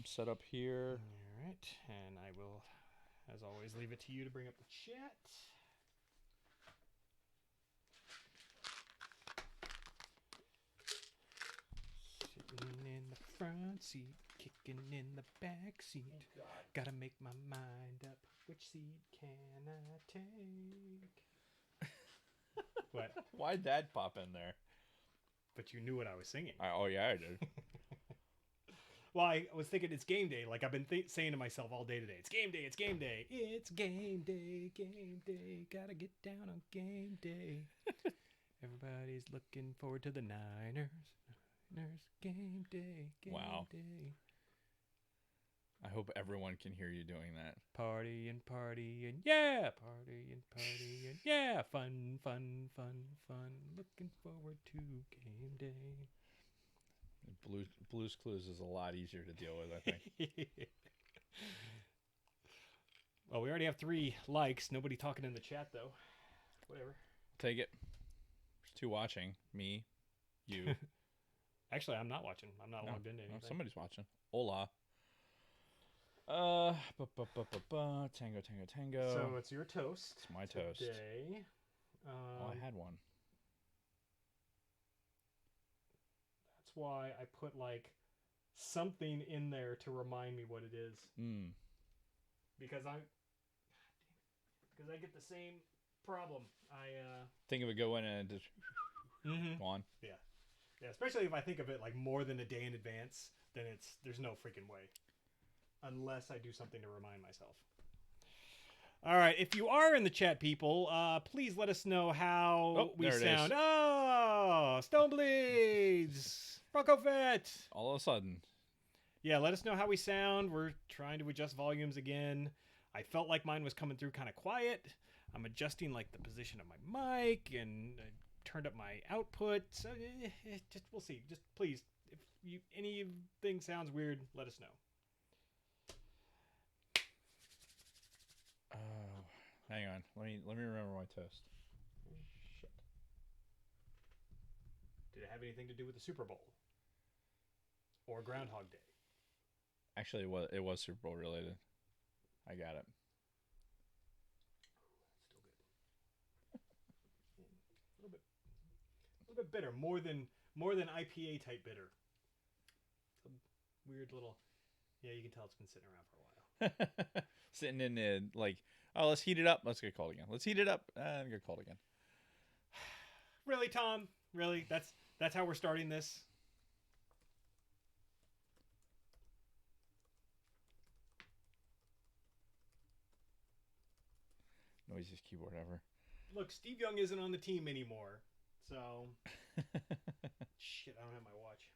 I'm set up here. All right, and I will, as always, leave it to you to bring up the chat. Sitting in the front seat, kicking in the back seat. Oh, gotta make my mind up. Which seat can I take? What? Why'd that pop in there? But you knew what I was singing. Oh, yeah, I did. Well, I was thinking it's game day. Like I've been saying to myself all day today. It's game day. It's game day. It's game day. Game day. Gotta get down on game day. Everybody's looking forward to the Niners. Niners game day. Game Wow. day. I hope everyone can hear you doing that. Party and party and yeah. Party and party and yeah. Fun, fun, fun, fun. Looking forward to game day. Blue's Clues is a lot easier to deal with, I think. Well, we already have 3 likes. Nobody talking in the chat, though. Whatever. Take it. There's 2 watching. Me, you. Actually, I'm not watching. I'm not logged into anything. Somebody's watching. Hola. Tango, tango, tango. So it's your toast. It's my toast. Today. I had one. That's why I put like something in there to remind me what it is. Because I get the same problem. Think of a good one and just go on. Yeah, especially if I think of it like more than a day in advance, then there's no freaking way. Unless I do something to remind myself. All right, if you are in the chat, people, please let us know how we sound. Oh, Stonebleeds, Bronco Fett. All of a sudden. Yeah, let us know how we sound. We're trying to adjust volumes again. I felt like mine was coming through kind of quiet. I'm adjusting like the position of my mic and turned up my output. So just we'll see. Just please, if anything sounds weird, let us know. Oh, hang on. Let me remember my toast. Shit. Did it have anything to do with the Super Bowl or Groundhog Day? Actually, it was Super Bowl related. I got it. Still good. A little bit bitter, more than IPA type bitter. It's a weird little. Yeah, you can tell it's been sitting around for a while. Sitting in the let's heat it up. Let's get called again. Let's heat it up and get called again. Really, Tom? Really? That's how we're starting this? Noisiest keyboard ever. Look, Steve Young isn't on the team anymore. So shit, I don't have my watch.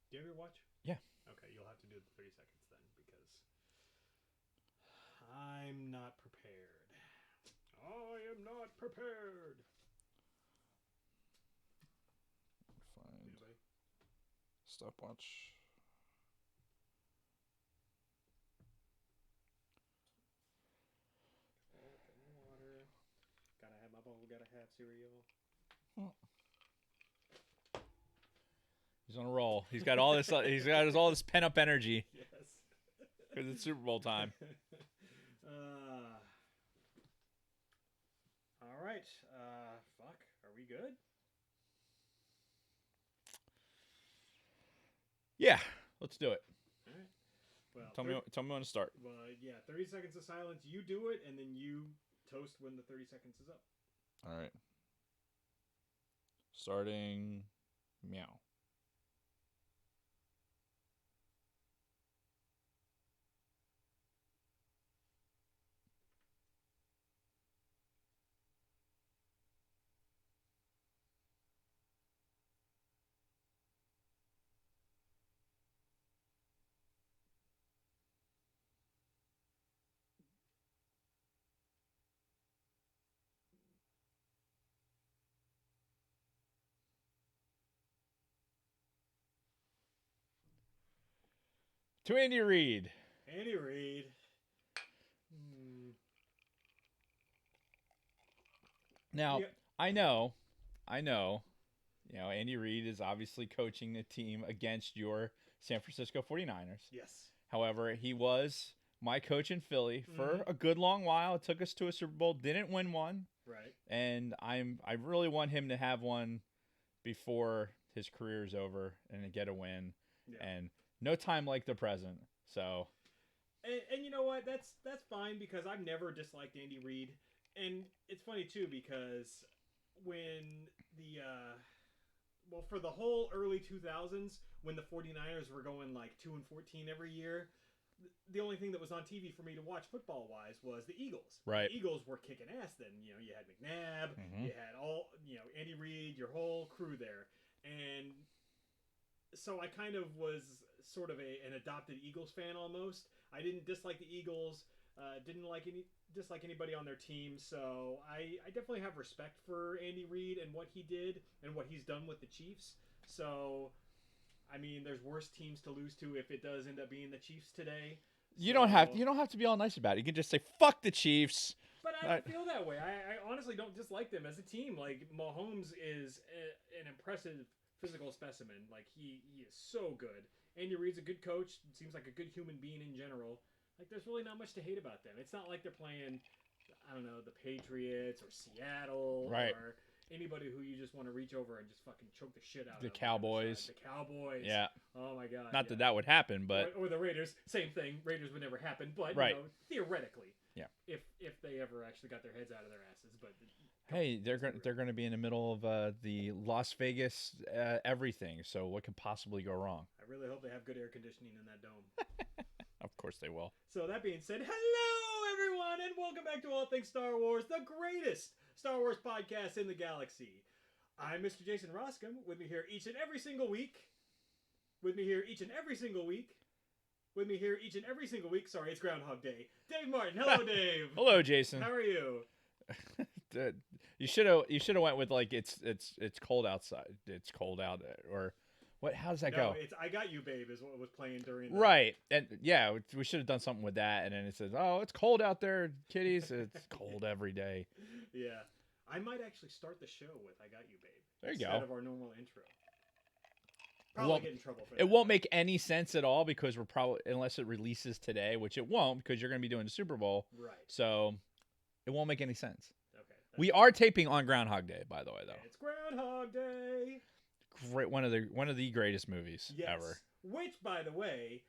Do you have your watch? Yeah. Okay, you'll have to do the 30 seconds then because I'm not prepared. I am not prepared. Find stopwatch. Water. Gotta have my bowl. Gotta have cereal. He's on a roll. He's got all this. He's got all this pent up energy. Yes. Because it's Super Bowl time. All right. Fuck. Are we good? Yeah. Let's do it. All right. Well, Tell me when to start. Well, yeah. 30 seconds of silence. You do it, and then you toast when the 30 seconds is up. All right. Starting. Meow. To Andy Reid. Andy Reid. Now, yeah. I know, Andy Reid is obviously coaching the team against your San Francisco 49ers. Yes. However, he was my coach in Philly for a good long while. It took us to a Super Bowl, didn't win one. Right. And I really want him to have one before his career's over and to get a win. Yeah. And no time like the present. So and you know what? That's fine because I've never disliked Andy Reid. And it's funny too because when for the whole early 2000s when the 49ers were going like 2-14 every year, the only thing that was on TV for me to watch football wise was the Eagles. Right. The Eagles were kicking ass then. You know, you had McNabb, you had Andy Reid, your whole crew there. And so I kind of was sort of an adopted Eagles fan almost. I didn't dislike the Eagles, didn't dislike anybody on their team. So I definitely have respect for Andy Reid and what he did and what he's done with the Chiefs. So I mean, there's worse teams to lose to if it does end up being the Chiefs today. You don't have to be all nice about it. You can just say fuck the Chiefs. But I don't feel that way. I honestly don't dislike them as a team. Like Mahomes is an impressive physical specimen. Like he is so good. Andy Reid's a good coach. Seems like a good human being in general. Like there's really not much to hate about them. It's not like they're playing, I don't know, the Patriots or Seattle or anybody who you just want to reach over and just fucking choke the shit out of. The Cowboys. The Cowboys. Yeah. Oh my God. Not that would happen, but or the Raiders. Same thing. Raiders would never happen, but right. Theoretically. Yeah. If they ever actually got their heads out of their asses, but hey, they're going to be in the middle of the Las Vegas everything. So what could possibly go wrong? I really hope they have good air conditioning in that dome. Of course they will. So that being said, hello everyone, and welcome back to All Things Star Wars, the greatest Star Wars podcast in the galaxy. I'm Mr. Jason Roskam. With me here each and every single week. Sorry, it's Groundhog Day. Dave Martin. Hello, Dave. Hello, Jason. How are you? You should have went with like it's cold outside. It's cold out, or what? How does that go? It's I Got You, Babe is what was playing during. Right, and yeah, we should have done something with that. And then it says, "Oh, it's cold out there, kiddies. It's cold every day." Yeah, I might actually start the show with "I Got You, Babe." There you go. Instead of our normal intro. Probably get in trouble for that. It won't make any sense at all because we're probably, unless it releases today, which it won't because you're going to be doing the Super Bowl. Right. So it won't make any sense. Okay. We are taping on Groundhog Day, by the way, though. It's Groundhog Day. Great, one of the greatest movies ever. Which, by the way,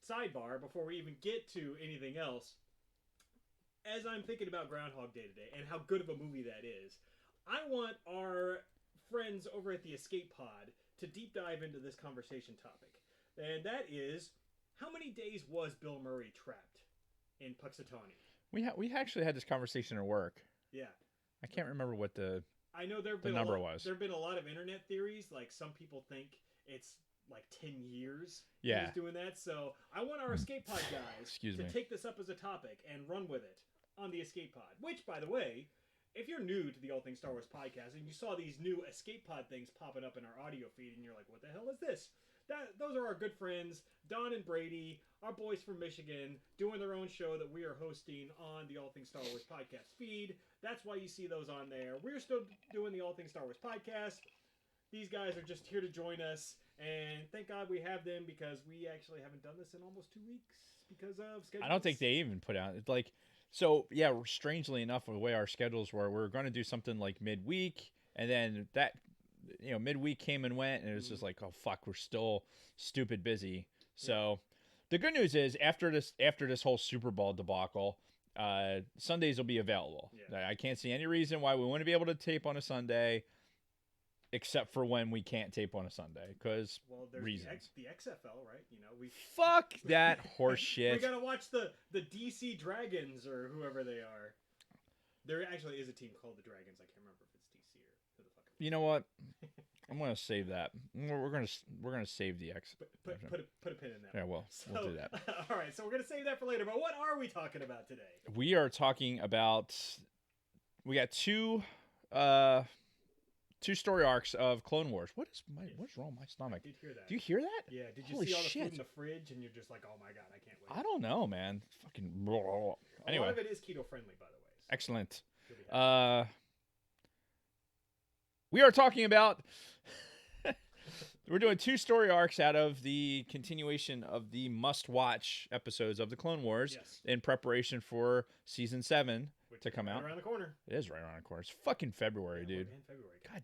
sidebar before we even get to anything else, as I'm thinking about Groundhog Day today and how good of a movie that is, I want our friends over at the Escape Pod to deep dive into this conversation topic. And that is, how many days was Bill Murray trapped in Puxatawny? We actually had this conversation at work. Yeah. I can't remember what the number was. There have been a lot of internet theories. Like some people think it's like 10 years yeah. he was doing that. So I want our Escape Pod guys to take this up as a topic and run with it on the Escape Pod. Which, by the way, if you're new to the All Things Star Wars podcast and you saw these new Escape Pod things popping up in our audio feed and you're like, what the hell is this? Those are our good friends, Don and Brady, our boys from Michigan, doing their own show that we are hosting on the All Things Star Wars podcast feed. That's why you see those on there. We're still doing the All Things Star Wars podcast. These guys are just here to join us, and thank God we have them because we actually haven't done this in almost 2 weeks because of schedules. I don't think they even put out like. So, yeah, strangely enough, the way our schedules were, we were going to do something like midweek, and then that, midweek came and went, and it was just like, oh, fuck, we're still stupid busy. So, the good news is, after this whole Super Bowl debacle, Sundays will be available. Yeah. I can't see any reason why we wouldn't be able to tape on a Sunday, except for when we can't tape on a Sunday, because reasons. The XFL, right? Fuck that horse shit. We gotta watch the DC Dragons or whoever they are. There actually is a team called the Dragons. I can't remember if it's DC or who the fuck. You know what? I'm gonna save that. We're gonna save the X. Put a pin in that. Yeah, we'll do that. All right, so we're gonna save that for later. But what are we talking about today? We are talking about. We got two story arcs of Clone Wars. What's wrong with my stomach? I did hear that. Do you hear that? Yeah. Did you Holy see all the shit. food in the fridge and you're just like, oh my God, I can't wait. I don't know, man. Fucking. Anyway. A lot of it is keto friendly, by the way. So excellent. We are talking about We're doing 2 story arcs out of the continuation of the must-watch episodes of the Clone Wars in preparation for season 7 to come out. Around the corner. It is right around the corner. It's fucking February, dude. In February. God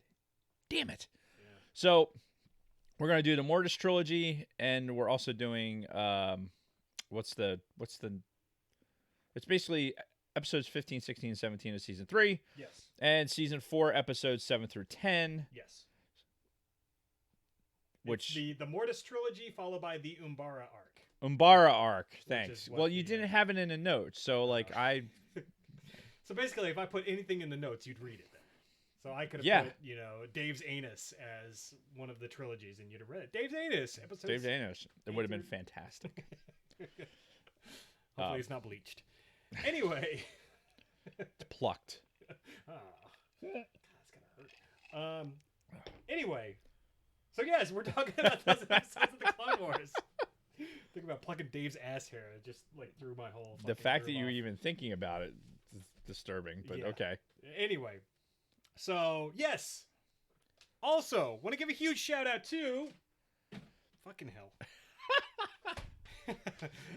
damn it. Yeah. So we're gonna do the Mortis Trilogy, and we're also doing it's basically episodes 15, 16, and 17 of season 3. Yes. And season 4 episodes 7 through 10. Yes. Which the Mortis Trilogy followed by the Umbara Arc. Umbara Arc, thanks. Well, you didn't have it in a note, so So basically, if I put anything in the notes, you'd read it then. So I could have put, Dave's Anus as one of the trilogies, and you'd have read it. Dave's Anus, episode. Dave's Anus. It would have been fantastic. Hopefully, it's not bleached. Anyway, it's plucked. God, that's gonna hurt. Anyway. So yes, we're talking about those episodes of the Clone Wars. Think about plucking Dave's ass hair. It just threw my whole. The fact that you were even thinking about it is disturbing, but okay. Anyway, so yes. Also, want to give a huge shout out to fucking hell.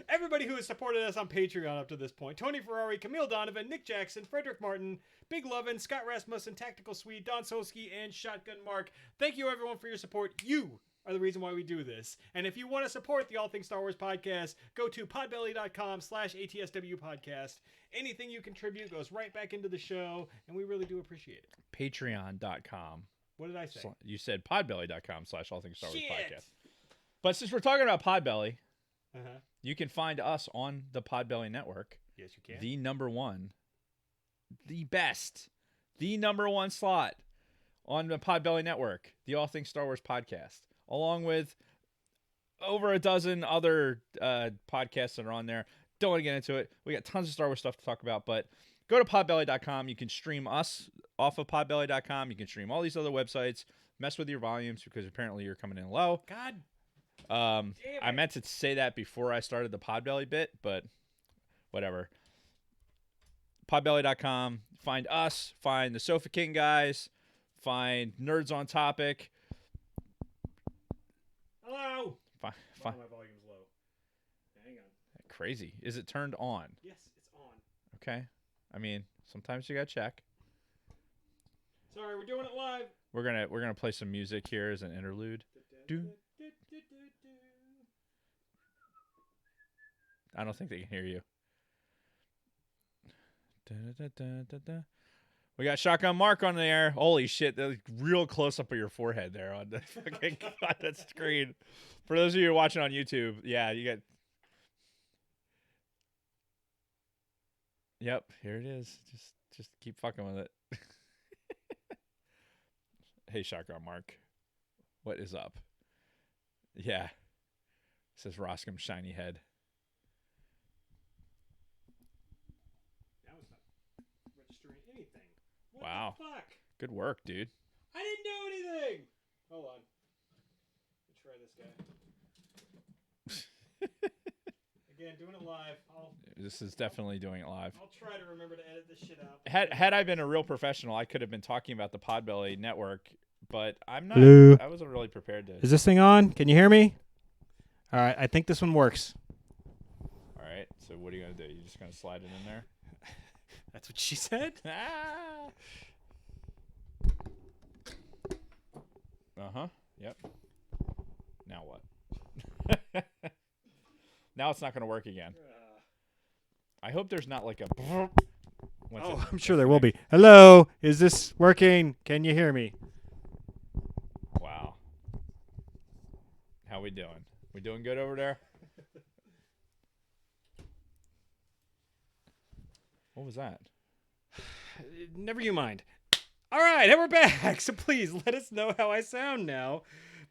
Everybody who has supported us on Patreon up to this point: Tony Ferrari, Camille Donovan, Nick Jackson, Frederick Martin, Big Lovin', Scott Rasmussen, Tactical Swede, Don Solsky, and Shotgun Mark. Thank you, everyone, for your support. You are the reason why we do this. And if you want to support the All Things Star Wars podcast, go to podbelly.com/ATSW podcast. Anything you contribute goes right back into the show, and we really do appreciate it. Patreon.com. What did I say? You said podbelly.com/All Things Star Wars podcast. But since we're talking about Podbelly, you can find us on the Podbelly network. Yes, you can. The number one, the best, the number one slot on the Podbelly network, the All Things Star Wars podcast, along with over a dozen other podcasts that are on there. Don't want to get into it. We got tons of Star Wars stuff to talk about, but go to podbelly.com. You can stream us off of podbelly.com. You can stream all these other websites. Mess with your volumes because apparently you're coming in low. God. I meant to say that before I started the Podbelly bit, but whatever. Podbelly.com. Find us. Find the Sofa King guys. Find Nerds on Topic. Hello. My volume's low. Hang on. Crazy. Is it turned on? Yes, it's on. Okay. I mean, sometimes you gotta check. Sorry, we're doing it live. We're gonna play some music here as an interlude. I don't think they can hear you. We got Shotgun Mark on there. Holy shit, that's real close up of your forehead there on the fucking god, that screen. For those of you watching on YouTube, yeah, you got. Yep, here it is. Just keep fucking with it. Hey, Shotgun Mark, what is up? Yeah, it says Roskam shiny head. Now it's not registering anything. What wow. the fuck? Good work, dude. I didn't do anything. Hold on. Let's try this guy. Again, doing it live. This is definitely doing it live. I'll try to remember to edit this shit out. Had I been a real professional, I could have been talking about the Podbelly network, but I'm not. Hello? I wasn't really prepared to. Is this thing on? Can you hear me? All right, I think this one works. All right, so what are you going to do? You just going to slide it in there? That's what she said? Ah! Uh-huh, yep. Now what? Now it's not going to work again. I hope there's not like a... I'm sure there will be. Hello, is this working? Can you hear me? Wow. How we doing? We doing good over there? What was that? Never you mind. All right, and we're back. So please let us know how I sound now,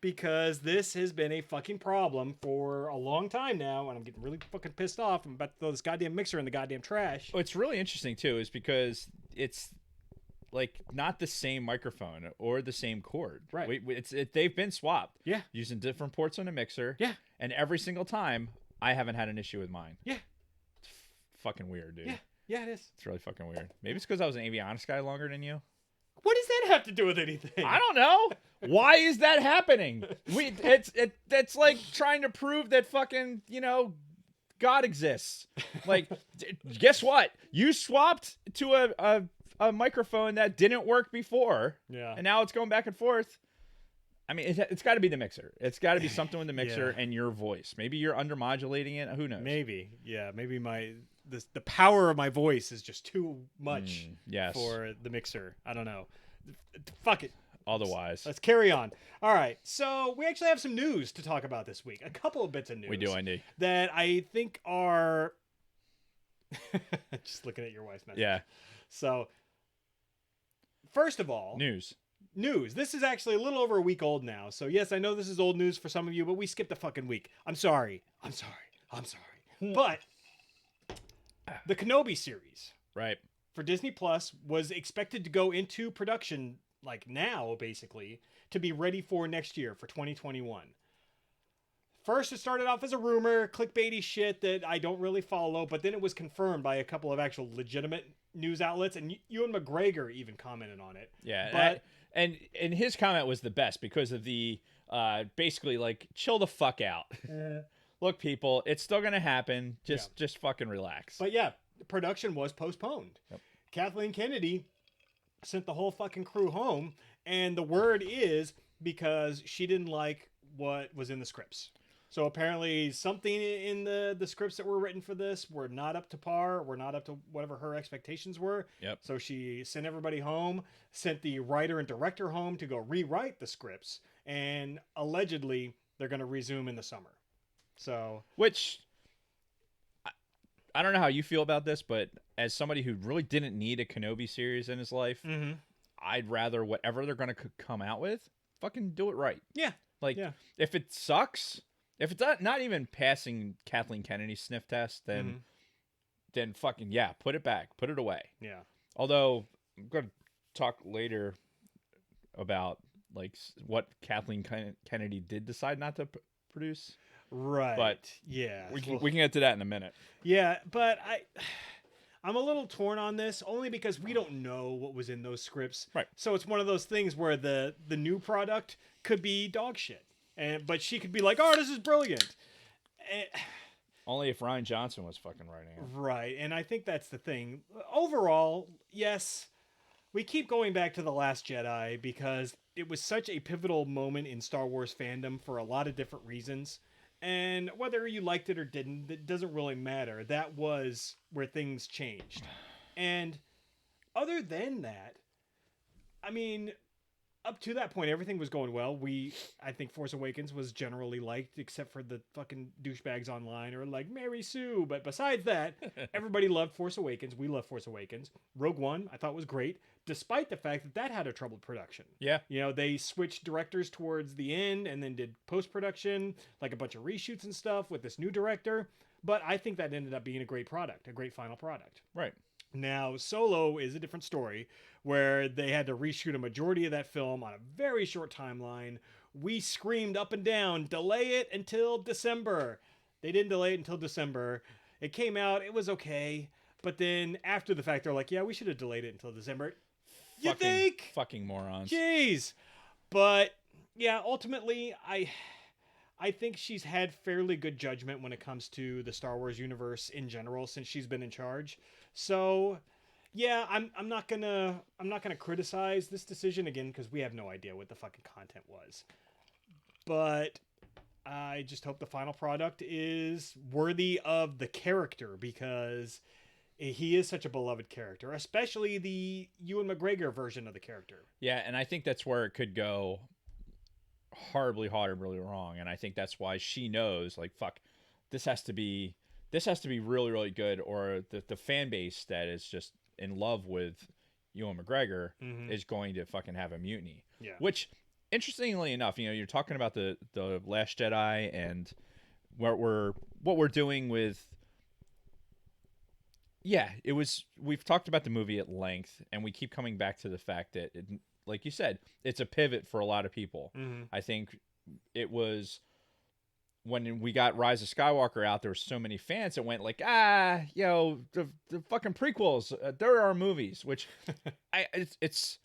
because this has been a fucking problem for a long time now, and I'm getting really fucking pissed off. I'm about to throw this goddamn mixer in the goddamn trash. What's really interesting too is because it's like not the same microphone or the same cord. Right. They've been swapped. Yeah. Using different ports on a mixer. Yeah. And every single time, I haven't had an issue with mine. Yeah. It's fucking weird, dude. Yeah. Yeah, it is. It's really fucking weird. Maybe it's because I was an avionics guy longer than you. What does that have to do with anything? I don't know. Why is that happening? It's like trying to prove that fucking, God exists. Like, guess what? You swapped to a microphone that didn't work before. Yeah. And now it's going back and forth. I mean, it's got to be the mixer. It's got to be something with the mixer and your voice. Maybe you're undermodulating it. Who knows? Maybe. Yeah. Maybe the power of my voice is just too much for the mixer. I don't know. Fuck it. Otherwise. Let's carry on. All right. So we actually have some news to talk about this week. A couple of bits of news. We do, indeed. That I think are... Just looking at your wife's message. Yeah. So, first of all... News. This is actually a little over a week old now. So, yes, I know this is old news for some of you, but we skipped a fucking week. I'm sorry. But the Kenobi series... Right. For Disney Plus was expected to go into production like now, basically, to be ready for next year, for 2021. First, it started off as a rumor, clickbaity shit that I don't really follow, but then it was confirmed by a couple of actual legitimate news outlets, and Ewan McGregor even commented on it. Yeah, but and his comment was the best because of the basically like chill the fuck out. Look, people, it's still gonna happen. Just fucking relax. But yeah, production was postponed. Yep. Kathleen Kennedy sent the whole fucking crew home, and the word is because she didn't like what was in the scripts. So apparently something in the scripts that were written for this were not up to par, were not up to whatever her expectations were. Yep. So she sent everybody home, sent the writer and director home to go rewrite the scripts, and allegedly they're going to resume in the summer. So, which I don't know how you feel about this, but as somebody who really didn't need a Kenobi series in his life, I'd rather whatever they're going to come out with, fucking do it right. Yeah. Like, if it sucks, if it's not even passing Kathleen Kennedy's sniff test, then fucking, put it back. Put it away. Yeah. Although, I'm going to talk later about, like, what Kathleen Kennedy did decide not to produce. Right. But yeah, we can get to that in a minute. Yeah, but I'm a little torn on this only because we don't know what was in those scripts. Right. So it's one of those things where the new product could be dog shit, but she could be like, "Oh, this is brilliant." Only if Rian Johnson was fucking writing it. Right, and I think that's the thing. Overall, yes, we keep going back to The Last Jedi because it was such a pivotal moment in Star Wars fandom for a lot of different reasons. And whether you liked it or didn't, it doesn't really matter. That was where things changed. And other than that, I mean, up to that point, everything was going well. I think Force Awakens was generally liked, except for the fucking douchebags online or like Mary Sue. But besides that, everybody loved Force Awakens. We love Force Awakens. Rogue One, I thought was great, despite the fact that had a troubled production. Yeah. You know, they switched directors towards the end and then did post-production, like a bunch of reshoots and stuff with this new director. But I think that ended up being a great product, a great final product. Right. Now, Solo is a different story where they had to reshoot a majority of that film on a very short timeline. We screamed up and down, delay it until December. They didn't delay it until December. It came out, it was okay. But then after the fact, they're like, yeah, we should have delayed it until December. You think? Fucking morons. Jeez. But yeah, ultimately, I think she's had fairly good judgment when it comes to the Star Wars universe in general since she's been in charge. So, yeah, I'm not gonna criticize this decision again because we have no idea what the fucking content was. But I just hope the final product is worthy of the character because he is such a beloved character, especially the Ewan McGregor version of the character. Yeah, and I think that's where it could go horribly wrong, and I think that's why she knows, like, fuck, this has to be really, really good, or the fan base that is just in love with Ewan McGregor is going to fucking have a mutiny. Yeah. Which, interestingly enough, you know, you're talking about the Last Jedi and what we're doing with. Yeah, we've talked about the movie at length, and we keep coming back to the fact that, like you said, it's a pivot for a lot of people. I think it was when we got Rise of Skywalker out, there were so many fans that went like, the fucking prequels, they're our movies, which it's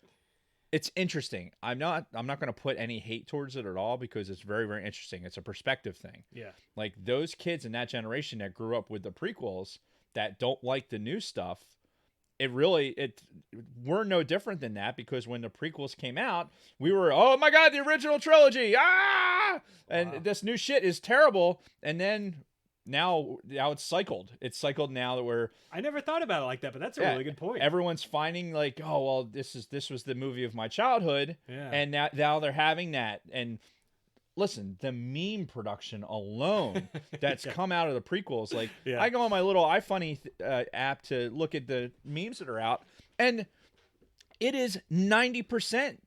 it's interesting. I'm not going to put any hate towards it at all because it's very, very interesting. It's a perspective thing. Yeah. Like those kids in that generation that grew up with the prequels that don't like the new stuff, we're no different than that because when the prequels came out, we were, oh my God, the original trilogy. And this new shit is terrible. And then now it's cycled. It's cycled now that I never thought about it like that, but that's a really good point. Everyone's finding like, oh well, this was the movie of my childhood, and now they're having that. And listen, the meme production alone that's come out of the prequels, like I go on my little iFunny app to look at the memes that are out, and it is 90%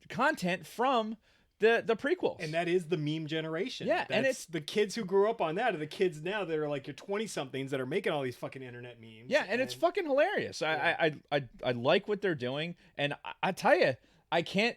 content from the prequels. And that is the meme generation. Yeah, and it's the kids who grew up on that are the kids now that are like your 20-somethings that are making all these fucking internet memes. Yeah, and it's fucking hilarious. I like what they're doing, and I tell you, I can't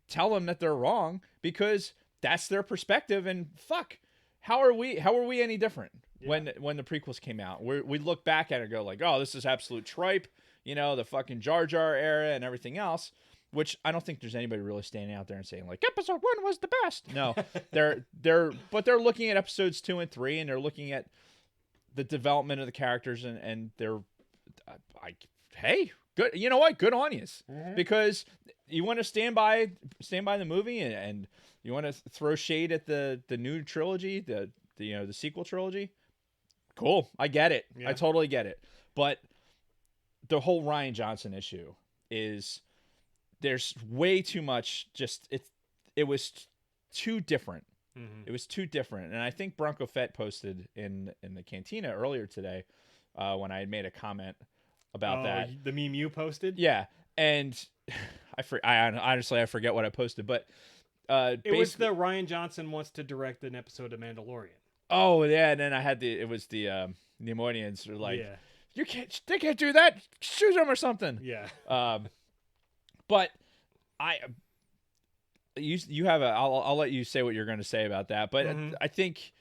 tell them that they're wrong because that's their perspective. And fuck, how are we any different when the prequels came out? We look back at it and go like, oh, this is absolute tripe, the fucking Jar Jar era and everything else. Which I don't think there's anybody really standing out there and saying like episode 1 was the best. No, they're looking at episodes 2 and 3 and they're looking at the development of the characters and they're like, hey, good. You know what? Good on you, because you want to stand by the movie and you want to throw shade at the new trilogy, the sequel trilogy. Cool, I get it. I totally get it. But the whole Rian Johnson issue is. There's way too much. It was too different. Mm-hmm. It was too different, and I think Bronco Fett posted in the cantina earlier today when I had made a comment about that. The meme you posted. Yeah, and I forget what I posted, but it was the Rian Johnson wants to direct an episode of Mandalorian. Oh yeah, and then I had the Neimoidians were like, they can't do that. Shoot them or something. Yeah. But you have I'll let you say what you're going to say about that. But I think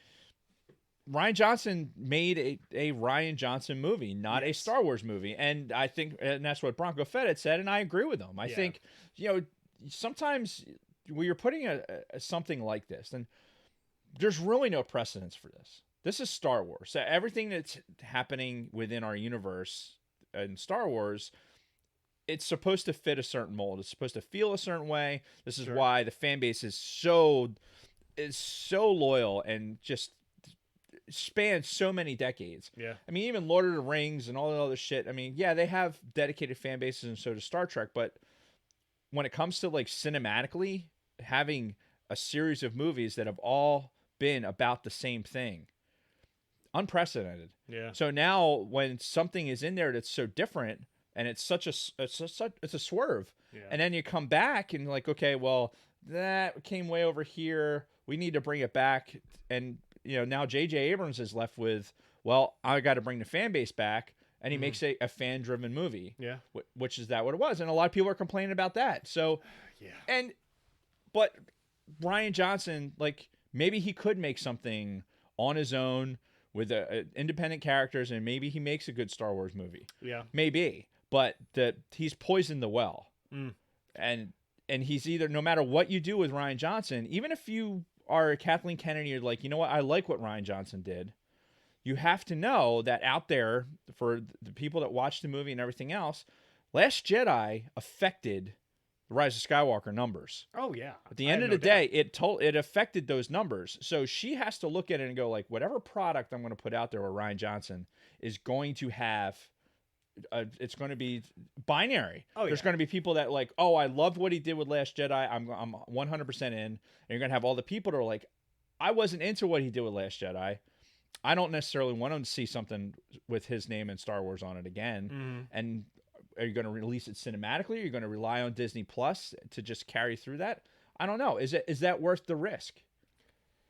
Rian Johnson made a Rian Johnson movie, not a Star Wars movie. And I think, and that's what Bronco Fett had said, and I agree with him. I think, sometimes when you're putting something like this, and there's really no precedence for this. This is Star Wars. So everything that's happening within our universe in Star Wars, it's supposed to fit a certain mold. It's supposed to feel a certain way. This is why the fan base is so loyal and just spans so many decades. Yeah. I mean, even Lord of the Rings and all that other shit. I mean, yeah, they have dedicated fan bases, and so does Star Trek. But when it comes to like cinematically having a series of movies that have all been about the same thing, unprecedented. Yeah. So now when something is in there that's so different. And it's a swerve. Yeah. And then you come back and like, okay, well, that came way over here. We need to bring it back. And, now J.J. Abrams is left with, well, I got to bring the fan base back. And he makes a fan-driven movie. Yeah. Which is that what it was. And a lot of people are complaining about that. So, but Rian Johnson, like, maybe he could make something on his own with independent characters, and maybe he makes a good Star Wars movie. Yeah. Maybe. But he's poisoned the well. And he's either, no matter what you do with Rian Johnson, even if you are Kathleen Kennedy, you're like, you know what, I like what Rian Johnson did. You have to know that out there, for the people that watch the movie and everything else, Last Jedi affected the Rise of Skywalker numbers. Oh, yeah. At the end of the day, it affected those numbers. So she has to look at it and go like, whatever product I'm going to put out there with Rian Johnson is going to have... it's going to be binary. There's going to be people that like, oh, I loved what he did with Last Jedi. I'm 100% in. And you're going to have all the people that are like, I wasn't into what he did with Last Jedi. I don't necessarily want him to see something with his name and Star Wars on it again. And are you going to release it cinematically? Are you going to rely on Disney Plus to just carry through that? I don't know. Is that worth the risk?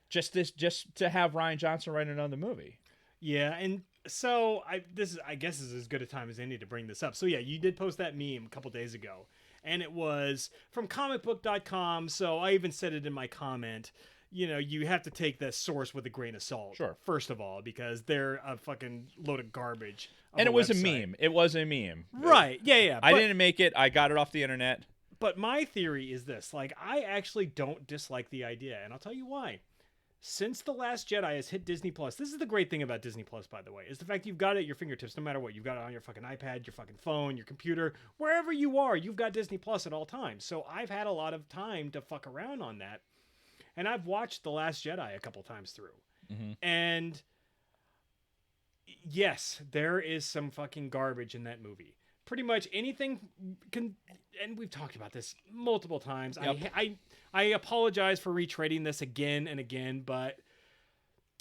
Just to have Rian Johnson write another movie? Yeah, and so I guess is as good a time as any to bring this up. So yeah, you did post that meme a couple days ago, and it was from comicbook.com. So I even said it in my comment. You have to take the source with a grain of salt. Sure. First of all, because they're a fucking load of garbage. And it was a meme. It was a meme. Right. Yeah. I didn't make it. I got it off the internet. But my theory is this: like, I actually don't dislike the idea, and I'll tell you why. Since The Last Jedi has hit Disney Plus, this is the great thing about Disney Plus, by the way, is the fact you've got it at your fingertips no matter what. You've got it on your fucking iPad, your fucking phone, your computer, wherever you are, you've got Disney Plus at all times. So I've had a lot of time to fuck around on that. And I've watched The Last Jedi a couple times through. And yes, there is some fucking garbage in that movie. Pretty much anything can, and we've talked about this multiple times. Yep. I apologize for retreading this again and again, but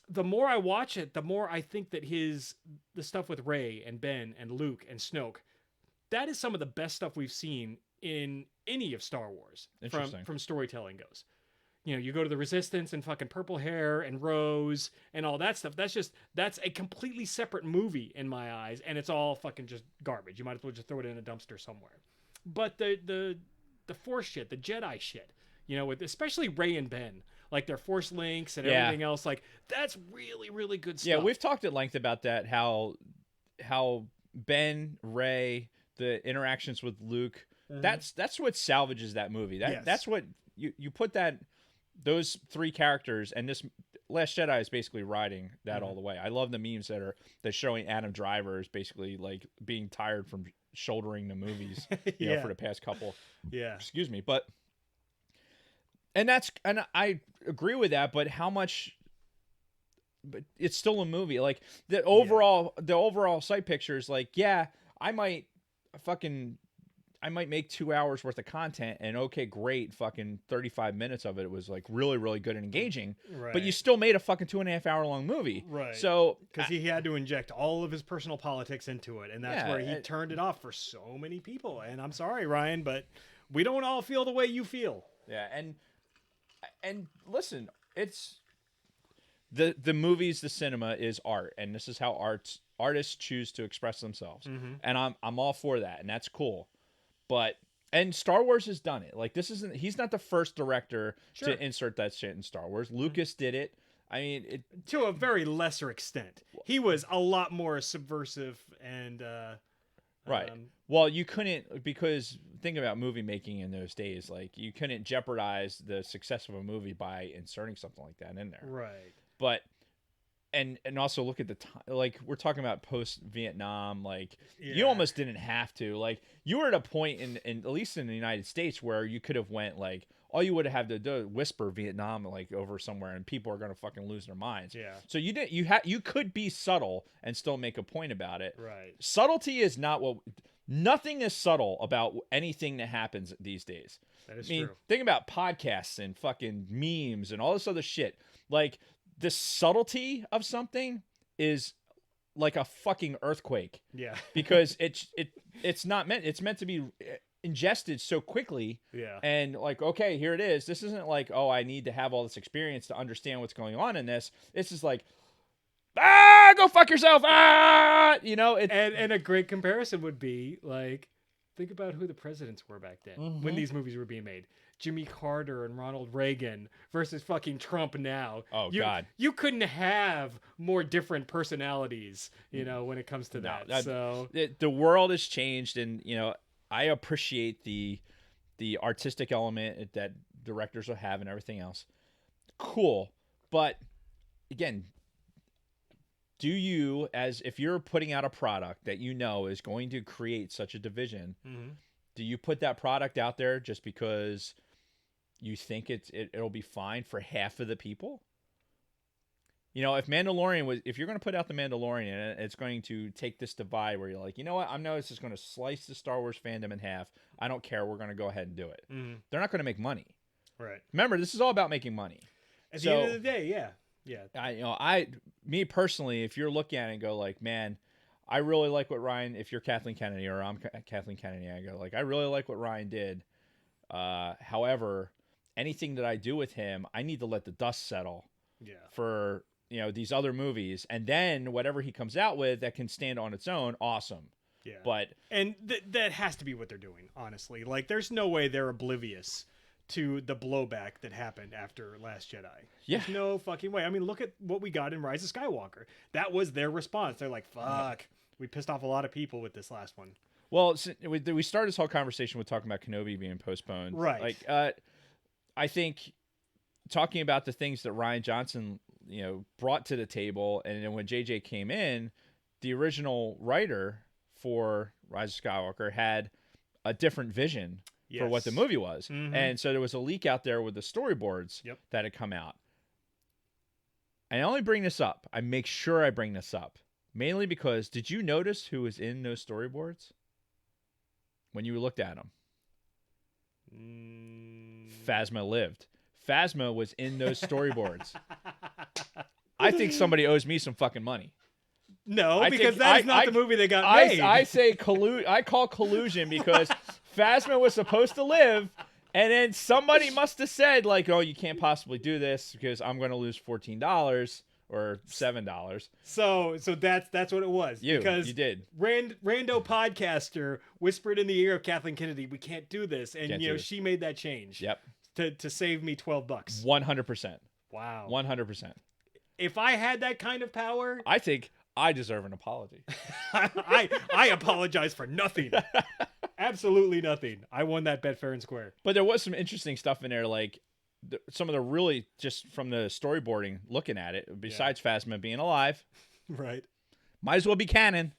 the more I watch it, the more I think that the stuff with Rey and Ben and Luke and Snoke, that is some of the best stuff we've seen in any of Star Wars from storytelling goes. You know, you go to the Resistance and fucking Purple Hair and Rose and all that stuff. That's a completely separate movie in my eyes, and it's all fucking just garbage. You might as well just throw it in a dumpster somewhere. But the Force shit, the Jedi shit, you know, with especially Rey and Ben, like their Force links and everything else, like that's really, really good stuff. Yeah, we've talked at length about that. How Ben, Rey, the interactions with Luke. That's what salvages that movie. That's what you put those three characters, and this Last Jedi is basically riding that all the way. I love the memes that showing Adam Driver is basically like being tired from shouldering the movies, you know, for the past couple. Yeah. Excuse me, but I agree with that. But how much? But it's still a movie. Like the overall sight pictures. Like, yeah, I might make 2 hours worth of content, and okay, great, fucking 35 minutes of it was like really, really good and engaging. Right. But you still made a fucking 2.5 hour long movie. Right. So because he had to inject all of his personal politics into it, and that's where he turned it off for so many people. And I'm sorry, Ryan, but we don't all feel the way you feel. Yeah, and listen, it's the movies, the cinema is art, and this is how artists choose to express themselves. And I'm all for that, and that's cool. And Star Wars has done it. Like, he's not the first director to insert that shit in Star Wars. Lucas did it. I mean, to a very lesser extent. He was a lot more subversive and right. Well, you couldn't, because think about movie making in those days. Like, you couldn't jeopardize the success of a movie by inserting something like that in there. Right. But and also look at the time. Like, we're talking about post Vietnam. Like, you almost didn't have to. Like, you were at a point in at least in the United States where you could have went like, all you would have had to do whisper Vietnam like over somewhere, and people are gonna fucking lose their minds. Yeah. So you could be subtle and still make a point about it. Right. Subtlety is not nothing is subtle about anything that happens these days. That is true. Think about podcasts and fucking memes and all this other shit. Like, the subtlety of something is like a fucking earthquake. Yeah. Because it's meant to be ingested so quickly. Yeah. And like, okay, here it is. This isn't like, oh, I need to have all this experience to understand what's going on in this. This is like, go fuck yourself. You know, and a great comparison would be like, think about who the presidents were back then when these movies were being made. Jimmy Carter and Ronald Reagan versus fucking Trump now. Oh, God. You couldn't have more different personalities, you know, when it comes to that. So the world has changed, and, you know, I appreciate the artistic element that directors will have and everything else. Cool. But again, do you, as if you're putting out a product that you know is going to create such a division, do you put that product out there just because you think it'll be fine for half of the people? You know, if you're going to put out the Mandalorian and it's going to take this divide where you're like, you know what, I know this is going to slice the Star Wars fandom in half. I don't care. We're going to go ahead and do it. They're not going to make money. Right. Remember, this is all about making money. At the end of the day, yeah. Me personally, if you're looking at it and go like, man, I really like what Ryan, if you're Kathleen Kennedy or I'm Kathleen Kennedy, I go like, I really like what Ryan did. However, anything that I do with him, I need to let the dust settle for, you know, these other movies. And then whatever he comes out with that can stand on its own, awesome. Yeah. But that has to be what they're doing, honestly. Like, there's no way they're oblivious to the blowback that happened after Last Jedi. Yeah. There's no fucking way. I mean, look at what we got in Rise of Skywalker. That was their response. They're like, fuck, we pissed off a lot of people with this last one. Well, we started this whole conversation with talking about Kenobi being postponed. Right. Like, I think talking about the things that Rian Johnson, brought to the table, and then when JJ came in, the original writer for Rise of Skywalker had a different vision for what the movie was. Mm-hmm. And so there was a leak out there with the storyboards that had come out. I only bring this up. I make sure I bring this up. Mainly because, did you notice who was in those storyboards when you looked at them? Phasma lived. Phasma was in those storyboards. I think somebody owes me some fucking money. No, because that's not the movie that got made. I say I call collusion because Phasma was supposed to live, and then somebody must have said, like, oh, you can't possibly do this because I'm going to lose $14 or $7. So that's what it was. You did. Rando podcaster whispered in the ear of Kathleen Kennedy, "We can't do this," and she made that change. Yep. To save me $12. 100%. Wow. 100%. If I had that kind of power, I think I deserve an apology. I apologize for nothing. Absolutely nothing. I won that bet fair and square. But there was some interesting stuff in there, like some of the really, just from the storyboarding, looking at it, besides Phasma being alive. Right. Might as well be canon.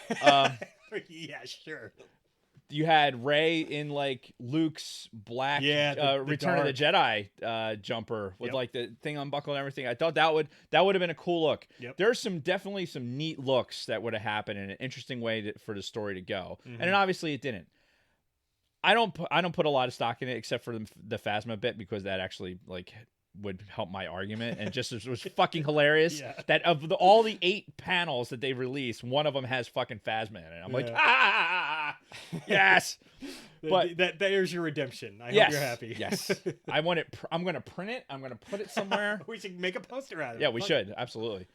Yeah, sure. You had Rey in like Luke's black the Return of the Jedi jumper with like the thing unbuckled and everything. I thought that would have been a cool look. Yep. There's definitely some neat looks that would have happened in an interesting way for the story to go. And then obviously it didn't. I don't put a lot of stock in it except for the Phasma bit, because that actually like would help my argument, and just it was fucking hilarious that of all the 8 panels that they released, one of them has fucking Phasma in it. I'm like, yes. But there's your redemption. I hope you're happy. Yes. I want it. I'm going to print it. I'm going to put it somewhere. We should make a poster out of it. Yeah, we should. Absolutely.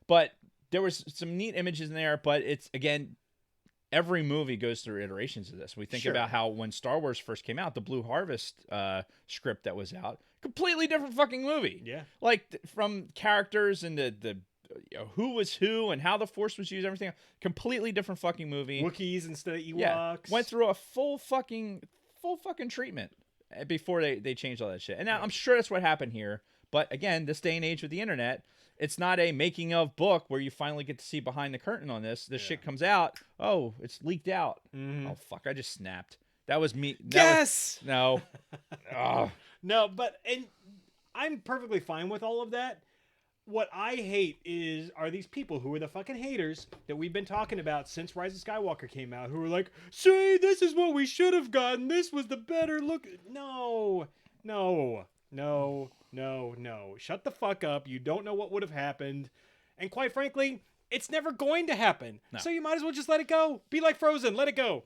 But there was some neat images in there, but it's, again, every movie goes through iterations of this. We think about how when Star Wars first came out, the Blue Harvest script that was out, completely different fucking movie. Yeah. Like from characters and the who was who and how the Force was used, everything. Completely different fucking movie. Wookiees instead of Ewoks. Yeah. Went through a full fucking treatment before they changed all that shit. And now I'm sure that's what happened here. But again, this day and age with the internet, it's not a making of book where you finally get to see behind the curtain on this. This shit comes out. Oh, it's leaked out. Oh, fuck. I just snapped. That was me. No. No, and I'm perfectly fine with all of that. What I hate are these people who are the fucking haters that we've been talking about since Rise of Skywalker came out, who are like, see, this is what we should have gotten. This was the better look. No. Shut the fuck up. You don't know what would have happened. And quite frankly, it's never going to happen. No. So you might as well just let it go. Be like Frozen. Let it go.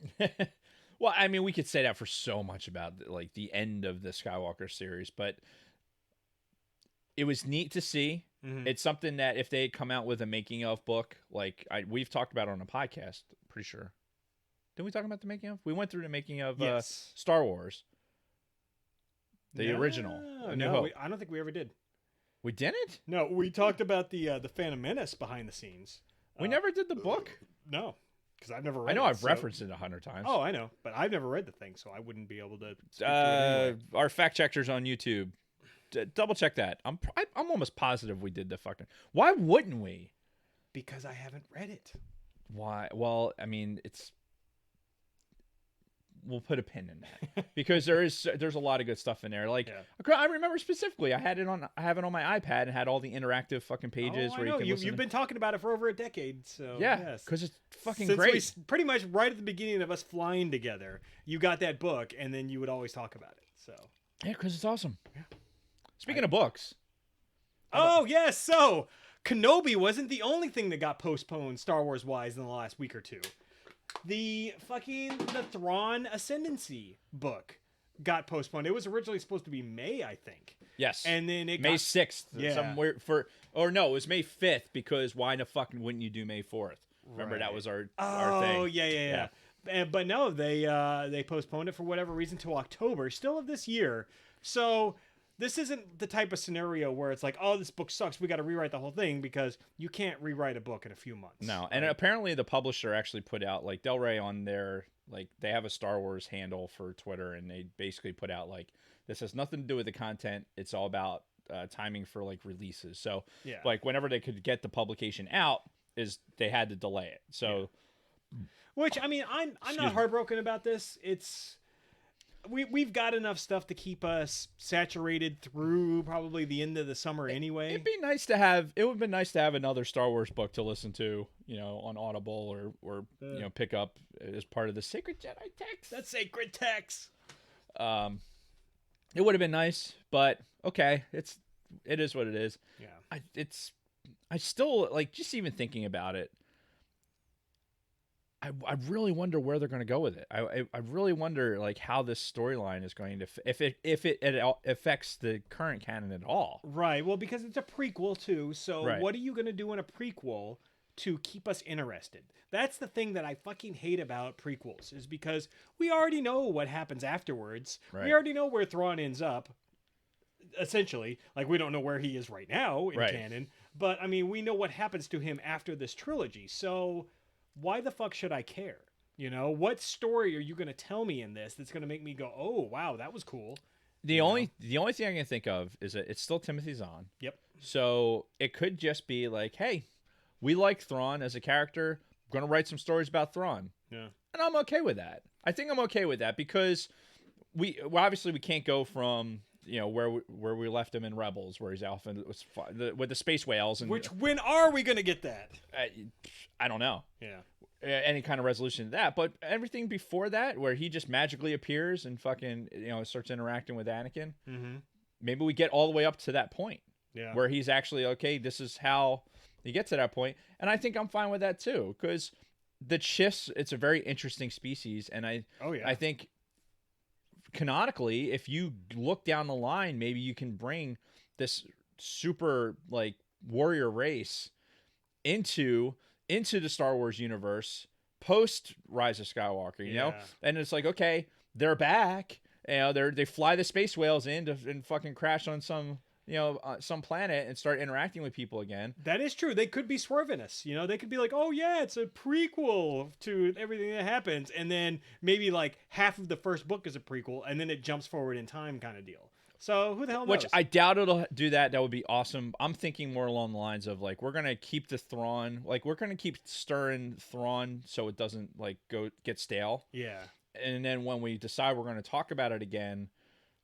Well, I mean, we could say that for so much about like the end of the Skywalker series, but it was neat to see. Mm-hmm. It's something that if they had come out with a making of book, like we've talked about on a podcast, pretty sure. Didn't we talk about the making of? We went through the making of Star Wars. The original. No, I don't think we ever did. We didn't? No, we talked about the Phantom Menace behind the scenes. We never did the book? No. Because I've never read it. I know I've referenced it 100 times. Oh, I know. But I've never read the thing, so I wouldn't be able to speak to it anyway. Our fact checkers on YouTube, double check that. I'm almost positive we did the fucking... Why wouldn't we? Because I haven't read it. Why? Well, I mean, we'll put a pin in that because there's a lot of good stuff in there. Like I remember specifically, I have it on my iPad and had all the interactive fucking pages where you can listen. You've been talking about it for over a decade, so because it's fucking Since great. Pretty much right at the beginning of us flying together, you got that book, and then you would always talk about it. So because it's awesome. Yeah. Speaking of books, yes, so Kenobi wasn't the only thing that got postponed Star Wars wise in the last week or two. The Thrawn Ascendancy book got postponed. It was originally supposed to be May, I think. Yes. And then it May 6th. Yeah. Somewhere it was May 5th because why the fuck wouldn't you do May 4th? Remember that was our thing. Oh, yeah. But no, they postponed it for whatever reason to October, still of this year. So this isn't the type of scenario where it's like, oh, this book sucks, we got to rewrite the whole thing, because you can't rewrite a book in a few months. No, and apparently the publisher actually put out, like, Del Rey on their, like, they have a Star Wars handle for Twitter, and they basically put out, like, this has nothing to do with the content. It's all about timing for, like, releases. So, like, whenever they could get the publication out, they had to delay it. So, which, I mean, I'm not heartbroken about this. It's we've got enough stuff to keep us saturated through probably the end of the summer anyway. It'd be nice to have. It would have been nice to have another Star Wars book to listen to, on Audible or pick up as part of the Sacred Jedi text. That sacred text. It would have been nice, but okay, it is what it is. Yeah. I still, like, just even thinking about it. I really wonder where they're going to go with it. I really wonder, like, how this storyline is going to if it affects the current canon at all. Right. Well, because it's a prequel too. So what are you going to do in a prequel to keep us interested? That's the thing that I fucking hate about prequels, is because we already know what happens afterwards. Right. We already know where Thrawn ends up. Essentially, like, we don't know where he is right now in canon, but I mean, we know what happens to him after this trilogy. So why the fuck should I care? What story are you going to tell me in this that's going to make me go, oh wow, that was cool? The only thing I can think of is that it's still Timothy Zahn. Yep. So it could just be like, hey, we like Thrawn as a character. I'm going to write some stories about Thrawn. Yeah. And I'm okay with that. I think I'm okay with that, because we obviously we can't go from where we left him in Rebels, where he's off with the space whales. And when are we going to get that? I don't know. Yeah. Any kind of resolution to that, but everything before that, where he just magically appears and fucking starts interacting with Anakin. Mm-hmm. Maybe we get all the way up to that point, where he's actually okay. This is how he gets to that point, and I think I'm fine with that too, because the Chiss, it's a very interesting species, and I think canonically, if you look down the line, maybe you can bring this super, like, warrior race into the Star Wars universe post Rise of Skywalker, you know? And it's like, okay, they're back. They fly the space whales in and fucking crash on some planet and start interacting with people again. That is true. They could be swerving us. They could be like, oh yeah, it's a prequel to everything that happens, and then maybe like half of the first book is a prequel, and then it jumps forward in time, kind of deal. So who the hell knows? Which I doubt it'll do that. That would be awesome. I'm thinking more along the lines of, like, we're gonna keep the Thrawn, like, we're gonna keep stirring Thrawn so it doesn't, like, get stale. Yeah. And then when we decide we're gonna talk about it again,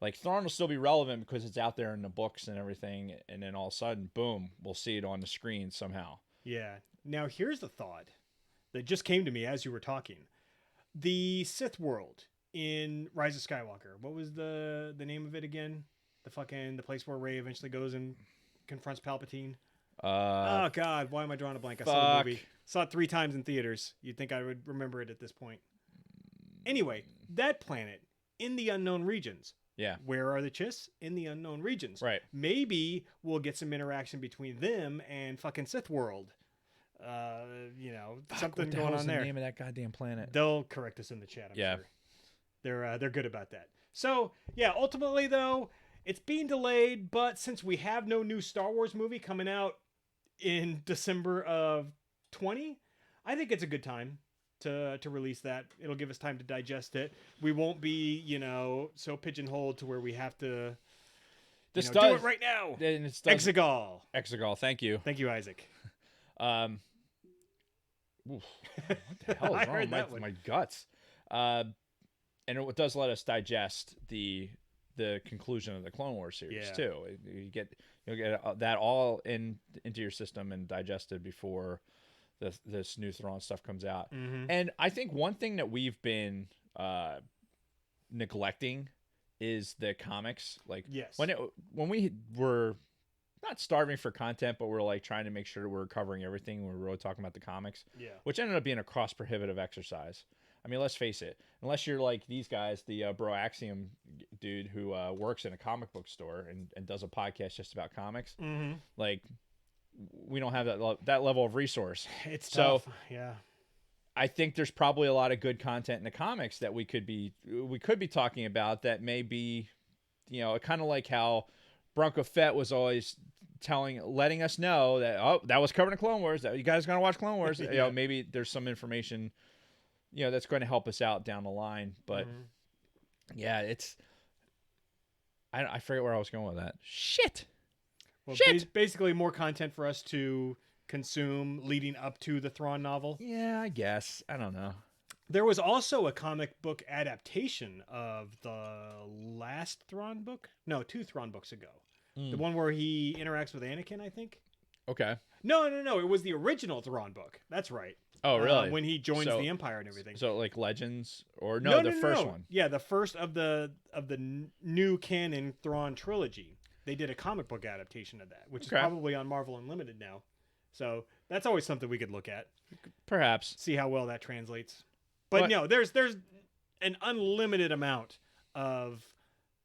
like, Thrawn will still be relevant because it's out there in the books and everything, and then all of a sudden, boom, we'll see it on the screen somehow. Yeah. Now, here's the thought that just came to me as you were talking. The Sith world in Rise of Skywalker. What was the name of it again? The place where Rey eventually goes and confronts Palpatine. Oh, God. Why am I drawing a blank? I saw the movie. Saw it 3 times in theaters. You'd think I would remember it at this point. Anyway, that planet in the unknown regions. Yeah. Where are the Chiss? In the unknown regions. Right. Maybe we'll get some interaction between them and fucking Sith World. Something going on there. The name of that goddamn planet. They'll correct us in the chat, I'm sure. They're good about that. So, yeah, ultimately, though, it's being delayed, but since we have no new Star Wars movie coming out in December of 20, I think it's a good time to release that. It'll give us time to digest it. We won't be, so pigeonholed to where we have to do it right now. Exegol. Thank you. Thank you, Isaac. What the hell is wrong with my guts? And it does let us digest the conclusion of the Clone Wars series too. You'll get that all into your system and digested before this new Thrawn stuff comes out. Mm-hmm. And I think one thing that we've been neglecting is the comics. Like, when we were not starving for content, but we're like trying to make sure we're covering everything. We're really talking about the comics, which ended up being a cost prohibitive exercise. I mean, let's face it. Unless you're like these guys, the Bro Axiom dude who works in a comic book store and does a podcast just about comics, like, we don't have that level of resource. It's tough. So, I think there's probably a lot of good content in the comics that we could be talking about that may be, kind of like how Bronco Fett was always letting us know that that was covered in Clone Wars. That you guys gonna watch Clone Wars. Yeah. You know, maybe there's some information, that's going to help us out down the line. But yeah, it's I forget where I was going with that. Shit. Well, Shit. Basically more content for us to consume leading up to the Thrawn novel. Yeah, I guess. I don't know. There was also a comic book adaptation of the last Thrawn book. No, 2 Thrawn books ago. The one where he interacts with Anakin, I think. Okay. No. It was the original Thrawn book. That's right. Oh, really? When he joins the Empire and everything. So like Legends or the first one. Yeah, the first of the new canon Thrawn trilogy. They did a comic book adaptation of that, which is probably on Marvel Unlimited now. So that's always something we could look at. Perhaps. See how well that translates. But no, there's an unlimited amount of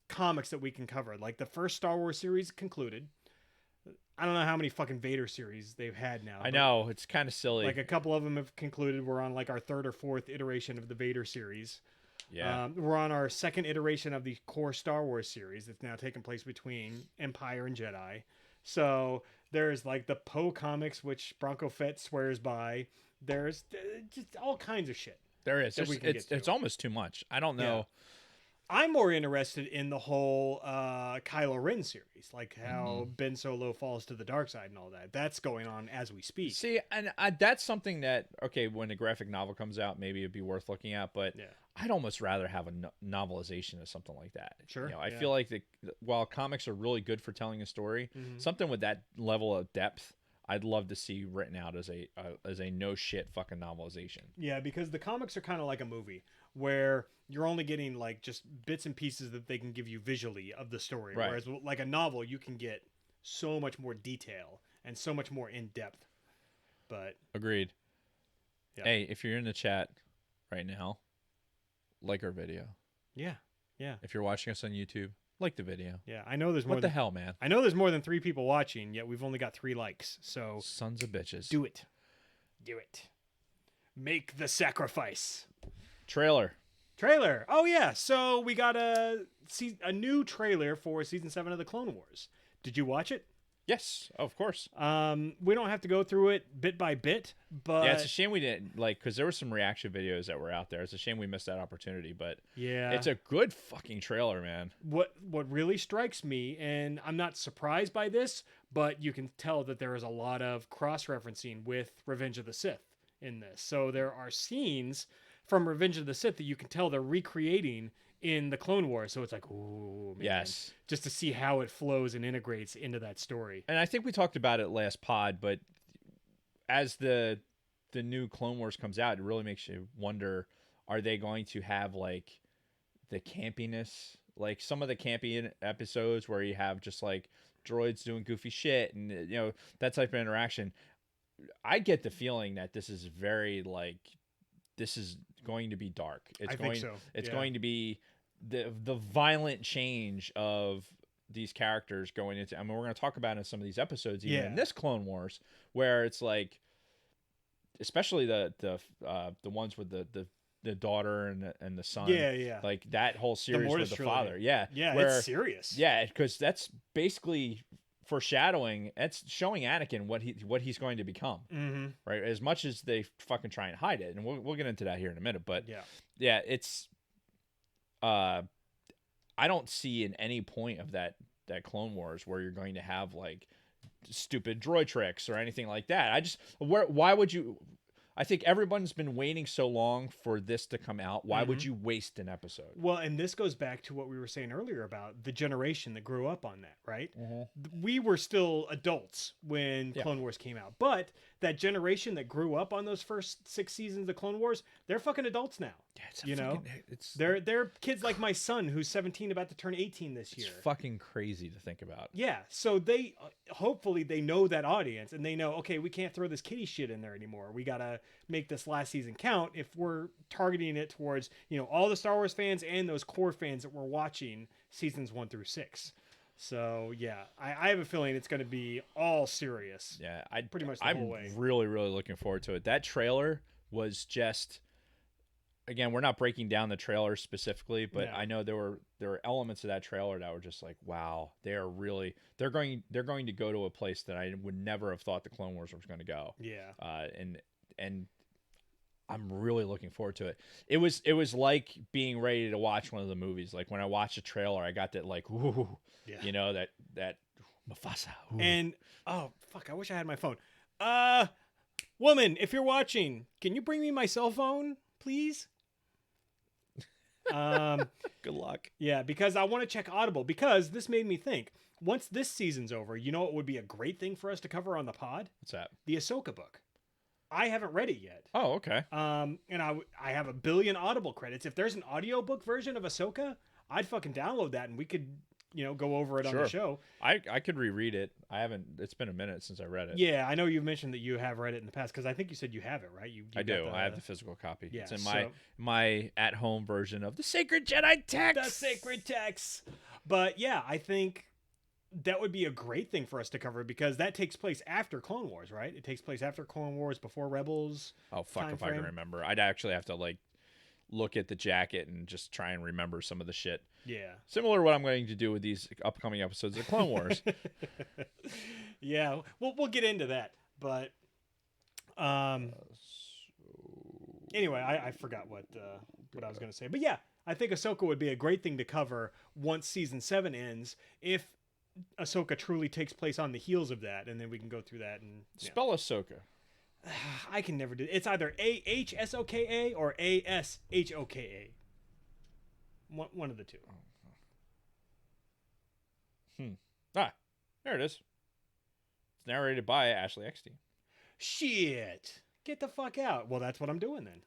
comics that we can cover. Like the first Star Wars series concluded. I don't know how many fucking Vader series they've had now. I know, it's kind of silly. Like a couple of them have concluded. We're on like our 3rd or 4th iteration of the Vader series. Yeah. We're on our 2nd iteration of the core Star Wars series that's now taking place between Empire and Jedi. So there's like the Poe comics, which Bronco Fett swears by. There's just all kinds of shit. There is. It's almost too much. I don't know. Yeah. I'm more interested in the whole Kylo Ren series, like how Ben Solo falls to the dark side and all that. That's going on as we speak. See, and that's something that, when a graphic novel comes out, maybe it'd be worth looking at, but I'd almost rather have a novelization of something like that. Sure. I feel like while comics are really good for telling a story, something with that level of depth, I'd love to see written out as a no shit fucking novelization. Yeah, because the comics are kind of like a movie where you're only getting like just bits and pieces that they can give you visually of the story. Right. Whereas like a novel, you can get so much more detail and so much more in depth. But agreed. Yeah. Hey, if you're in the chat right now, like our video. Yeah. Yeah. If you're watching us on YouTube, like the video. Yeah, I know there's more. What the hell, man? I know there's more than 3 people watching, yet we've only got 3 likes. So sons of bitches. Do it. Do it. Make the sacrifice. Trailer. Oh yeah, so we got a new trailer for season 7 of the Clone Wars. Did you watch it? Yes, of course. We don't have to go through it bit by bit, but yeah, it's a shame we didn't because there were some reaction videos that were out there. It's a shame we missed that opportunity, but yeah, it's a good fucking trailer, man. What really strikes me, and I'm not surprised by this, but you can tell that there is a lot of cross-referencing with Revenge of the Sith in this. So there are scenes from Revenge of the Sith that you can tell they're recreating in the Clone Wars. So it's like, ooh, man. Yes. Just to see how it flows and integrates into that story. And I think we talked about it last pod, but as the new Clone Wars comes out, it really makes you wonder, are they going to have like the campiness? Like some of the campy episodes where you have just like droids doing goofy shit and that type of interaction. I get the feeling that this is this is going to be dark. It's going to be the violent change of these characters going into. I mean, we're going to talk about it in some of these episodes, even in this Clone Wars, where it's like, especially the ones with the daughter and the son. Yeah. Like that whole series with the Trilogy. father. Yeah. Yeah, where, it's serious. Yeah, because that's basically foreshadowing. It's showing Anakin what he's going to become. Mm-hmm. Right. As much as they fucking try and hide it, and we'll get into that here in a minute. But yeah, it's. I don't see in any point of that Clone Wars where you're going to have like stupid droid tricks or anything like that. Why would you? I think everyone's been waiting so long for this to come out. Why would you waste an episode? Well, and this goes back to what we were saying earlier about the generation that grew up on that, right? We were still adults when Clone Wars came out, but that generation that grew up on those first 6 seasons of Clone Wars, they're fucking adults now. Yeah, they're kids like my son who's 17, about to turn 18 this year. It's fucking crazy to think about. Yeah, so they hopefully they know that audience and they know, okay, we can't throw this kiddie shit in there anymore. We gotta make this last season count if we're targeting it towards all the Star Wars fans and those core fans that were watching seasons 1 through 6. So yeah, I have a feeling it's going to be all serious. Yeah, pretty much the whole way. I'm really looking forward to it. That trailer was just again, we're not breaking down the trailer specifically, but No. I know there were elements of that trailer that were just like, wow, they're going to go to a place that I would never have thought the Clone Wars was going to go. Yeah. And I'm really looking forward to it. It was like being ready to watch one of the movies. Like when I watched the trailer, I got that like, ooh, Yeah. you know, that Mufasa. Ooh. And oh fuck, I wish I had my phone. Woman, if you're watching, can you bring me my cell phone, please? Good luck. Yeah, because I want to check Audible, because this made me think. Once this season's over, you know what would be a great thing for us to cover on the pod? What's that? The Ahsoka book. I haven't read it yet. Oh, okay. And I have a billion Audible credits. If there's an audiobook version of Ahsoka, I'd fucking download that and we could, go over it on the Sure. show. I could reread it. I haven't. It's been a minute since I read it. Yeah, I know you mentioned that you have read it in the past, because I think you said you have it, right? You I got do. I have the physical copy. Yeah, It's in so- my at-home version of the Sacred Jedi text. the sacred text. But yeah, I think that would be a great thing for us to cover, because that takes place after Clone Wars, right? It takes place after Clone Wars, before Rebels. Oh fuck! time If I can frame. remember, I'd actually have to like look at the jacket and just try and remember some of the shit. Yeah. Similar to what I'm going to do with these upcoming episodes of Clone Wars. Yeah, we'll get into that, but anyway, I forgot what I was going to say, but yeah, I think Ahsoka would be a great thing to cover once season 7 ends, if Ahsoka truly takes place on the heels of that, and then we can go through that. And Spell Ahsoka. I can never do it. It's either AHSOKA or ASHOKA. One of the two. There it is. It's narrated by Ashley Eckstein. Shit. Get the fuck out. Well, that's what I'm doing then.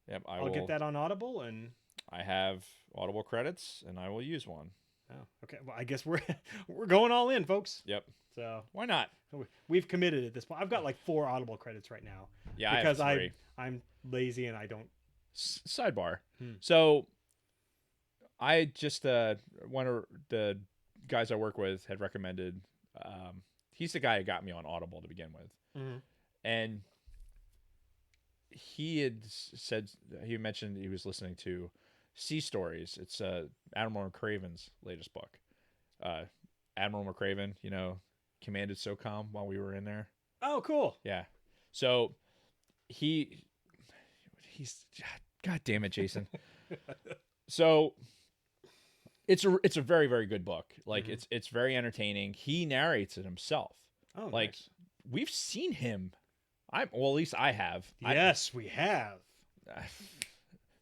Yep, I'll get that on Audible, and I have Audible Credits, and I will use one. oh, okay. Well, I guess we're going all in, folks. Yep. So Why not? we've committed at this point. I've got like 4 Audible Credits right now. Yeah, because I have 3. I'm lazy and I don't. Sidebar. Hmm. So, I just one of the guys I work with had recommended. He's the guy who got me on Audible to begin with, and he had mentioned he was listening to Sea Stories. It's Admiral McRaven's latest book. Admiral McRaven, commanded SOCOM while we were in there. Oh, cool. Yeah. So he's God damn it, Jason. So it's a very, very good book. Like it's very entertaining. He narrates it himself. Oh, Like nice. we've seen him. At least I have. Yes, we have.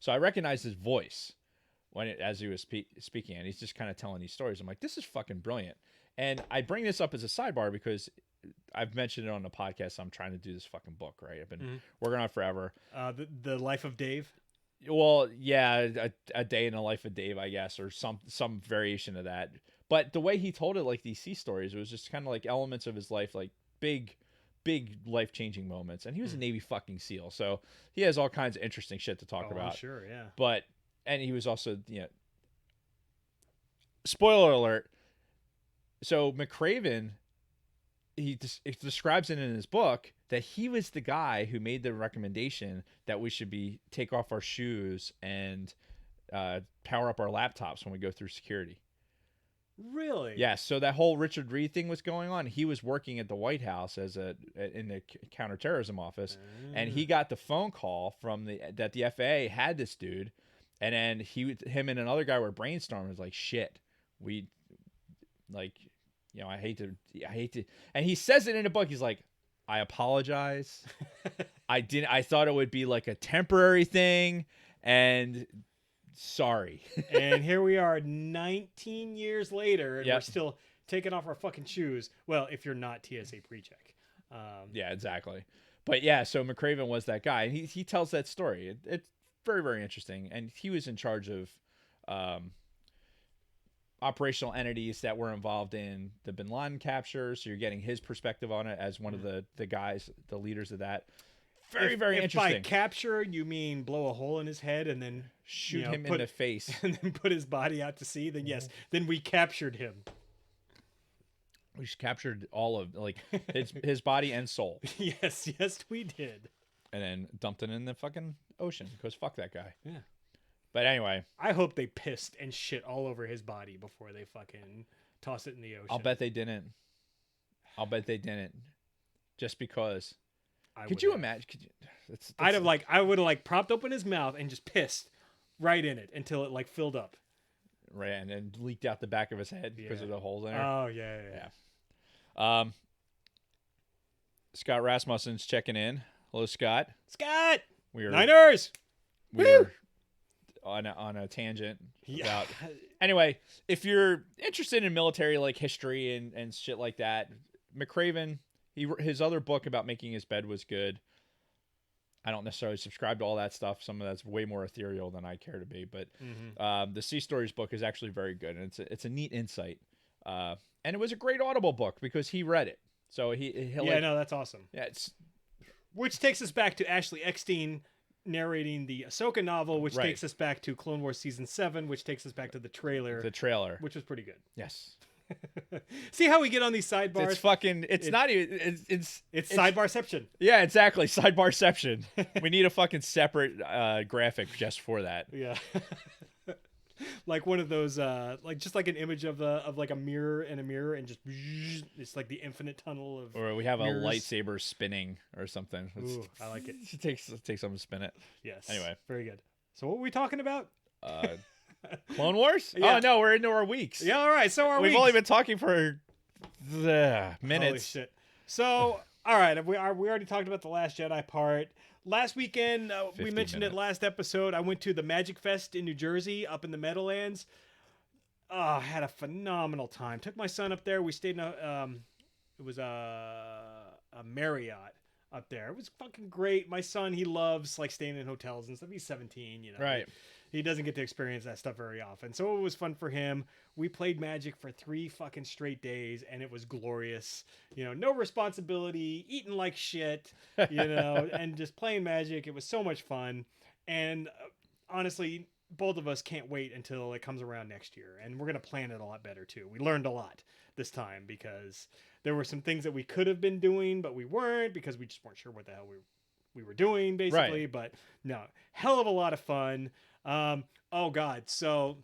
So I recognized his voice as he was speaking, and he's just kind of telling these stories. I'm like, this is fucking brilliant. And I bring this up as a sidebar because I've mentioned it on the podcast. I'm trying to do this fucking book, right? I've been working on it forever. The Life of Dave. Well, yeah, a day in the life of Dave, I guess, or some variation of that. But the way he told it, like these sea stories, it was just kind of like elements of his life, like big life-changing moments. And he was a Navy fucking SEAL, so he has all kinds of interesting shit to talk about. Sure, yeah. And he was also, spoiler alert. So McRaven, he describes it in his book that he was the guy who made the recommendation that we should take off our shoes and power up our laptops when we go through security. Really? Yeah. So that whole Richard Reid thing was going on. He was working at the White House in the counterterrorism office, and he got the phone call from that the FAA had this dude, and then him and another guy were brainstorming. It was like, shit, we like. I hate to, and he says it in a book. He's like, I apologize. I thought it would be like a temporary thing, and sorry. And here we are 19 years later, and Yep. we're still taking off our fucking shoes. Well, if you're not TSA pre-check. Yeah, exactly. But yeah, so McRaven was that guy, and he tells that story. It's very, very interesting, and he was in charge of operational entities that were involved in the Bin Laden capture. So you're getting his perspective on it as one of the guys, the leaders of that. Very, very if interesting. By capture, you mean blow a hole in his head and then Shoot him in the face. and then put his body out to sea, then yes, then we captured him. We captured all of his body and soul. Yes, we did. and then dumped it in the fucking ocean because fuck that guy. Yeah. But anyway, I hope they pissed and shit all over his body before they fucking toss it in the ocean. I'll bet they didn't. Just because. I Could would you have. imagine? I would have propped open his mouth and just pissed right in it until it filled up. Right, and then leaked out the back of his head because of the holes in there. Oh yeah. Scott Rasmussen's checking in. Hello, Scott. Scott, We are Niners. we Woo! are on a tangent Yeah. about. Anyway, if you're interested in military history and shit like that, McRaven, his other book about making his bed was good. I don't necessarily subscribe to all that stuff. Some of that's way more ethereal than I care to be. But the Sea Stories book is actually very good, and it's a neat insight. And it was a great Audible book because he read it. So he'll No, that's awesome. yeah, it's Which takes us back to Ashley Eckstein narrating the Ahsoka novel, which Right. takes us back to Clone Wars Season 7, which takes us back to the trailer, which was pretty good. Yes. See how we get on these sidebars? It's fucking. It's not even. It's sidebarception. Yeah, exactly. Sidebarception. We need a fucking separate graphic just for that. Yeah. Like one of those, just like an image of a mirror and a mirror, and just it's like the infinite tunnel of. Or we have mirrors. a lightsaber spinning or something. Ooh, I like it. It takes something to spin it. Yes. Anyway. Very good. So what were we talking about? Clone Wars? Yeah. Oh no, we're into our weeks. Yeah. All right. So We've only been talking for minutes. Holy shit. So all right, we already talked about the Last Jedi part. Last weekend, we 50 mentioned it minutes. last episode. I went to the Magic Fest in New Jersey, up in the Meadowlands. I had a phenomenal time. Took my son up there. We stayed in a Marriott up there. It was fucking great. My son, he loves staying in hotels and stuff. He's 17, Right. He doesn't get to experience that stuff very often. So it was fun for him. We played Magic for 3 fucking straight days, and it was glorious. No responsibility, eating like shit, and just playing Magic. It was so much fun. And honestly, both of us can't wait until it comes around next year. And we're going to plan it a lot better, too. We learned a lot this time because there were some things that we could have been doing, but we weren't because we just weren't sure what the hell we were doing, basically. Right. But no, hell of a lot of fun. Oh God. So,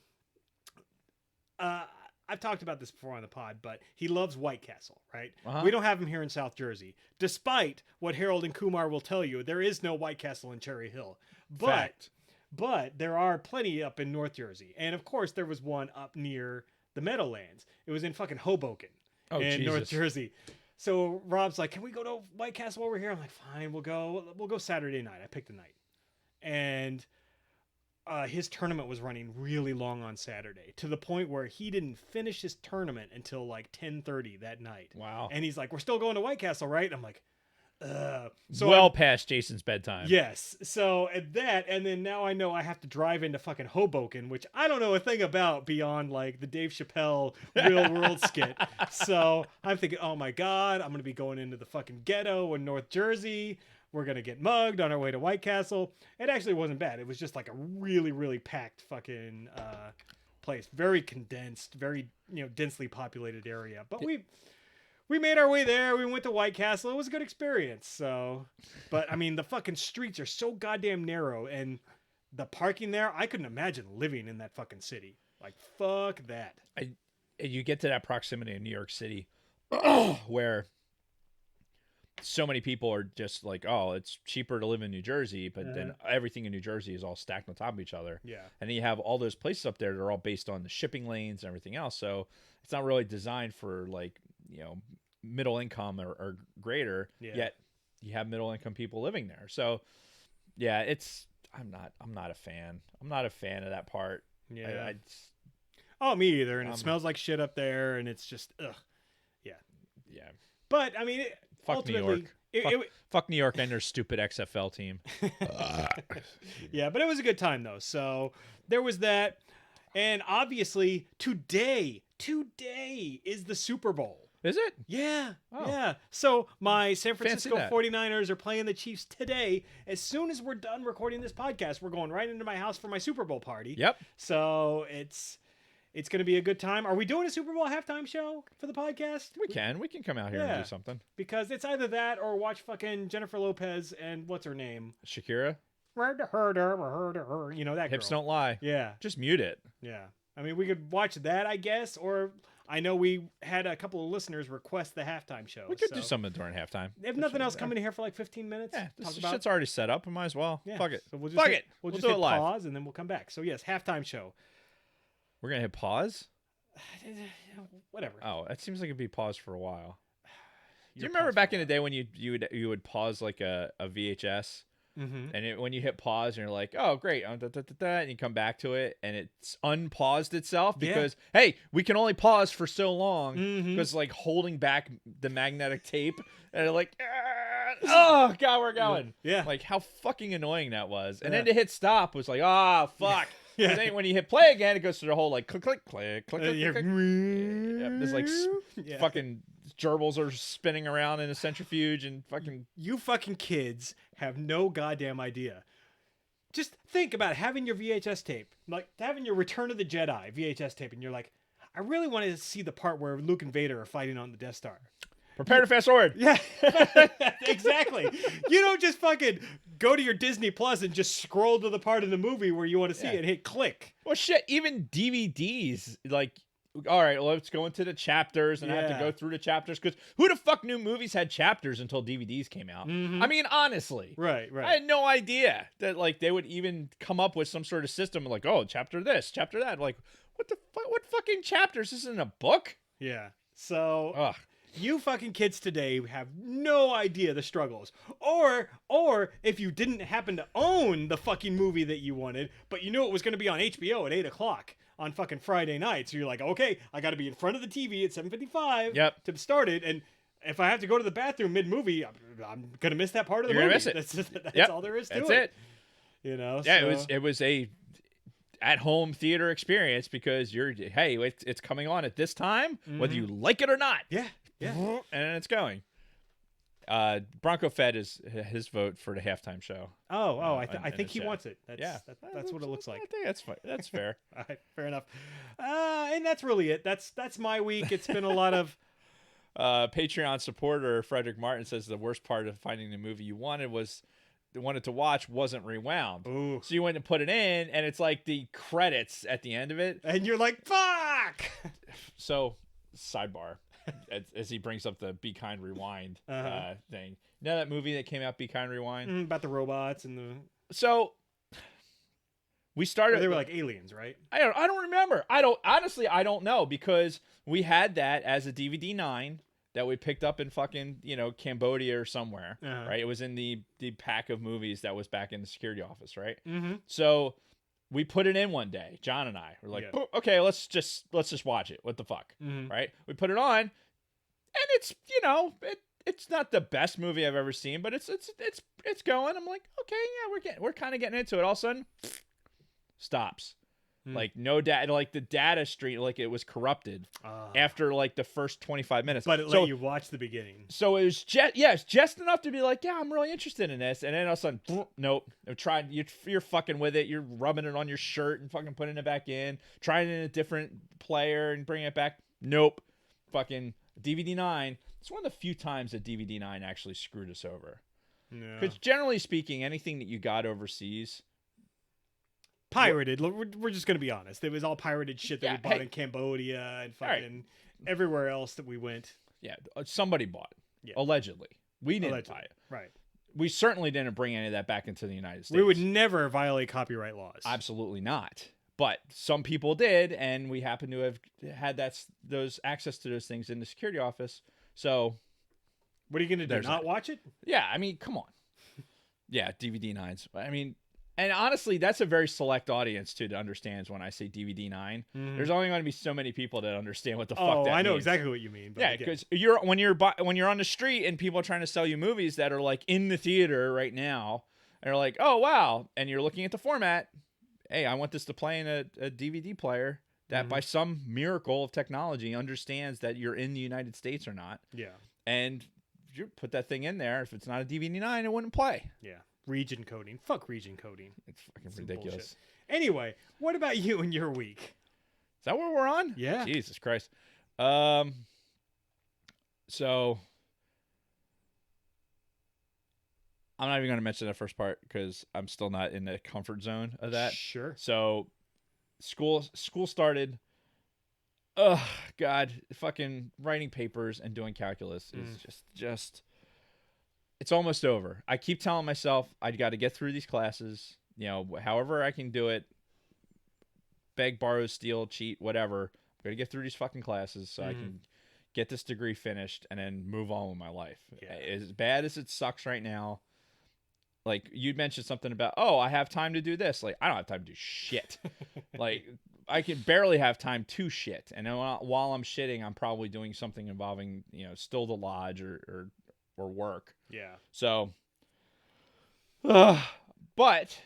I've talked about this before on the pod, but he loves White Castle, right? Uh-huh. We don't have him here in South Jersey. Despite what Harold and Kumar will tell you, there is no White Castle in Cherry Hill. Fact. But there are plenty up in North Jersey. And of course there was one up near the Meadowlands. It was in fucking Hoboken in North Jesus. Jersey. So Rob's like, "Can we go to White Castle over here?" I'm like, "Fine, we'll go. We'll go Saturday night." I picked a night. And his tournament was running really long on Saturday to the point where he didn't finish his tournament until 10:30 that night. Wow. And he's like, "We're still going to White Castle, right?" I'm like, So well past Jason's bedtime. yes. So at that, and then now I know I have to drive into fucking Hoboken, which I don't know a thing about beyond the Dave Chappelle Real World skit. So I'm thinking, oh my God, I'm going to be going into the fucking ghetto in North Jersey. We're going to get mugged on our way to White Castle. It actually wasn't bad. It was just a really, really packed fucking place. Very condensed, very, densely populated area. But we made our way there. We went to White Castle. It was a good experience. So, but I mean, the fucking streets are so goddamn narrow, and the parking there, I couldn't imagine living in that fucking city. Fuck that. You get to that proximity in New York City where so many people are just oh, it's cheaper to live in New Jersey, but then everything in New Jersey is all stacked on top of each other. Yeah. And then you have all those places up there that are all based on the shipping lanes and everything else. So it's not really designed for middle income or greater. Yeah. Yet you have middle income people living there. So yeah, I'm not a fan. I'm not a fan of that part. Yeah. I Oh, me either. And it smells like shit up there, and it's just ugh. Yeah. yeah. But I mean, Fuck New ultimately, York. Fuck New York and their stupid XFL team. yeah, but it was a good time though. So there was that, and obviously today is the Super Bowl. Is it? Yeah, Oh. yeah. So my San Francisco that. 49ers are playing the Chiefs today. As soon as we're done recording this podcast, we're going right into my house for my Super Bowl party. Yep. So it's It's going to be a good time. Are we doing a Super Bowl halftime show for the podcast? We can come out here and do something. Because it's either that or watch fucking Jennifer Lopez and what's her name? Shakira. You know that Hips girl. don't lie. Yeah. Just mute it. Yeah. I mean, we could watch that, I guess, or I know we had a couple of listeners request the halftime show. We could do something during halftime. If nothing else, come in here for like 15 minutes. Yeah, this shit's already set up. We might as well. Yeah. Fuck it. So we'll just We'll just do hit it live. pause and then we'll come back. So yes, halftime show. We're gonna hit pause. Whatever. Oh, that seems like it'd be paused for a while. Do you You're remember paused back for in the day when you would pause like a VHS? Mm-hmm. And when you hit pause and you're like, oh, great, and you come back to it and it's unpaused itself because, hey, we can only pause for so long because like holding back the magnetic tape and they're like, oh, God, we're going. Yeah. Like how fucking annoying that was. And Yeah. then to hit stop was like, oh, fuck. Yeah. And then when you hit play again, it goes through the whole like click, click, click, click, click, click. Yeah, there's like fucking gerbils are spinning around in a centrifuge and fucking. You fucking kids have no goddamn idea. Just think about having your VHS tape, like having your Return of the Jedi VHS tape, and you're like, I really wanted to see the part where Luke and Vader are fighting on the Death Star. Prepare to fast forward. Yeah, exactly. You don't just fucking go to your Disney Plus and just scroll to the part of the movie where you want to see it and hit click. Well, shit, even DVDs, like, all right, well, let's go into the chapters and I have to go through the chapters because who the fuck knew movies had chapters until DVDs came out? Mm-hmm. I mean, honestly. Right. I had no idea that, like, they would even come up with some sort of system like, oh, chapter this, chapter that. Like, what the fuck? What fucking chapters? This isn't a book? Yeah. So... Ugh. You fucking kids today have no idea the struggles. Or if you didn't happen to own the fucking movie that you wanted, but you knew it was going to be on HBO at 8 o'clock on fucking Friday night. So you're like, okay, I got to be in front of the TV at 7:55 to start it. And if I have to go to the bathroom mid-movie, I'm going to miss that part of the movie. Miss it. That's all there is to it. That's it. You know? Yeah, so... it was a at-home theater experience because it's coming on at this time, whether you like it or not. Yeah. Yeah, and it's going. Bronco Fed is his vote for the halftime show. I think he wants it. That's what it looks like. I think that's fine. That's fair. All right, fair enough. And that's really it. That's my week. It's been a lot of. Patreon supporter Frederick Martin says the worst part of finding the movie you wanted to watch wasn't rewound. Ooh. So you went and put it in, and it's like the credits at the end of it, and you're like, "Fuck!" So, sidebar. As he brings up the Be Kind Rewind thing. You know that movie that came out, Be Kind Rewind? About the robots and the... So, we started... They were like aliens, right? I don't remember. I don't know because we had that as a DVD 9 that we picked up in fucking, Cambodia or somewhere, right? It was in the pack of movies that was back in the security office, right? Mm-hmm. So... we put it in one day, John and I were like, okay, let's just watch it. What the fuck? Mm-hmm. Right? We put it on and it's, it's not the best movie I've ever seen, but it's going. I'm like, okay, yeah, we're kind of getting into it. All of a sudden stops. Like no data, like the data stream, like it was corrupted after like the first 25 minutes. But it let you watch the beginning. So it was just enough to be like, yeah, I'm really interested in this. And then all of a sudden, nope. You're fucking with it. You're rubbing it on your shirt and fucking putting it back in. Trying it in a different player and bringing it back. Nope. Fucking DVD 9. It's one of the few times that DVD 9 actually screwed us over. Because generally speaking, anything that you got overseas. Pirated. We're just gonna be honest. It was all pirated shit that we bought in Cambodia and fucking everywhere else that we went. Yeah, somebody bought. Yeah. Allegedly, we didn't buy it. Right. We certainly didn't bring any of that back into the United States. We would never violate copyright laws. Absolutely not. But some people did, and we happen to have had those access to those things in the security office. So, what are you gonna do? Not watch it? Yeah, I mean, come on. Yeah, DVD 9s. I mean. And honestly, that's a very select audience too that understands when I say DVD 9. Mm-hmm. There's only going to be so many people that understand what the fuck that means. I know exactly what you mean. But yeah, because when you're on the street and people are trying to sell you movies that are like in the theater right now, and they're like, oh wow, and you're looking at the format. Hey, I want this to play in a DVD player that by some miracle of technology understands that you're in the United States or not. Yeah. And you put that thing in there. If it's not a DVD 9, it wouldn't play. Yeah. Region coding. Fuck region coding. It's fucking ridiculous. Bullshit. Anyway, what about you and your week? Is that what we're on? Yeah. Jesus Christ. So I'm not even going to mention that first part because I'm still not in the comfort zone of that. Sure. So school started. Ugh, God, fucking writing papers and doing calculus is just it's almost over. I keep telling myself I got to get through these classes, however I can do it. Beg, borrow, steal, cheat, whatever. I'm going to get through these fucking classes so I can get this degree finished and then move on with my life. Yeah. As bad as it sucks right now, like you mentioned something about, oh, I have time to do this. Like, I don't have time to do shit. Like, I can barely have time to shit. And then while I'm shitting, I'm probably doing something involving, still the lodge or work. Yeah. So, but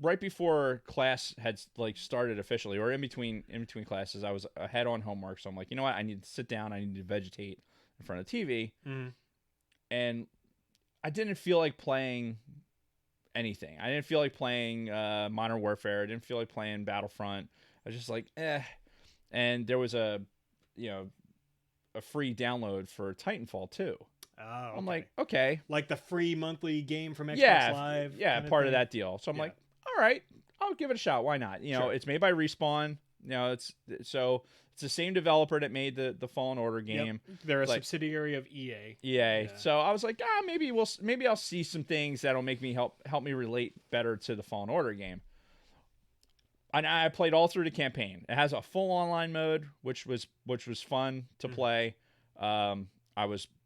right before class had started officially, or in between classes, I was ahead on homework. So I'm like, you know what? I need to sit down. I need to vegetate in front of the TV. And I didn't feel like playing anything. I didn't feel like playing Modern Warfare. I didn't feel like playing Battlefront. I was just like, eh. And there was a free download for Titanfall 2. Oh, okay. I'm like, okay. Like the free monthly game from Xbox Live? Yeah, part of that deal. So I'm like, all right, I'll give it a shot. Why not? Sure. It's made by Respawn. It's the same developer that made the Fallen Order game. Yep. They're a subsidiary of EA. Yeah. So I was like, maybe I'll see some things that'll make me help me relate better to the Fallen Order game. And I played all through the campaign. It has a full online mode, which was fun to play.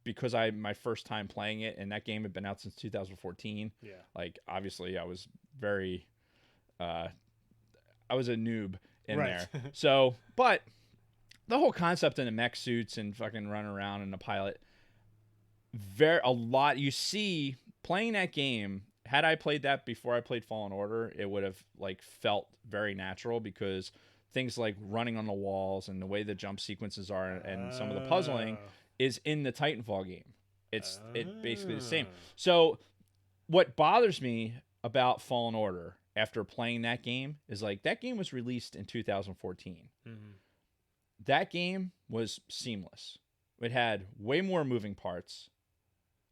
Because my first time playing it, and that game had been out since 2014. Yeah. Like, obviously, I was very, I was a noob in there. So, but the whole concept in the mech suits and fucking running around in the pilot, you see playing that game. Had I played that before I played Fallen Order, it would have felt very natural because things like running on the walls and the way the jump sequences are and some of the puzzling is in the Titanfall game. It's basically the same. So what bothers me about Fallen Order after playing that game is that game was released in 2014. That game was seamless. It had way more moving parts.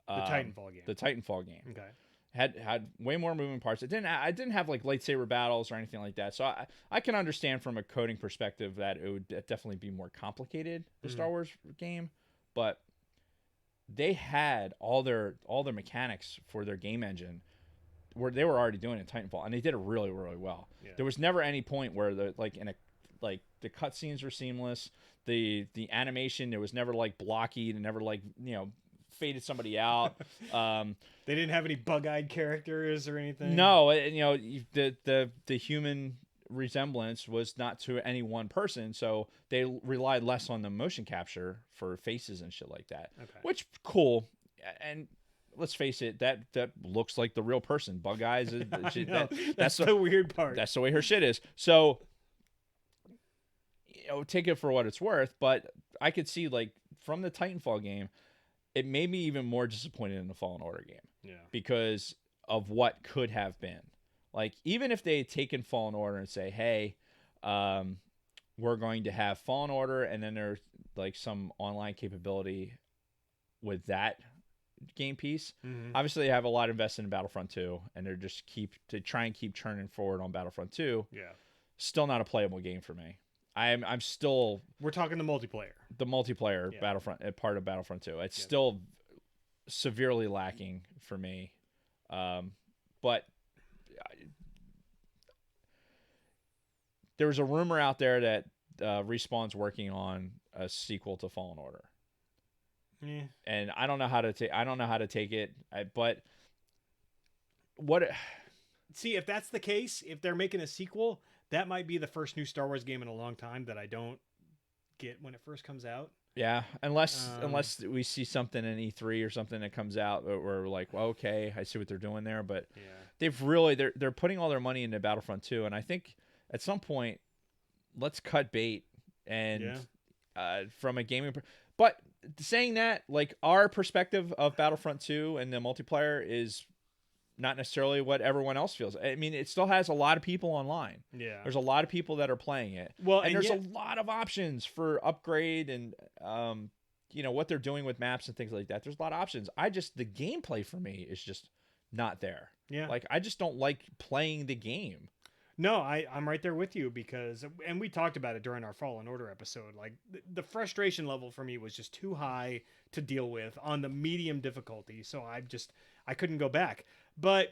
The Titanfall game. Okay. Had way more moving parts. I didn't have lightsaber battles or anything like that. So I can understand from a coding perspective that it would definitely be more complicated, the Star Wars game, but they had all their mechanics for their game engine where they were already doing it in Titanfall, and they did it really, really well. Yeah. There was never any point where the cutscenes were seamless. The animation, there was never blocky, and never faded somebody out. They didn't have any bug-eyed characters or anything. No, the human resemblance was not to any one person, so they relied less on the motion capture for faces and shit like that. Okay. Which cool, and let's face it, that looks like the real person. Bug eyes. That's the weird part. That's the way her shit is. So, take it for what it's worth. But I could see from the Titanfall game, it made me even more disappointed in the Fallen Order game. Yeah. Because of what could have been. Even if they had taken Fallen Order and say, hey, we're going to have Fallen Order, and then there's some online capability with that game piece. Obviously, they have a lot invested in Battlefront 2, and they try and keep churning forward on Battlefront 2. Yeah. Still not a playable game for me. I'm still. We're talking the multiplayer. The multiplayer Battlefront part of Battlefront 2. It's still severely lacking for me, but there was a rumor out there that Respawn's working on a sequel to Fallen Order. Yeah. And I don't know how to take it. But what? See, if that's the case, if they're making a sequel, that might be the first new Star Wars game in a long time that I don't get when it first comes out. Yeah, unless we see something in E3 or something that comes out where we're like, well, okay, I see what they're doing there. But they're putting all their money into Battlefront 2, and I think at some point, let's cut bait and from a gaming. But saying that, our perspective of Battlefront 2 and the multiplayer is not necessarily what everyone else feels. I mean, it still has a lot of people online. Yeah. There's a lot of people that are playing it. Well, and there's yet, a lot of options for upgrade and what they're doing with maps and things like that. There's a lot of options. The gameplay for me is just not there. Yeah. Like, I just don't like playing the game. No, I'm right there with you because, and we talked about it during our Fallen Order episode, like the frustration level for me was just too high to deal with on the medium difficulty. So I couldn't go back. But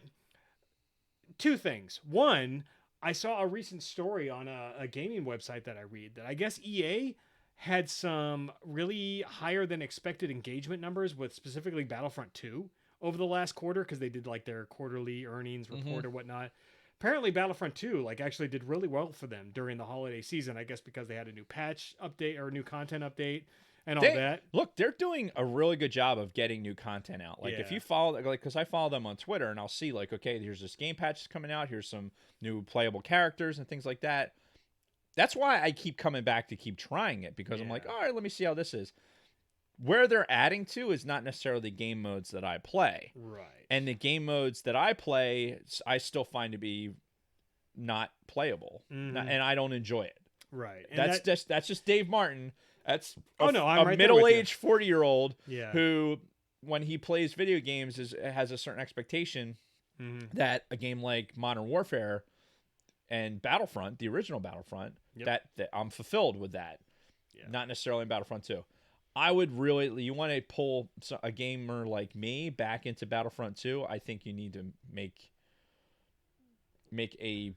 two things. One, I saw a recent story on a gaming website that I read that I guess EA had some really higher than expected engagement numbers with specifically Battlefront 2 over the last quarter because they did like their quarterly earnings report or whatnot. Apparently Battlefront 2 like actually did really well for them during the holiday season, I guess because they had a new patch update or a new content update and all that. Look, they're doing a really good job of getting new content out. Like if you follow, like, because I follow them on Twitter and I'll see like, okay, here's this game patch coming out. Here's some new playable characters and things like that. That's why I keep coming back to keep trying it because I'm like, all right, let me see how this is. Where they're adding to is not necessarily game modes that I play. Right. And the game modes that I play, I still find to be not playable. And I don't enjoy it. Right. And that's just Dave Martin. That's I'm a right middle-aged 40-year-old Yeah. who, when he plays video games, has a certain expectation that a game like Modern Warfare and Battlefront, the original Battlefront, that I'm fulfilled with that. Yeah. Not necessarily in Battlefront 2. I would really, you want to pull a gamer like me back into Battlefront 2, I think you need to make a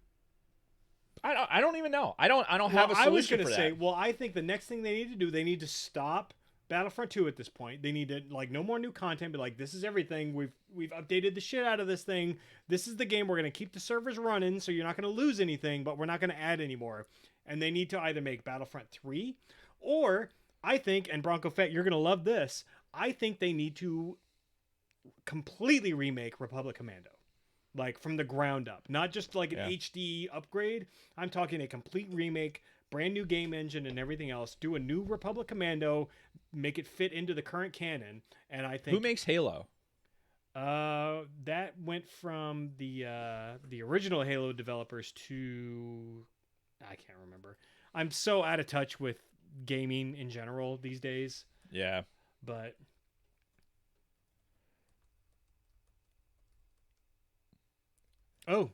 I don't even know. I don't have a solution for that. I was going to say, well, I think the next thing they need to do, they need to stop Battlefront 2 at this point. They need to like no more new content, but like this is everything. We've updated the shit out of this thing. This is the game. We're going to keep the servers running, so you're not going to lose anything, but we're not going to add any more. And they need to either make Battlefront 3 or I think, and Bronco Fett, you're going to love this, I think they need to completely remake Republic Commando. Like, from the ground up. Not just like an HD upgrade. I'm talking a complete remake, brand new game engine and everything else. Do a new Republic Commando, make it fit into the current canon, and I think... Who makes Halo? That went from the original Halo developers to... I can't remember. I'm so out of touch with gaming in general these days. Yeah. But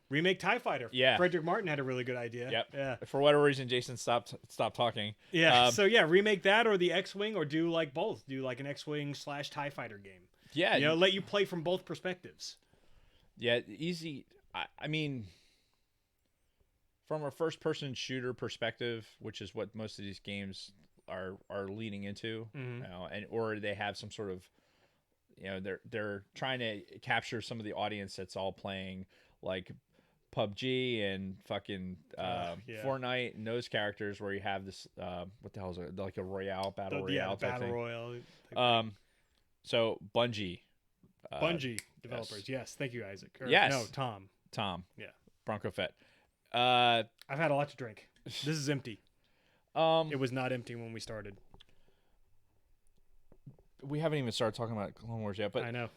remake TIE Fighter. Yeah. Frederick Martin had a really good idea. Yep. Yeah. For whatever reason, Jason stopped talking. Yeah. So remake that or the X-Wing or do like both. Do like an X-Wing / TIE Fighter game. Yeah. Let you play from both perspectives. Yeah. Easy. I mean, from a first-person shooter perspective, which is what most of these games are leading into, or they have some sort of, they're trying to capture some of the audience that's all playing like PUBG and fucking Fortnite and those characters where you have this what the hell is it, like a battle royale type thing. Royale. So Bungie developers. Yes. Thank you, Isaac. Yes. No, Tom. Yeah. Bronco Fett. I've had a lot to drink. This is empty. It was not empty when we started. We haven't even started talking about Clone Wars yet, but I know.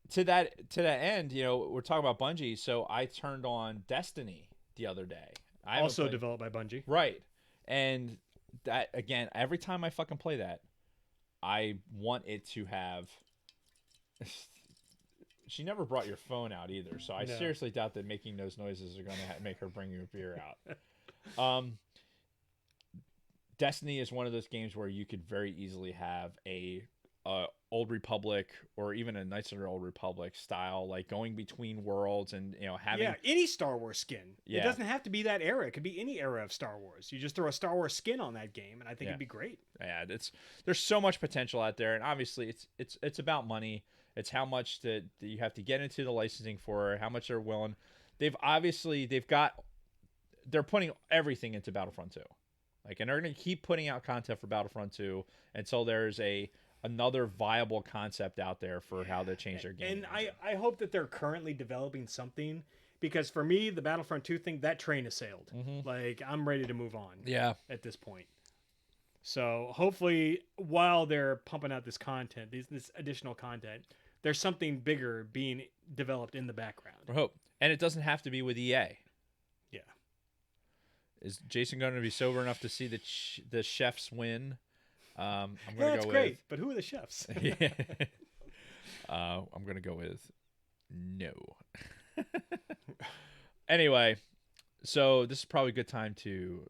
To that end, we're talking about Bungie, so I turned on Destiny the other day. Also developed by Bungie. Right. And that, again, every time I fucking play that, I want it to have... She never brought your phone out either, so I seriously doubt that making those noises are going to make her bring you a beer out. Destiny is one of those games where you could very easily have a Old Republic or even a nicer Old Republic style, like going between worlds and having any Star Wars skin. Yeah. It doesn't have to be that era. It could be any era of Star Wars. You just throw a Star Wars skin on that game, and I think it'd be great. Yeah, there's so much potential out there, and obviously it's about money. It's how much that you have to get into the licensing for, how much they're willing. They're putting everything into Battlefront 2. And they're going to keep putting out content for Battlefront 2 until there's another viable concept out there for how to change their game. And I hope that they're currently developing something, because for me, the Battlefront 2 thing, that train has sailed. I'm ready to move on. Yeah. At this point. So hopefully, while they're pumping out this content, this additional content, there's something bigger being developed in the background. I hope. And it doesn't have to be with EA. Yeah. Is Jason going to be sober enough to see the chefs win? I'm going to That's go great, but who are the chefs? with. Yeah. I'm going to go with no. Anyway, so this is probably a good time to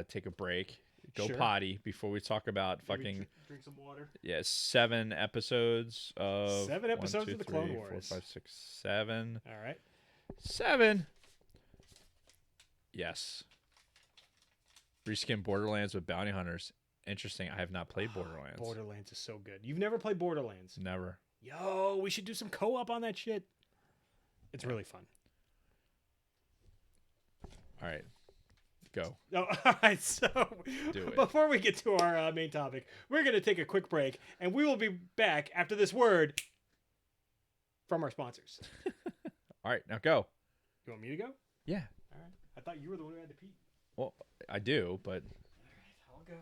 take a break, go Sure. potty before we talk about fucking drink some water. 7 episodes of 7 episodes 1, 2, of the Clone 3, Wars. 4, 5, 6, 7. All right. 7. Yes. Reskin Borderlands with bounty hunters. Interesting. I have not played Borderlands. Borderlands is so good. You've never played Borderlands? Never. Yo, we should do some co-op on that shit. It's really fun. All right. Go. Oh, all right, so Do it. before we get to our main topic, we're going to take a quick break, and we will be back after this word from our sponsors. All right. Now go. You want me to go? Yeah. All right. I thought you were the one who had to pee. Well, I do, but. All right, I'll go.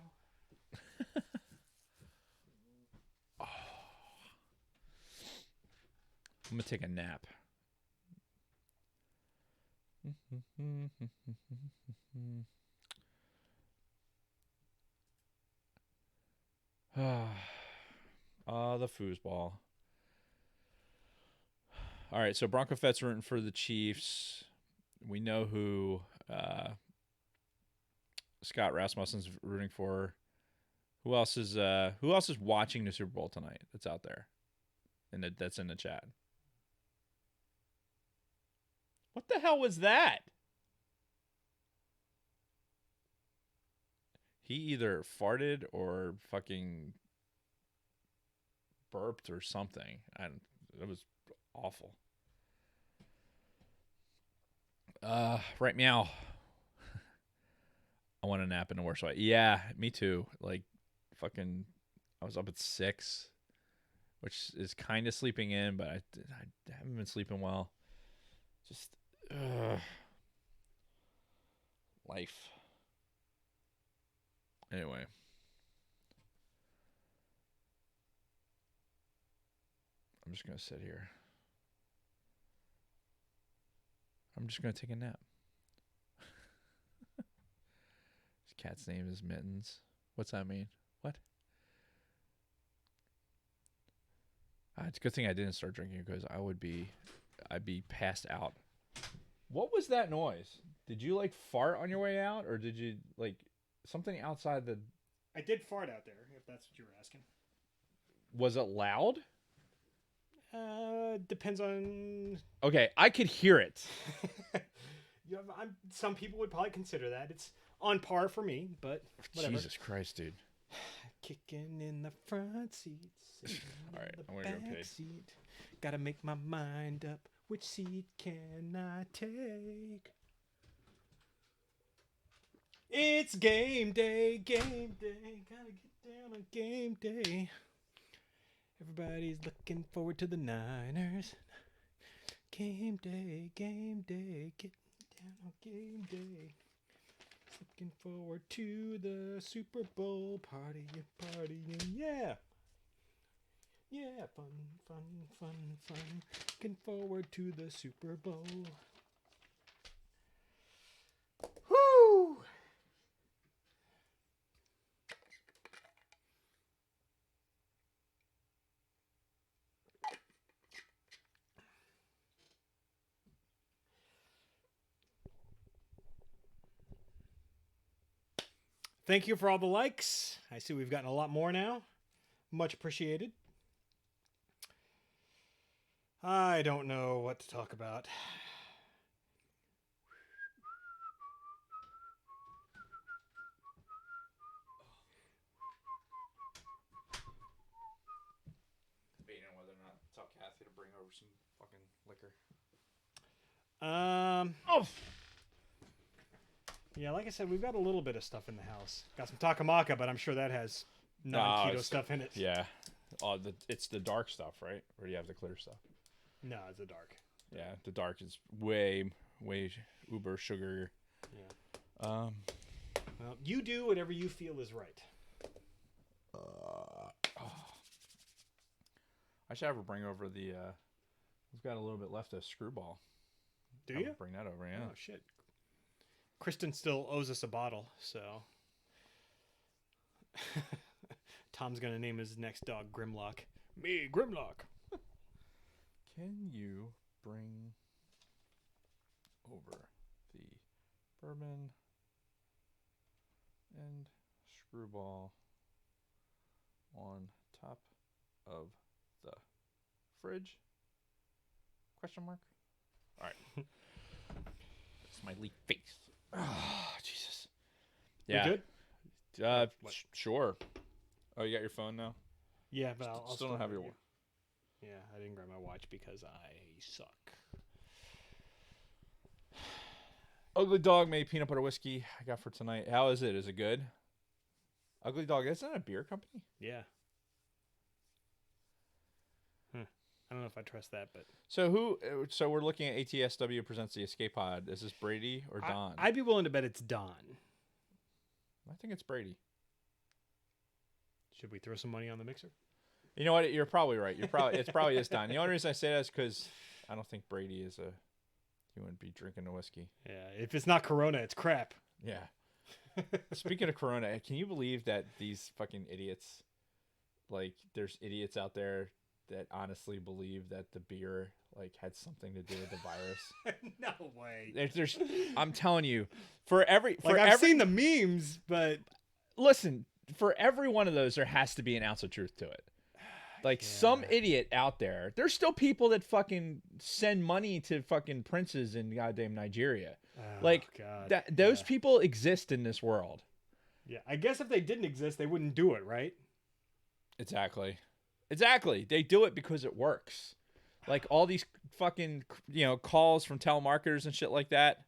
I'm going to take a nap. The foosball. All right, so Bronco Fett's rooting for the Chiefs. We know who Scott Rasmussen's rooting for. Who else is watching the Super Bowl tonight? That's out there, and that's in the chat. What the hell was that? He either farted or fucking burped or something. It was awful. Right meow. I want to nap in the worst way. Yeah, me too. Like, fucking, I was up at 6, which is kind of sleeping in, but I haven't been sleeping well. Just, life. Anyway. I'm just going to sit here. I'm just going to take a nap. His cat's name is Mittens. What's that mean? What? It's a good thing I didn't start drinking because I'd be passed out. What was that noise? Did you like fart on your way out, or did you like something outside the? I did fart out there, if that's what you were asking. Was it loud? Depends on. Okay, I could hear it. Some people would probably consider that. It's on par for me, but whatever. Jesus Christ, dude. Kicking in the front seats. All right, I'm gonna go pee. Seat. Gotta make my mind up. Which seat can I take? It's game day, game day. Gotta get down on game day. Everybody's looking forward to the Niners. Game day, getting down on game day. Looking forward to the Super Bowl partying, yeah. Yeah, fun. Looking forward to the Super Bowl. Whoo! Thank you for all the likes. I see we've gotten a lot more now. Much appreciated. I don't know what to talk about. Debating on whether or not to tell Kathy to bring over some fucking liquor. Yeah, like I said, we've got a little bit of stuff in the house. Got some takamaka, but I'm sure that has non-keto stuff in it. Yeah. It's the dark stuff, right? Or do you have the clear stuff? No, it's a dark. Yeah, the dark is way uber sugar. Yeah. Well, you do whatever you feel is right. I should have her bring over the. We've got a little bit left of Screwball. Do Have you? her bring that over, yeah. Oh shit. Kristen still owes us a bottle, so Tom's gonna name his next dog Grimlock. Me, Grimlock. Can you bring over the bourbon and Screwball on top of the fridge? Question mark. All right. Smiley face. Oh, Jesus. Yeah. We good? What? Sure. Oh, you got your phone now? Yeah, but I'll Still don't have your grab one. you. Yeah, I didn't grab my watch because I suck. Ugly Dog made peanut butter whiskey I got for tonight. How is it? Is it good? Ugly Dog, isn't that a beer company? Yeah. I don't know if I trust that, but So we're looking at ATSW presents the Escape Pod. Is this Brady or Don? I'd be willing to bet it's Don. I think it's Brady. Should we throw some money on the mixer? You know what? You're probably right. It's probably is Don. The only reason I say that is because I don't think Brady is he wouldn't be drinking the whiskey. Yeah, if it's not Corona, it's crap. Yeah. Speaking of Corona, can you believe that these fucking idiots, like, there's idiots out there that honestly believe that the beer like had something to do with the virus? No way. There's I'm telling you, I've seen the memes, but listen, for every one of those, there has to be an ounce of truth to it. Like some idiot out there, there's still people that fucking send money to fucking princes in goddamn Nigeria. God. Those people exist in this world. Yeah, I guess if they didn't exist, they wouldn't do it, right? Exactly. They do it because it works. Like all these fucking, calls from telemarketers and shit like that.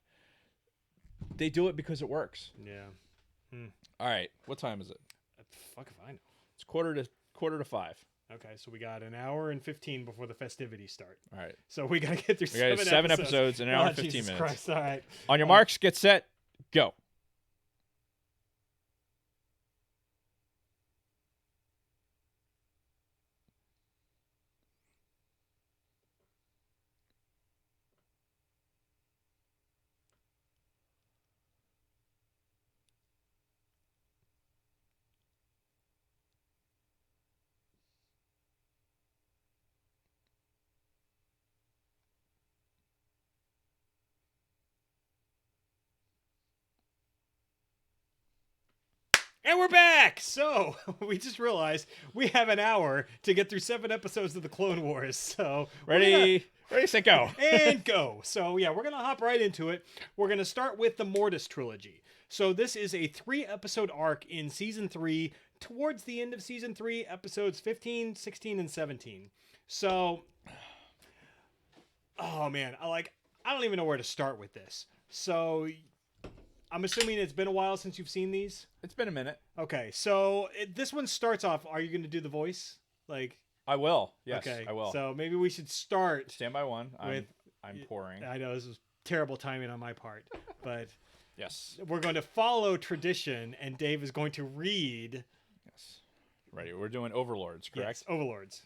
They do it because it works. Yeah. All right. What time is it? Fuck if I know. It's quarter to 5. Okay, so we got an hour and 15 before the festivities start. All right. So we got to get through We got 7 episodes in an hour and 15 Jesus minutes. Christ, all right. On your marks, get set, go. And we're back! So, we just realized we have an hour to get through 7 episodes of the Clone Wars. So, Ready, set, go. And go. So, yeah, we're going to hop right into it. We're going to start with the Mortis Trilogy. So, this is a 3-episode arc in Season 3, towards the end of Season 3, episodes 15, 16, and 17. So, oh man, I don't even know where to start with this. So, I'm assuming it's been a while since you've seen these? It's been a minute. Okay, so this one starts off, are you going to do the voice? I will. Yes, okay, I will. So maybe we should start. Stand by one. I'm pouring. I know this is terrible timing on my part, but Yes. we're going to follow tradition, and Dave is going to read. Yes. Ready. We're doing Overlords, correct? Yes, Overlords.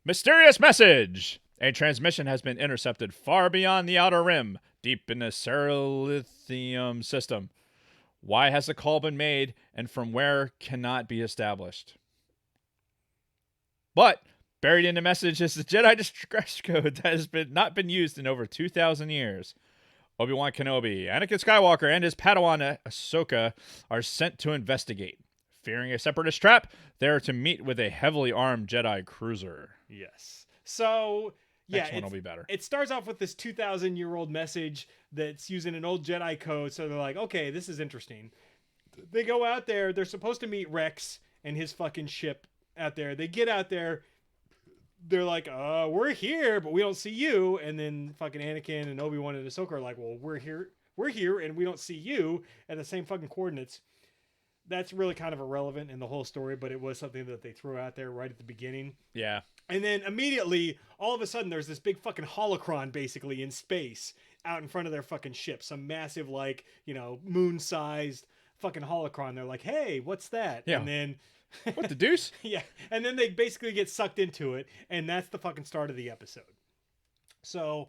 Mysterious message! A transmission has been intercepted far beyond the Outer Rim, deep in the Cerulean system. Why has the call been made, and from where cannot be established? But buried in the message is the Jedi distress code that has not been used in over 2,000 years. ObiWan Kenobi, Anakin Skywalker, and his Padawan Ahsoka are sent to investigate. Fearing a separatist trap, they are to meet with a heavily armed Jedi cruiser. Yes. So, yeah, Next one will be better. It starts off with this 2,000-year-old message that's using an old Jedi code. So they're like, okay, this is interesting. They go out there. They're supposed to meet Rex and his fucking ship out there. They get out there. They're like, we're here, but we don't see you. And then fucking Anakin and Obi-Wan and Ahsoka are like, well, we're here, and we don't see you at the same fucking coordinates. That's really kind of irrelevant in the whole story, but it was something that they threw out there right at the beginning. Yeah. And then immediately, all of a sudden, there's this big fucking holocron basically in space out in front of their fucking ship. Some massive, moon-sized fucking holocron. They're like, hey, what's that? Yeah. And then What the deuce? Yeah, and then they basically get sucked into it, and that's the fucking start of the episode. So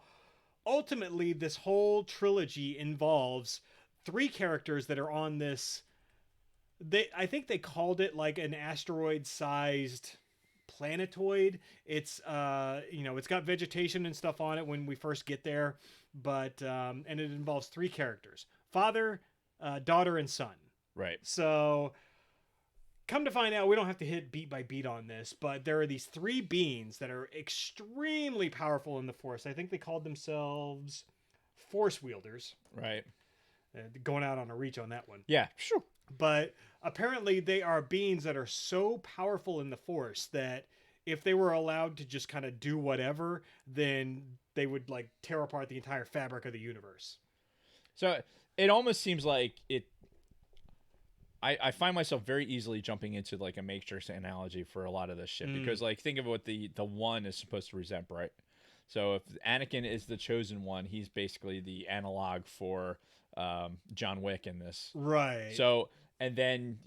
ultimately, this whole trilogy involves 3 characters that are on this. I think they called it like an asteroid-sized planetoid. It's it's got vegetation and stuff on it when we first get there, but and it involves 3 characters: father, daughter, and son. Right. So come to find out, we don't have to hit beat by beat on this, but there are these 3 beings that are extremely powerful in the Force. I think they called themselves Force wielders. Right. Going out on a reach on that one. Yeah. Sure. But apparently they are beings that are so powerful in the Force that if they were allowed to just kind of do whatever, then they would like tear apart the entire fabric of the universe. So it almost seems like it. I find myself very easily jumping into like a Matrix analogy for a lot of this shit because like think of what the one is supposed to represent, right? So if Anakin is the chosen one, he's basically the analog for John Wick in this. Right. So and then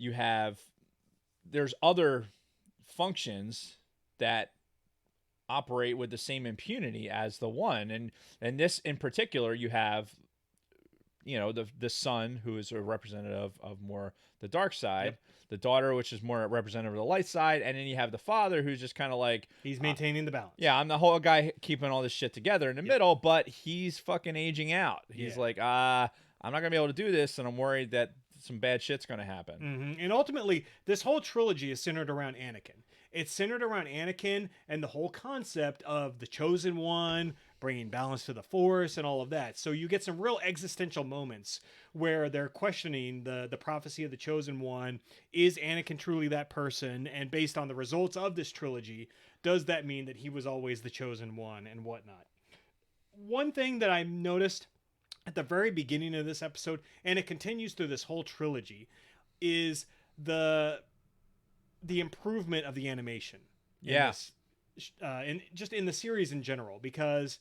there's other functions that operate with the same impunity as the one, and this in particular you have the son, who is a representative of more the dark side, the daughter, which is more representative of the light side, and then you have the father, who's just kind of like he's maintaining the balance. Yeah, I'm the whole guy keeping all this shit together in the middle, but he's fucking aging out. He's like, I'm not gonna be able to do this, and I'm worried that some bad shit's gonna happen. Mm-hmm. And ultimately, this whole trilogy is centered around Anakin. It's centered around Anakin and the whole concept of the chosen one, bringing balance to the Force and all of that. So you get some real existential moments where they're questioning the prophecy of the chosen one. Is Anakin truly that person? And based on the results of this trilogy, does that mean that he was always the chosen one and whatnot? One thing that I noticed at the very beginning of this episode, and it continues through this whole trilogy, is the improvement of the animation. And just in the series in general, because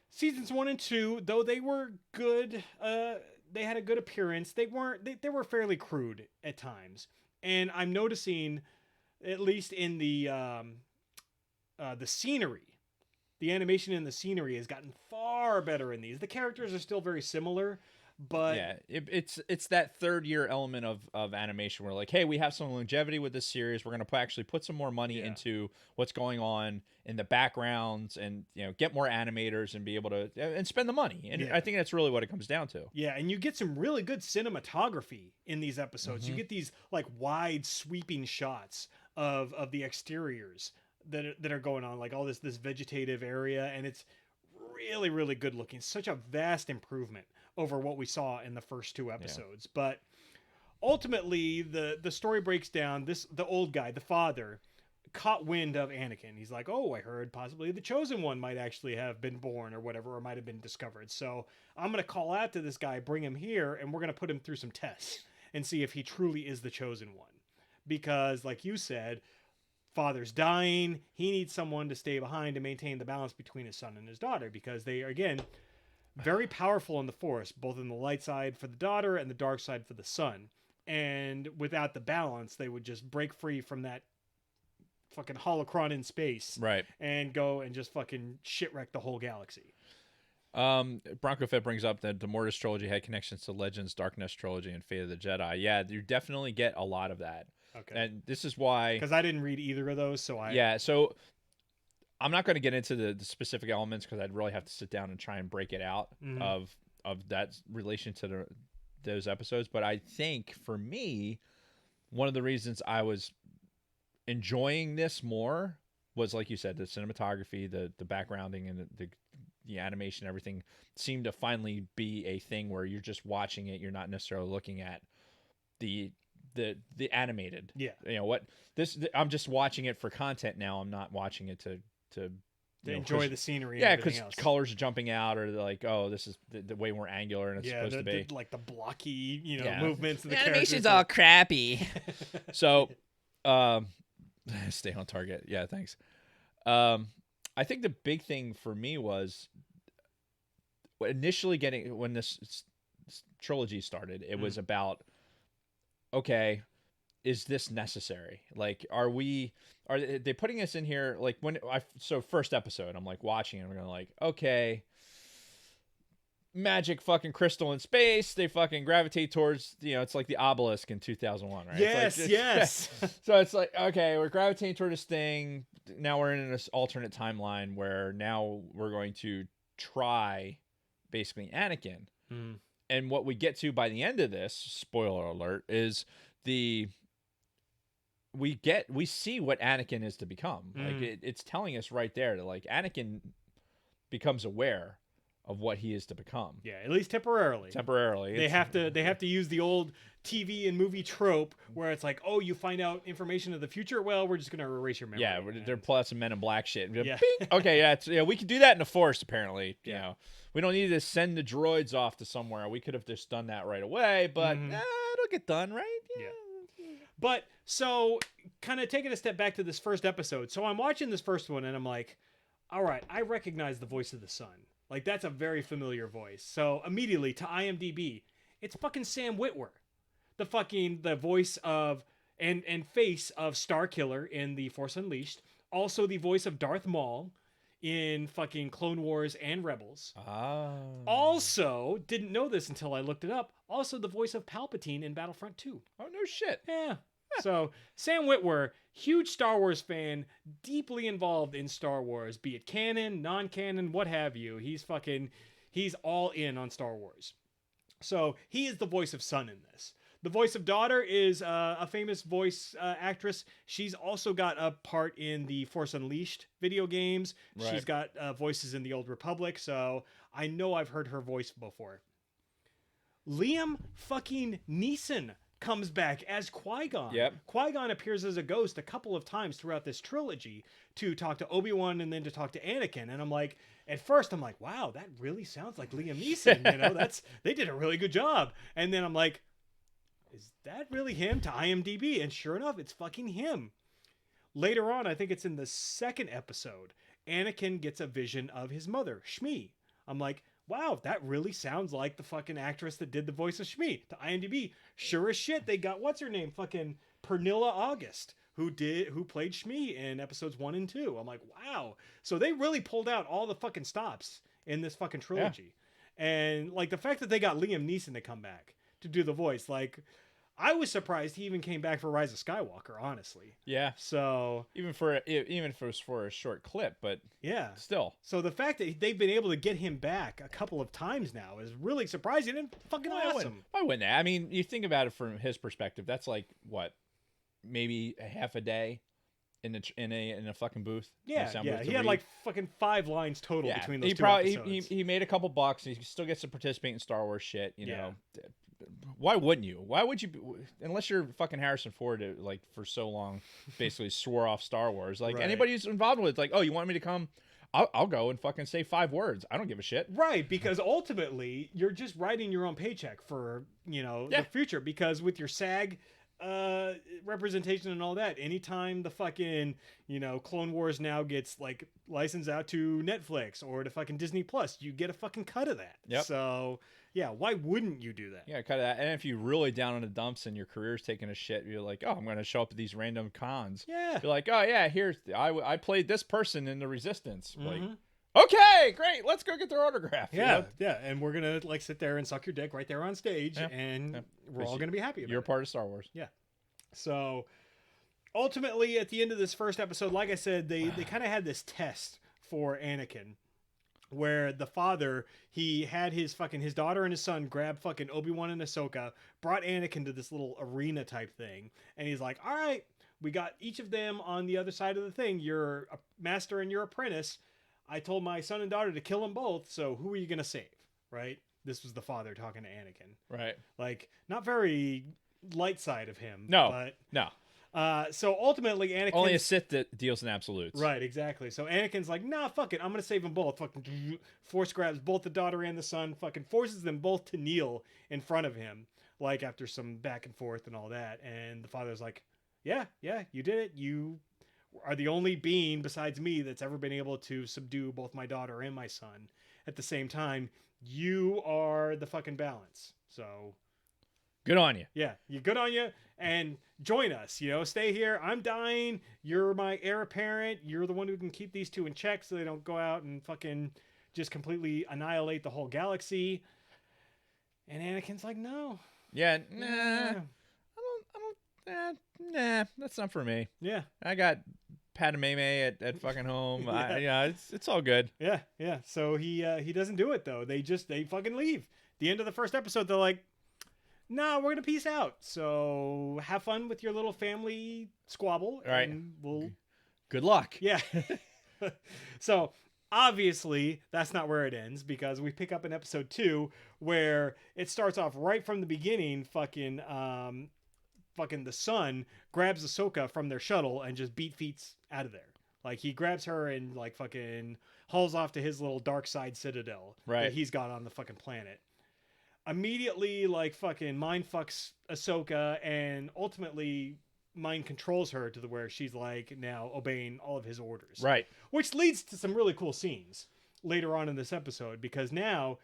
seasons 1 and 2, though they were good, they had a good appearance. They were fairly crude at times, and I'm noticing, at least in the scenery, the animation in the scenery has gotten far better in these. The characters are still very similar, but yeah, it's that third year element of animation where like, hey, we have some longevity with this series. We're gonna actually put some more money into what's going on in the backgrounds, and get more animators and be able to and spend the money. And I think that's really what it comes down to. Yeah, and you get some really good cinematography in these episodes. Mm-hmm. You get these like wide sweeping shots of the exteriors that are going on, like all this vegetative area, and it's really, really good looking. Such a vast improvement over what we saw in the first 2 episodes. But ultimately the story breaks down. The old guy, the father, caught wind of Anakin. He's like, oh, I heard possibly the chosen one might actually have been born or whatever, or might have been discovered. So I'm going to call out to this guy, bring him here, and we're going to put him through some tests and see if he truly is the chosen one. Because like you said, father's dying. He needs someone to stay behind to maintain the balance between his son and his daughter, because they are, again, very powerful in the Force, both in the light side for the daughter and the dark side for the son. And without the balance, they would just break free from that fucking holocron in space, right, and go and just fucking shit-wreck the whole galaxy. Bronco Fett brings up that the Mortis Trilogy had connections to Legends, Darkness Trilogy, and Fate of the Jedi. Yeah, you definitely get a lot of that. Okay. And this is why... Because I didn't read either of those, so I... Yeah, so I'm not going to get into the specific elements because I'd really have to sit down and try and break it out of that relation to those episodes. But I think, for me, one of the reasons I was enjoying this more was, like you said, the cinematography, the backgrounding, and the animation, everything seemed to finally be a thing where you're just watching it. You're not necessarily looking at the animated. Yeah. I'm just watching it for content now. I'm not watching it to enjoy the scenery. Yeah, because colors are jumping out, or like, oh, this is the way more angular and it's supposed to be. Like the blocky, movements of the animation's all crappy. So, stay on target. Yeah, thanks. I think the big thing for me was initially when this trilogy started, it was about, okay, is this necessary? Like, are they putting us in here? Like so first episode, I'm like watching and we're going like, okay, magic fucking crystal in space. They fucking gravitate towards, it's like the obelisk in 2001, right? Yes, it's like, yes. So it's like, okay, we're gravitating toward this thing. Now we're in this alternate timeline where now we're going to try basically Anakin. Mm. And what we get to by the end of this, spoiler alert, is we see what Anakin is to become. Like it's telling us right there that like Anakin becomes aware of what he is to become. Yeah, at least temporarily. They have to use the old TV and movie trope where it's like, oh, you find out information of the future. Well, we're just gonna erase your memory. Yeah, they're pulling some Men in Black shit. Yeah. Okay, yeah, we can do that in the Force. Apparently, we don't need to send the droids off to somewhere. We could have just done that right away, but it'll get done, right? Yeah. But so, kind of taking a step back to this first episode. So I'm watching this first one, and I'm like, all right, I recognize the voice of the son. Like, that's a very familiar voice. So immediately to IMDb, it's fucking Sam Witwer. The voice of and face of Starkiller in The Force Unleashed. Also the voice of Darth Maul in fucking Clone Wars and Rebels. Also, didn't know this until I looked it up, also the voice of Palpatine in Battlefront 2. Oh, no shit. Yeah. So, Sam Witwer, huge Star Wars fan, deeply involved in Star Wars, be it canon, non-canon, what have you. He's all in on Star Wars. So, he is the voice of son in this. The voice of daughter is a famous voice actress. She's also got a part in the Force Unleashed video games. Right. She's got voices in the Old Republic, so I know I've heard her voice before. Liam fucking Neeson comes back as Qui-Gon. Yep. Qui-Gon appears as a ghost a couple of times throughout this trilogy to talk to Obi-Wan and then to talk to Anakin. And I'm like, at first I'm like, wow, that really sounds like Liam Neeson. They did a really good job. And then I'm like, is that really him? To IMDb, and sure enough, it's fucking him. Later on, I think it's in the second episode, Anakin gets a vision of his mother, Shmi. I'm like, wow, that really sounds like the fucking actress that did the voice of Shmi. To IMDb, sure as shit, they got what's her name, fucking Pernilla August, who played Shmi in episodes 1 and 2. I'm like, wow. So they really pulled out all the fucking stops in this fucking trilogy. Yeah. And like the fact that they got Liam Neeson to come back to do the voice, like, I was surprised he even came back for Rise of Skywalker, honestly. Yeah. So even if it was for a short clip, but yeah, still. So the fact that they've been able to get him back a couple of times now is really surprising and fucking awesome. Why wouldn't they? I mean, you think about it from his perspective. That's like what, maybe a half a day in a fucking booth. Yeah, he had like fucking 5 lines total between those two episodes. He made a couple bucks. And he still gets to participate in Star Wars shit. You know. Why wouldn't you? Why would you? Unless you're fucking Harrison Ford, like for so long, basically swore off Star Wars. Like anybody who's involved with it, like, oh, you want me to come? I'll go and fucking say 5 words. I don't give a shit. Right, because ultimately you're just writing your own paycheck for the future. Because with your SAG representation and all that, anytime the fucking Clone Wars now gets like licensed out to Netflix or to fucking Disney Plus, you get a fucking cut of that. Yep. So yeah, why wouldn't you do that? Yeah, cut of that. And if you're really down in the dumps and your career's taking a shit, you're like, oh, I'm going to show up at these random cons. Yeah. You're like, oh yeah, I played this person in the Resistance. Like, okay, great, let's go get their autograph. Yeah, and we're gonna like sit there and suck your dick right there on stage, and we're all gonna be happy about it. You're part of Star Wars. Yeah. So ultimately, at the end of this first episode, like I said, they kind of had this test for Anakin, where the father, he had his daughter and his son grab fucking Obi-Wan and Ahsoka, brought Anakin to this little arena type thing, and he's like, all right, we got each of them on the other side of the thing. You're a master and your apprentice. I told my son and daughter to kill them both, so who are you going to save, right? This was the father talking to Anakin. Right. Like, not very light side of him. No, but, no. So ultimately, Anakin... Only a Sith that deals in absolutes. Right, exactly. So Anakin's like, nah, fuck it. I'm going to save them both. Fucking force grabs both the daughter and the son, fucking forces them both to kneel in front of him, like after some back and forth and all that. And the father's like, yeah, you did it. You are the only being besides me that's ever been able to subdue both my daughter and my son at the same time. You are the fucking balance. So Good on you. Yeah, you good on you, and join us. Stay here. I'm dying. You're my heir apparent. You're the one who can keep these two in check so they don't go out and fucking just completely annihilate the whole galaxy. And Anakin's like, no. Yeah, nah. Nah, that's not for me. Yeah. I got Padme at fucking home. It's all good. Yeah. So he doesn't do it though. They fucking leave. The end of the first episode, they're like, "Nah, we're gonna peace out. So have fun with your little family squabble, Right. and we'll Good luck." yeah." So obviously that's not where it ends, because we pick up in episode 2 where it starts off right from the beginning. Fucking the son grabs Ahsoka from their shuttle and just beat feets out of there. Like, he grabs her and like fucking hauls off to his little dark side citadel that he's got on the fucking planet. Immediately, like, fucking mind fucks Ahsoka and ultimately mind controls her to the where she's like now obeying all of his orders. Right. Which leads to some really cool scenes later on in this episode, because now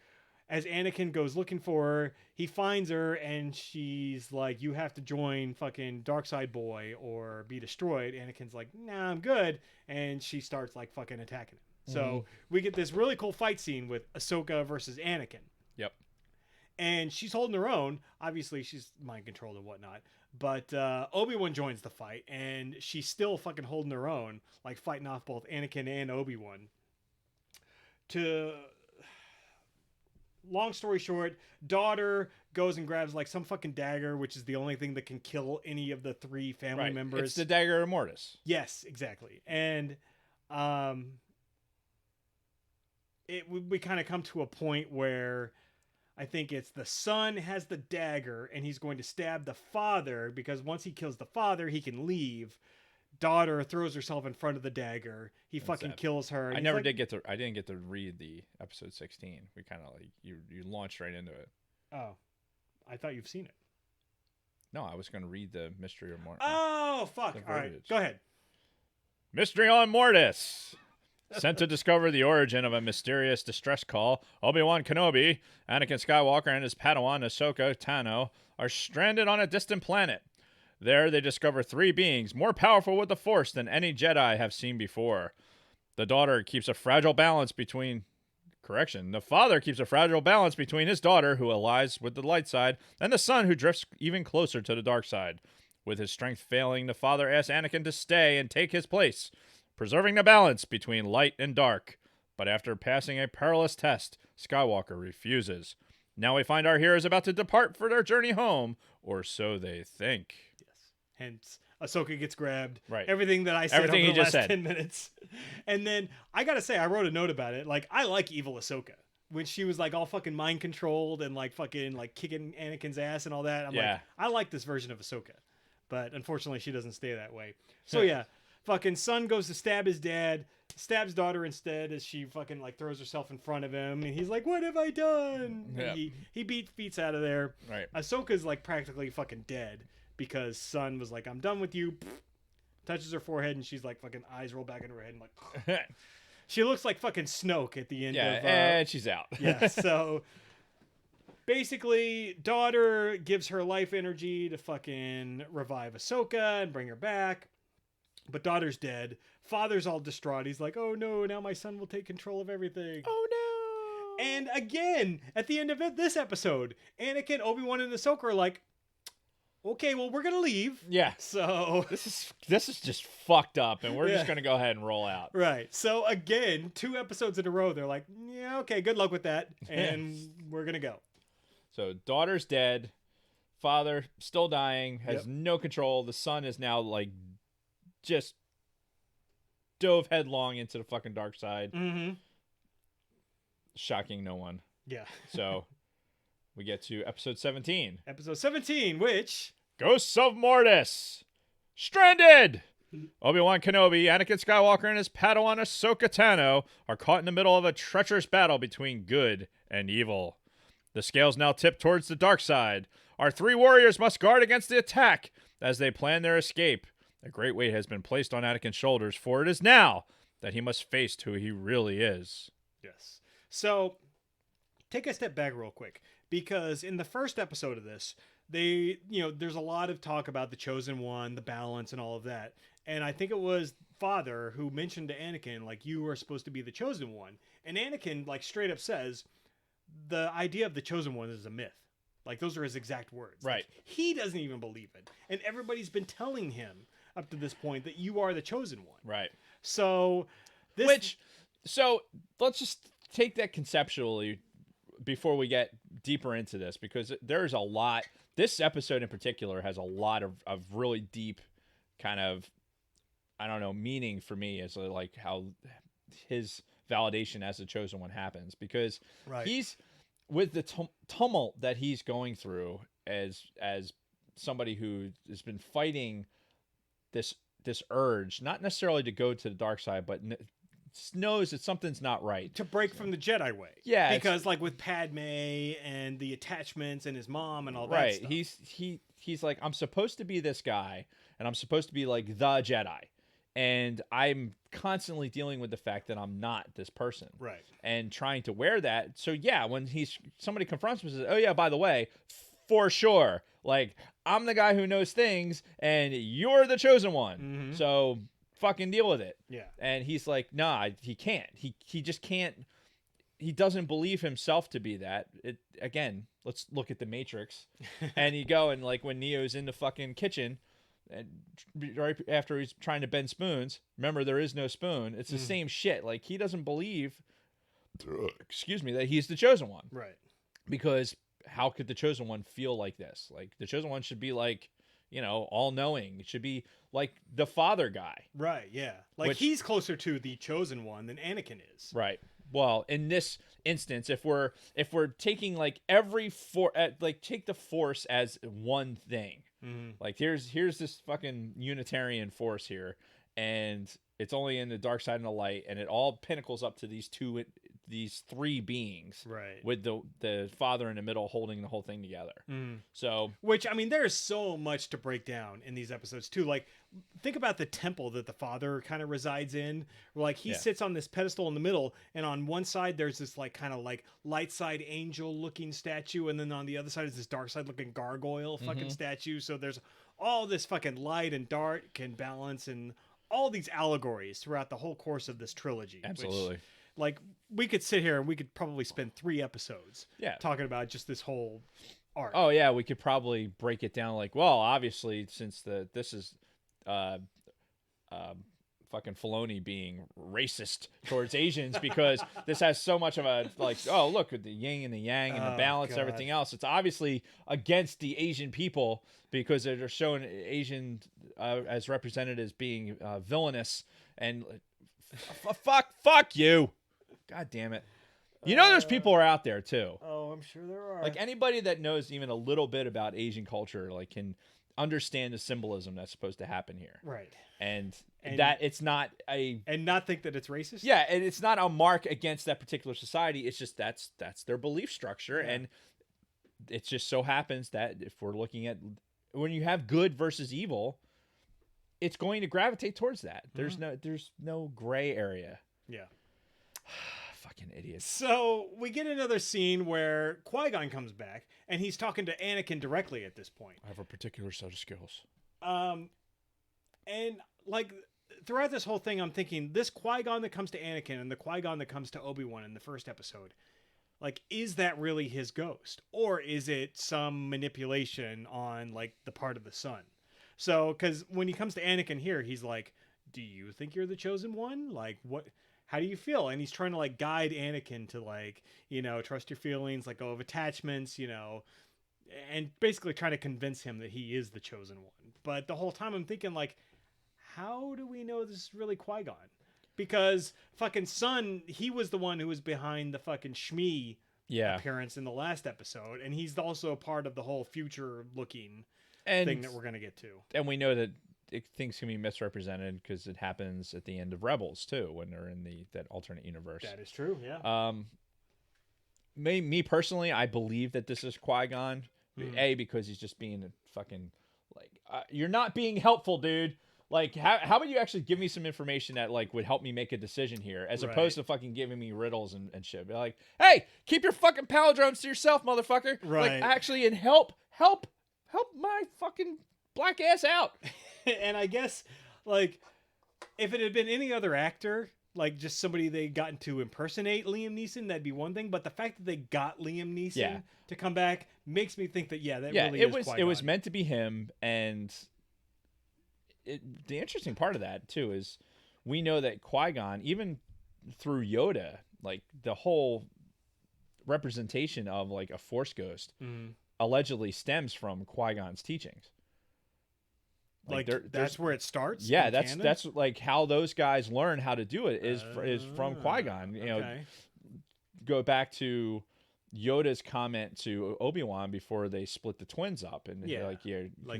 as Anakin goes looking for her, he finds her and she's like, "You have to join fucking Darkside Boy or be destroyed." Anakin's like, "Nah, I'm good." And she starts like fucking attacking him. So we get this really cool fight scene with Ahsoka versus Anakin. Yep. And she's holding her own. Obviously, she's mind controlled and whatnot. But Obi-Wan joins the fight, and she's still fucking holding her own, like fighting off both Anakin and Obi-Wan. Long story short, daughter goes and grabs like some fucking dagger, which is the only thing that can kill any of the 3 family members. It's the dagger of Mortis. Yes, exactly. And we kind of come to a point where I think it's the son has the dagger and he's going to stab the father, because once he kills the father, he can leave. Daughter throws herself in front of the dagger. He fucking kills her. I didn't get to read the episode 16. We kind of like you launched right into it. Oh, I thought you've seen it. No, I was going to read the Mystery of Mortis. Oh, fuck. All right, go ahead. Mystery on Mortis. Sent to discover the origin of a mysterious distress call, Obi-Wan Kenobi, Anakin Skywalker, and his Padawan Ahsoka Tano are stranded on a distant planet. There they discover 3 beings more powerful with the Force than any Jedi have seen before. The father keeps a fragile balance between his daughter, who allies with the light side, and the son, who drifts even closer to the dark side. With his strength failing, the father asks Anakin to stay and take his place, preserving the balance between light and dark. But after passing a perilous test, Skywalker refuses. Now we find our heroes about to depart for their journey home, or so they think. Hence, Ahsoka gets grabbed. Right. Everything that I said Everything over the he just last said. 10 minutes. And then, I gotta say, I wrote a note about it. Like, I like evil Ahsoka. When she was, like, all fucking mind-controlled and, like, fucking, like, kicking Anakin's ass and all that. I'm like, I like this version of Ahsoka. But, unfortunately, she doesn't stay that way. So, yeah. Fucking son goes to stab his dad. Stabs daughter instead as she fucking, like, throws herself in front of him. And he's like, "What have I done?" Yeah. He beats feet out of there. Right. Ahsoka's, like, practically fucking dead. Because son was like, "I'm done with you." Touches her forehead and she's like, fucking eyes roll back into her head and like, she looks like fucking Snoke at the end of and she's out. Yeah, so basically daughter gives her life energy to fucking revive Ahsoka and bring her back, but daughter's dead. Father's all distraught. He's like, "Oh no, now my son will take control of everything." Oh no. And again, at the end of this episode, Anakin, Obi-Wan, and Ahsoka are like, "Okay, well, we're gonna leave." Yeah. So this is just fucked up, and we're just gonna go ahead and roll out. Right. So again, 2 episodes in a row, they're like, "Yeah, okay, good luck with that," and we're gonna go. So daughter's dead, father still dying, has no control. The son is now like just dove headlong into the fucking dark side. Mm-hmm. Shocking no one. Yeah. So we get to episode 17. Episode 17, which... Ghosts of Mortis. Stranded! Obi-Wan Kenobi, Anakin Skywalker, and his Padawan Ahsoka Tano are caught in the middle of a treacherous battle between good and evil. The scales now tip towards the dark side. Our 3 warriors must guard against the attack as they plan their escape. A great weight has been placed on Anakin's shoulders, for it is now that he must face who he really is. Yes. So... take a step back real quick, because in the first episode of this, there's a lot of talk about the Chosen One, the balance, and all of that. And I think it was Father who mentioned to Anakin, like, you are supposed to be the Chosen One. And Anakin, like, straight up says, the idea of the Chosen One is a myth. Like, those are his exact words. Right. Like, he doesn't even believe it. And everybody's been telling him up to this point that you are the Chosen One. Right. So, so let's just take that conceptually before we get deeper into this, because there's a lot. This episode in particular has a lot of really deep kind of, I don't know, meaning for me as like how his validation as the Chosen One happens, because he's with the tumult that he's going through as somebody who has been fighting this urge, not necessarily to go to the dark side, but knows that something's not right. To break from the Jedi way. Yeah. Because like with Padme and the attachments and his mom and all that right. stuff. He's like, I'm supposed to be this guy, and I'm supposed to be like the Jedi. And I'm constantly dealing with the fact that I'm not this person. Right. And trying to wear that. So yeah, when somebody confronts me and says, oh yeah, by the way, for sure, like, I'm the guy who knows things and you're the Chosen One. Mm-hmm. So fucking deal with it. Yeah. And he's like, nah, he can't. He just can't. He doesn't believe himself to be that. Again, let's look at the Matrix. And you go and like when Neo's in the fucking kitchen and right after he's trying to bend spoons, remember there is no spoon. It's the same shit. Like he doesn't believe, excuse me, that he's the Chosen One. Right. Because how could the Chosen One feel like this? Like the Chosen One should be like, all knowing. It should be like the father guy. Right. Yeah. Like he's closer to the Chosen One than Anakin is. Right. Well, in this instance, if we're taking like take the Force as one thing. Mm-hmm. Like here's this fucking Unitarian force here, and it's only in the dark side and the light, and it all pinnacles up to these three beings, right? With the father in the middle holding the whole thing together. Mm. So, which I mean, there's so much to break down in these episodes too. Like, think about the temple that the father kind of resides in. Like he sits on this pedestal in the middle, and on one side there's this like kind of like light side angel looking statue, and then on the other side is this dark side looking gargoyle fucking statue. So there's all this fucking light and dark and balance and all these allegories throughout the whole course of this trilogy. Absolutely. Which, like, we could sit here and we could probably spend 3 episodes talking about just this whole arc. Oh yeah, we could probably break it down like, well, obviously since this is fucking Filoni being racist towards Asians because this has so much of a like, oh look at the yin and the yang and the balance and everything else. It's obviously against the Asian people because they're showing Asian as represented as being villainous and fuck you. God damn it. There's people are out there too. Oh, I'm sure there are. Like anybody that knows even a little bit about Asian culture, like can understand the symbolism that's supposed to happen here. Right. And that it's not and not think that it's racist. Yeah, and it's not a mark against that particular society. It's just that's their belief structure, and it just so happens that if we're looking at when you have good versus evil, it's going to gravitate towards that. There's no gray area. Yeah. Fucking idiots. So we get another scene where Qui-Gon comes back and he's talking to Anakin directly at this point. I have a particular set of skills. And like throughout this whole thing, I'm thinking this Qui-Gon that comes to Anakin and the Qui-Gon that comes to Obi-Wan in the first episode, like, is that really his ghost? Or is it some manipulation on like the part of the son? So, because when he comes to Anakin here, he's like, do you think you're the chosen one? Like, what? How do you feel? And he's trying to like guide Anakin to like, trust your feelings, let go of attachments, and basically trying to convince him that he is the chosen one. But the whole time I'm thinking like, how do we know this is really Qui-Gon? Because fucking Son, he was the one who was behind the fucking Shmi appearance in the last episode. And he's also part of the whole future looking thing that we're going to get to. And we know that things can be misrepresented because it happens at the end of Rebels too, when they're in that alternate universe. That is true. Yeah. Me personally, I believe that this is Qui-Gon. Because he's just being a fucking like, you're not being helpful, dude. Like, how about you actually give me some information that like would help me make a decision here, as opposed to fucking giving me riddles and shit. Be like, hey, keep your fucking palindromes to yourself, motherfucker. Right. Like, actually, and help my fucking black ass out. And I guess, like, if it had been any other actor, like just somebody they gotten to impersonate Liam Neeson, that'd be one thing. But the fact that they got Liam Neeson to come back makes me think that really is Qui-Gon. It was meant to be him, and the interesting part of that too is we know that Qui-Gon, even through Yoda, like the whole representation of like a Force ghost, allegedly stems from Qui-Gon's teachings. Like that's where it starts. Yeah, that's like how those guys learn how to do it is from Qui-Gon. You know, go back to Yoda's comment to Obi-Wan before they split the twins up, and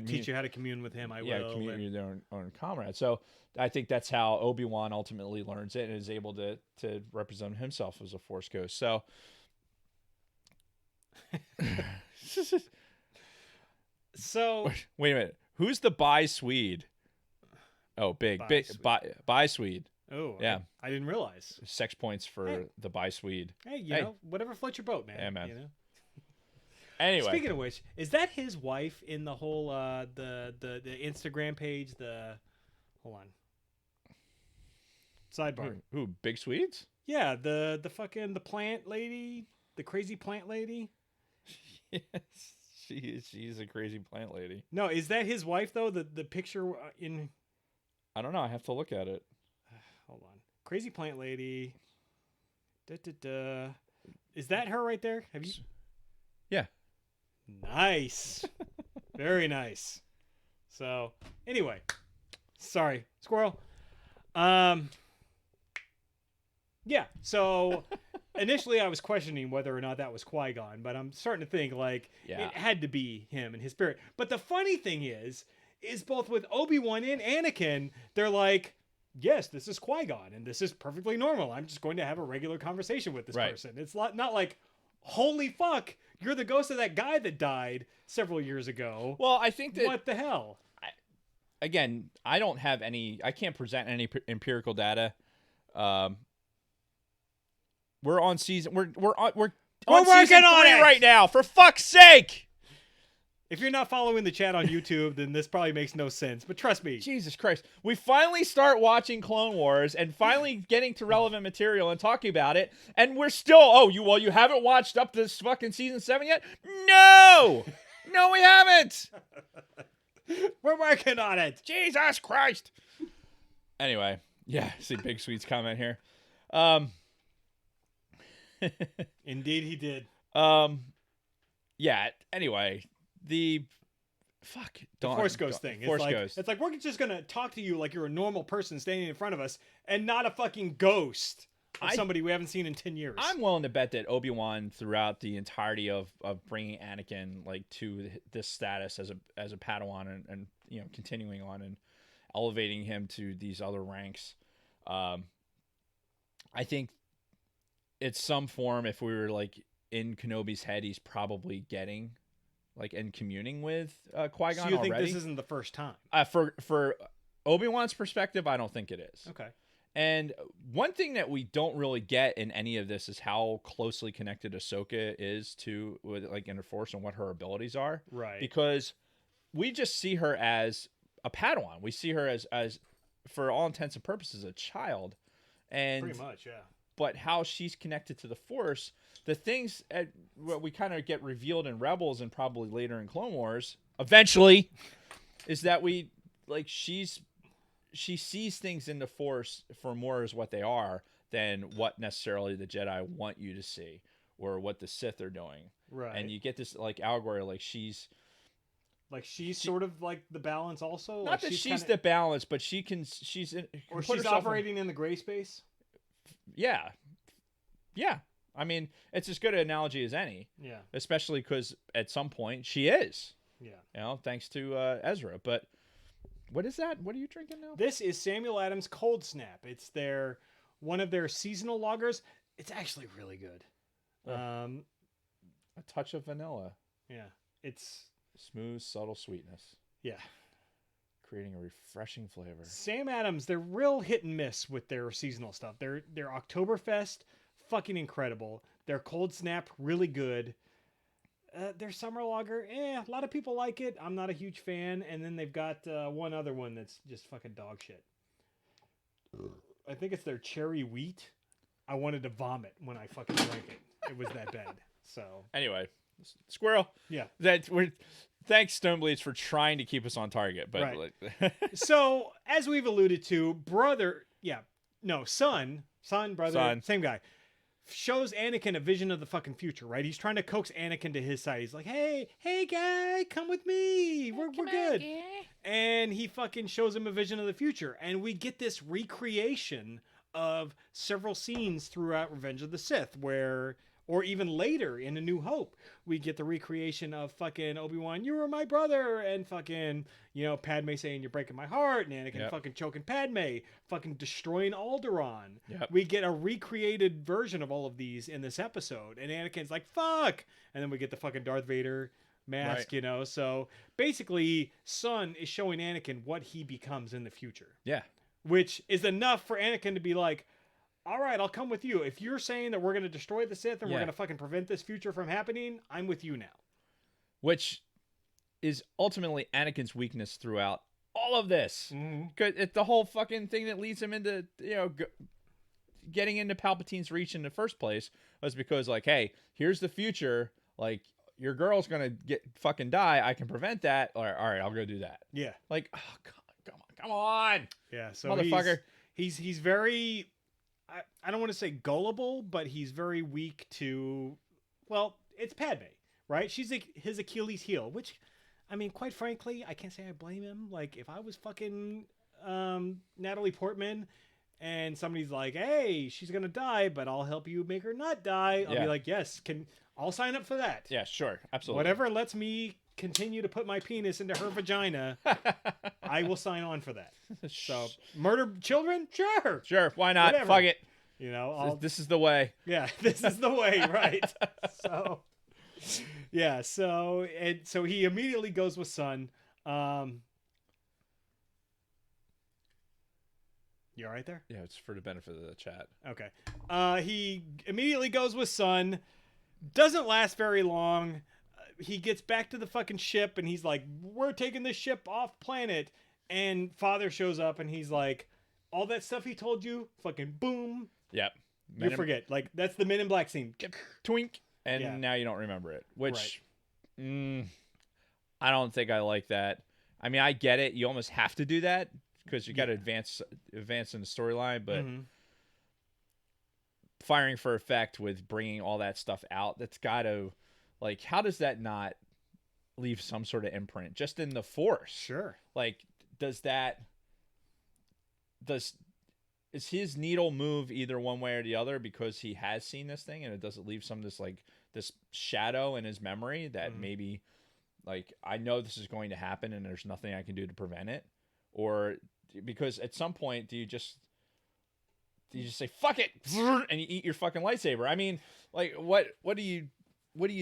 teach you how to commune with him. Commune with their own comrade. So I think that's how Obi-Wan ultimately learns it and is able to represent himself as a Force ghost. So, wait a minute, who's the bi Swede? Oh, bi Swede. Oh, yeah. I didn't realize. 6 points for the bi Swede. Hey, you know, whatever floats your boat, man. Yeah, man. You know? Anyway. Speaking of which, is that his wife in the whole the Instagram page? Hold on. Sidebar. Who? Big Swedes? Yeah, the fucking the plant lady, the crazy plant lady. Yes, she's a crazy plant lady. No, is that his wife though? The picture in. I don't know. I have to look at it. Hold on. Crazy plant lady. Is that her right there? Have you? Yeah. Nice. Very nice. So, anyway. Sorry, squirrel. Yeah, so initially I was questioning whether or not that was Qui-Gon, but I'm starting to think like it had to be him and his spirit. But the funny thing is both with Obi-Wan and Anakin, they're like, yes, this is Qui-Gon, and this is perfectly normal. I'm just going to have a regular conversation with this person. It's not like, holy fuck, you're the ghost of that guy that died several years ago. Well, I think that... What the hell? Again, I can't present any empirical data. We're on season... We're on season 3 right now, for fuck's sake! If you're not following the chat on YouTube, then this probably makes no sense. But trust me. Jesus Christ. We finally start watching Clone Wars and finally getting to relevant material and talking about it. And we're still, you haven't watched up to fucking season 7 yet? No! No, we haven't! We're working on it. Jesus Christ. Anyway. Yeah, see Big Sweet's comment here. Indeed he did. Yeah, anyway. The Force Ghost thing. It's like we're just gonna talk to you like you're a normal person standing in front of us, and not a fucking ghost of somebody we haven't seen in 10 years. I'm willing to bet that Obi-Wan, throughout the entirety of bringing Anakin like to this status as a Padawan and continuing on and elevating him to these other ranks, I think it's some form. If we were like in Kenobi's head, he's probably getting. Like and communing with Qui-Gon so you already. think this isn't the first time? For Obi-Wan's perspective, I don't think it is. Okay. And one thing that we don't really get in any of this is how closely connected Ahsoka is to like Inner Force and what her abilities are. Right. Because we just see her as a Padawan. We see her as for all intents and purposes, a child. And pretty much, yeah. But how she's connected to the Force, the things what we kind of get revealed in Rebels and probably later in Clone Wars, eventually, is that she sees things in the Force for more as what they are than what necessarily the Jedi want you to see or what the Sith are doing. Right. And you get this like allegory, like she's sort of like the balance also. Not that she's the balance, but she's operating in the gray space. Yeah. I mean, it's as good an analogy as any. Yeah. Especially because at some point she is. Yeah. Thanks to Ezra. But what is that? What are you drinking now? This is Samuel Adams Cold Snap. It's one of their seasonal lagers. It's actually really good. A touch of vanilla. Yeah. It's smooth, subtle sweetness. Yeah. creating a refreshing flavor. Sam Adams, they're real hit and miss with their seasonal stuff. Their Oktoberfest, fucking incredible. Their Cold Snap, really good. Their Summer Lager, a lot of people like it. I'm not a huge fan. And then they've got one other one that's just fucking dog shit. I think it's their Cherry Wheat. I wanted to vomit when I fucking drank it. It was that bad. So anyway, squirrel. Yeah. Thanks, Stonebleeds, for trying to keep us on target. But right. So as we've alluded to, son, brother, same guy, shows Anakin a vision of the fucking future, right? He's trying to coax Anakin to his side. He's like, hey guy, come with me. We're good. And he fucking shows him a vision of the future. And we get this recreation of several scenes throughout Revenge of the Sith or even later in A New Hope, we get the recreation of fucking Obi-Wan, you were my brother, and fucking, Padme saying, you're breaking my heart, and Anakin fucking choking Padme, fucking destroying Alderaan. Yep. We get a recreated version of all of these in this episode, and Anakin's like, fuck! And then we get the fucking Darth Vader mask, right. So basically, Son is showing Anakin what he becomes in the future. Yeah. Which is enough for Anakin to be like, all right, I'll come with you. If you're saying that we're going to destroy the Sith and we're going to fucking prevent this future from happening, I'm with you now. Which is ultimately Anakin's weakness throughout all of this. Because it's the whole fucking thing that leads him into, getting into Palpatine's reach in the first place was because, like, hey, here's the future. Like, your girl's going to fucking die. I can prevent that. All right, I'll go do that. Yeah. Like, oh, come on. Yeah, so motherfucker. He's very... I don't want to say gullible, but he's very weak to, it's Padme, right? She's his Achilles heel, which, I mean, quite frankly, I can't say I blame him. Like, if I was fucking Natalie Portman and somebody's like, hey, she's going to die, but I'll help you make her not die, I'll be like, yes, I'll sign up for that. Yeah, sure. Absolutely. Whatever lets me continue to put my penis into her vagina, I will sign on for that. So, murder children? Sure. Why not? Whatever. Fuck it. This is the way. Yeah, this is the way, right? So, yeah, so he immediately goes with Son. You all right there? Yeah, it's for the benefit of the chat. Okay. He immediately goes with Son. Doesn't last very long. He gets back to the fucking ship and he's like, we're taking this ship off planet. And Father shows up and he's like, all that stuff he told you, fucking boom. Yep. You forget. Like, that's the Men in Black scene. Twink. And now you don't remember it. Which, I don't think I like that. I mean, I get it. You almost have to do that because you got to advance in the storyline. But firing for effect with bringing all that stuff out, that's got to... Like, how does that not leave some sort of imprint just in the Force? Sure. Like, is his needle move either one way or the other because he has seen this thing and it doesn't leave some this shadow in his memory that maybe, like, I know this is going to happen and there's nothing I can do to prevent it? Or because at some point do you just say fuck it and you eat your fucking lightsaber? I mean, like, what do you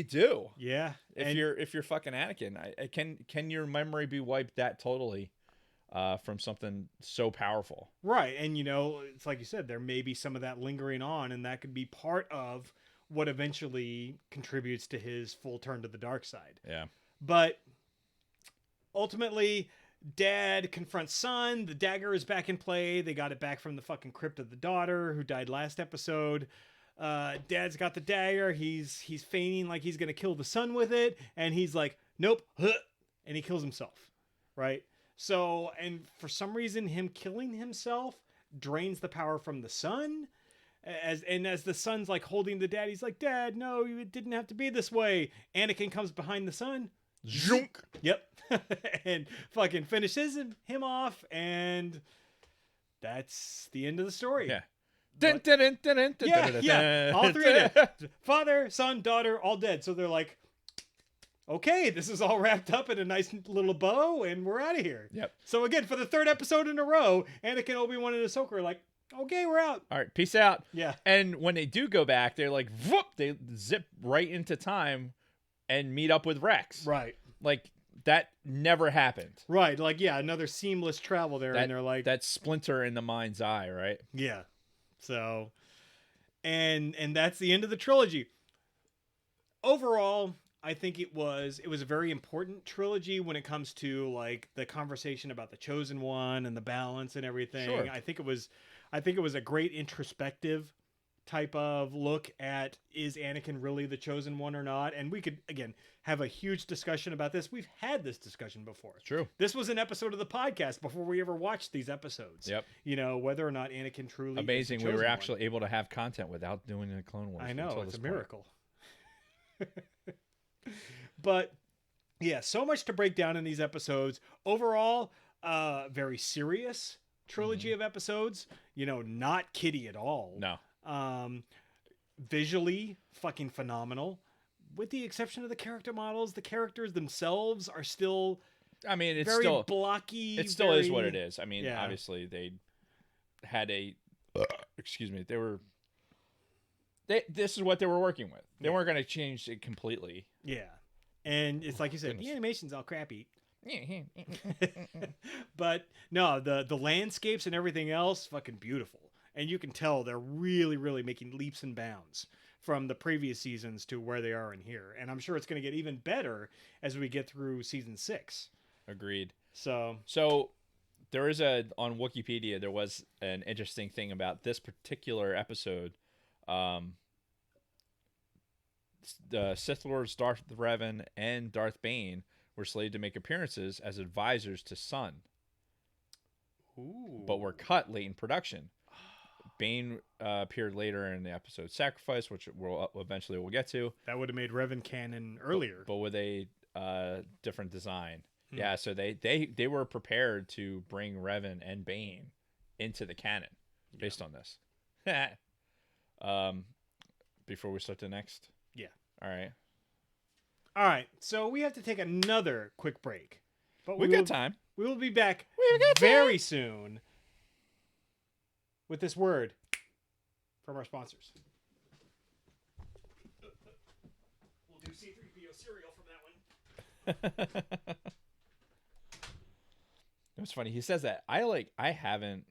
do? Yeah. If you're fucking Anakin, can your memory be wiped that totally from something so powerful? Right. And it's like you said, there may be some of that lingering on, and that could be part of what eventually contributes to his full turn to the dark side. Yeah. But ultimately, Dad confronts Son. The dagger is back in play. They got it back from the fucking crypt of the daughter who died last episode. Dad's got the dagger. He's feigning like he's gonna kill the son with it, and he's like, nope, and he kills himself, right? So, and for some reason, him killing himself drains the power from the son. As the son's like holding the dad, he's like, Dad, no, it didn't have to be this way. Anakin comes behind the son, Zhunk. Yep, and fucking finishes him off, and that's the end of the story. Yeah. Yeah, all three of them. Father, son, daughter, all dead. So they're like, okay, this is all wrapped up in a nice little bow, and we're out of here. Yep. So again, for the third episode in a row, Anakin, Obi-Wan, and Ahsoka are like, okay, we're out. All right, peace out. Yeah. And when they do go back, they're like, whoop, they zip right into time and meet up with Rex. Right. Like, that never happened. Right, like another seamless travel there, and they're like that splinter in the mind's eye, right? yeah. So, and that's the end of the trilogy. Overall, I think it was a very important trilogy when it comes to like the conversation about the chosen one and the balance and everything. Sure. I think it was a great introspective type of look at, is Anakin really the chosen one or not? And we could again have a huge discussion about this. We've had this discussion before. True. This was an episode of the podcast before we ever watched these episodes. Yep. You know, whether or not Anakin truly amazing. is the We were chosen actually one. able to have content without doing the Clone Wars. I know, until it's this a point. miracle. But yeah, so much to break down in these episodes. Overall, very serious trilogy of episodes. You know, not kiddie at all. No. Visually fucking phenomenal. With the exception of the character models, the characters themselves are still I mean, it's very still blocky. It still is what it is. I mean, yeah. obviously they had a excuse me, this is what they were working with. They weren't going to change it completely. Yeah. And it's like you said, Goodness. the animation's all crappy. But no, the landscapes and everything else, fucking beautiful. And you can tell they're really, really making leaps and bounds from the previous seasons to where they are in here. And I'm sure it's going to get even better as we get through season 6. Agreed. So there is on Wikipedia, there was an interesting thing about this particular episode. The Sith Lords Darth Revan and Darth Bane were slated to make appearances as advisors to Sun, but were cut late in production. Bane appeared later in the episode Sacrifice, which we'll get to. that would have made Revan canon earlier. But with a different design. Yeah, so they were prepared to bring Revan and Bane into the canon based on this. Before we start the next. Yeah. All right. So we have to take another quick break. But we got time. We will be back got very soon with this word from our sponsors. We'll do C3PO cereal from that one. It's funny. He says that. I haven't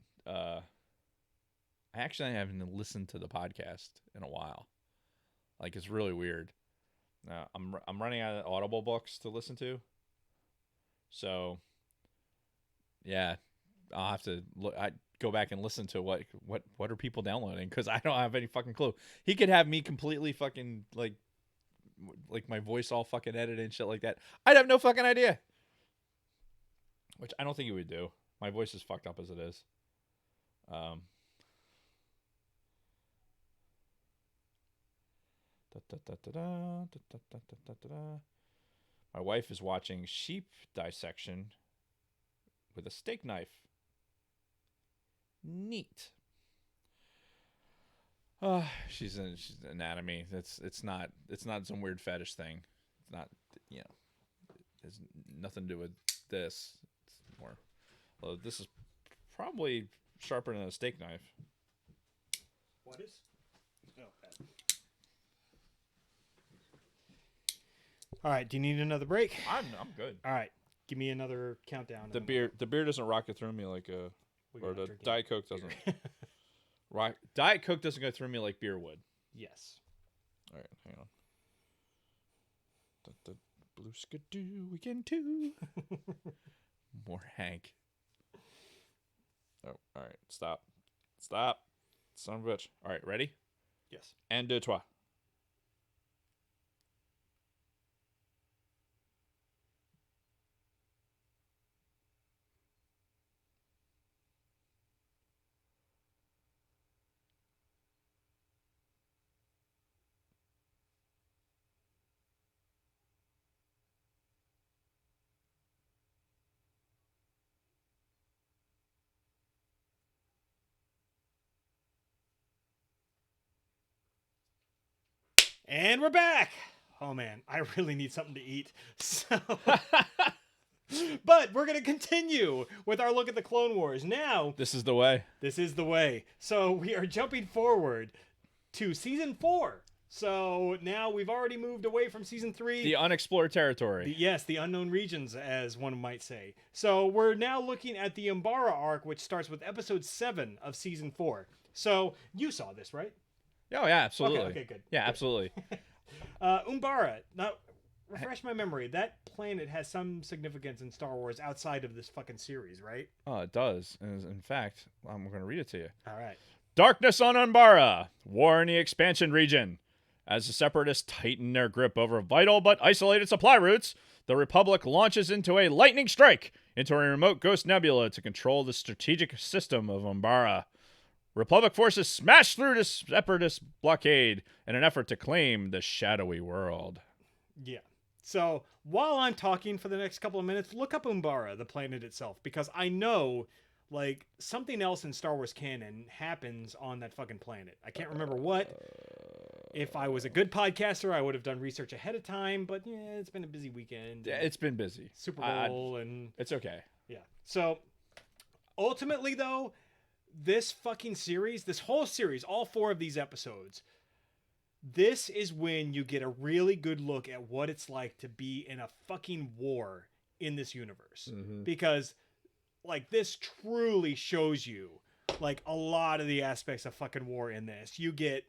listened to the podcast in a while. Like, it's really weird. I'm running out of Audible books to listen to. So, yeah, I'll have to look. I go back and listen to what are people downloading, because I don't have any fucking clue. He could have me completely fucking like my voice all fucking edited and shit like that. I'd have no fucking idea. Which I don't think he would do. My voice is fucked up as it is. My wife is watching sheep dissection with a steak knife. Neat. She's anatomy. It's not some weird fetish thing. It's not, it has nothing to do with this. It's more, well, this is probably sharper than a steak knife. What is? Oh, bad. All right. Do you need another break? I'm good. All right. Give me another countdown. The beer doesn't rocket through me like or the Diet Coke doesn't. Diet Coke doesn't go through me like beer would. Yes. All right, hang on. The blue skidoo weekend too. More Hank. Oh, all right. Stop. Son of a bitch. All right, ready? Yes. And deux, trois. And we're back. Oh man, I really need something to eat. So, but we're gonna continue with our look at the Clone Wars. Now, This is the way. this is the way. So we are jumping forward to season 4, So now we've already moved away from season 3. The unexplored territory. Yes, the unknown regions, as one might say. So we're now looking at the Umbara Arc, which starts with episode 7 of season 4. So you saw this, right? Oh yeah, absolutely. Okay, good. Yeah, Good. absolutely. Umbara. Now, refresh my memory. That planet has some significance in Star Wars outside of this fucking series, right? Oh, it does. And in fact, I'm going to read it to you. All right. Darkness on Umbara. War in the expansion region. As the Separatists tighten their grip over vital but isolated supply routes, the Republic launches into a lightning strike into a remote ghost nebula to control the strategic system of Umbara. Republic forces smash through the Separatist blockade in an effort to claim the shadowy world. Yeah. So while I'm talking for the next couple of minutes, look up Umbara, the planet itself, because I know, like, something else in Star Wars canon happens on that fucking planet. I can't remember what. If I was a good podcaster, I would have done research ahead of time, but yeah, it's been a busy weekend. Yeah, it's been busy. Super Bowl and It's okay. yeah. So ultimately, though, this fucking series, this whole series, all 4 of these episodes, this is when you get a really good look at what it's like to be in a fucking war in this universe. Mm-hmm. Because, like, this truly shows you, like, a lot of the aspects of fucking war in this. You get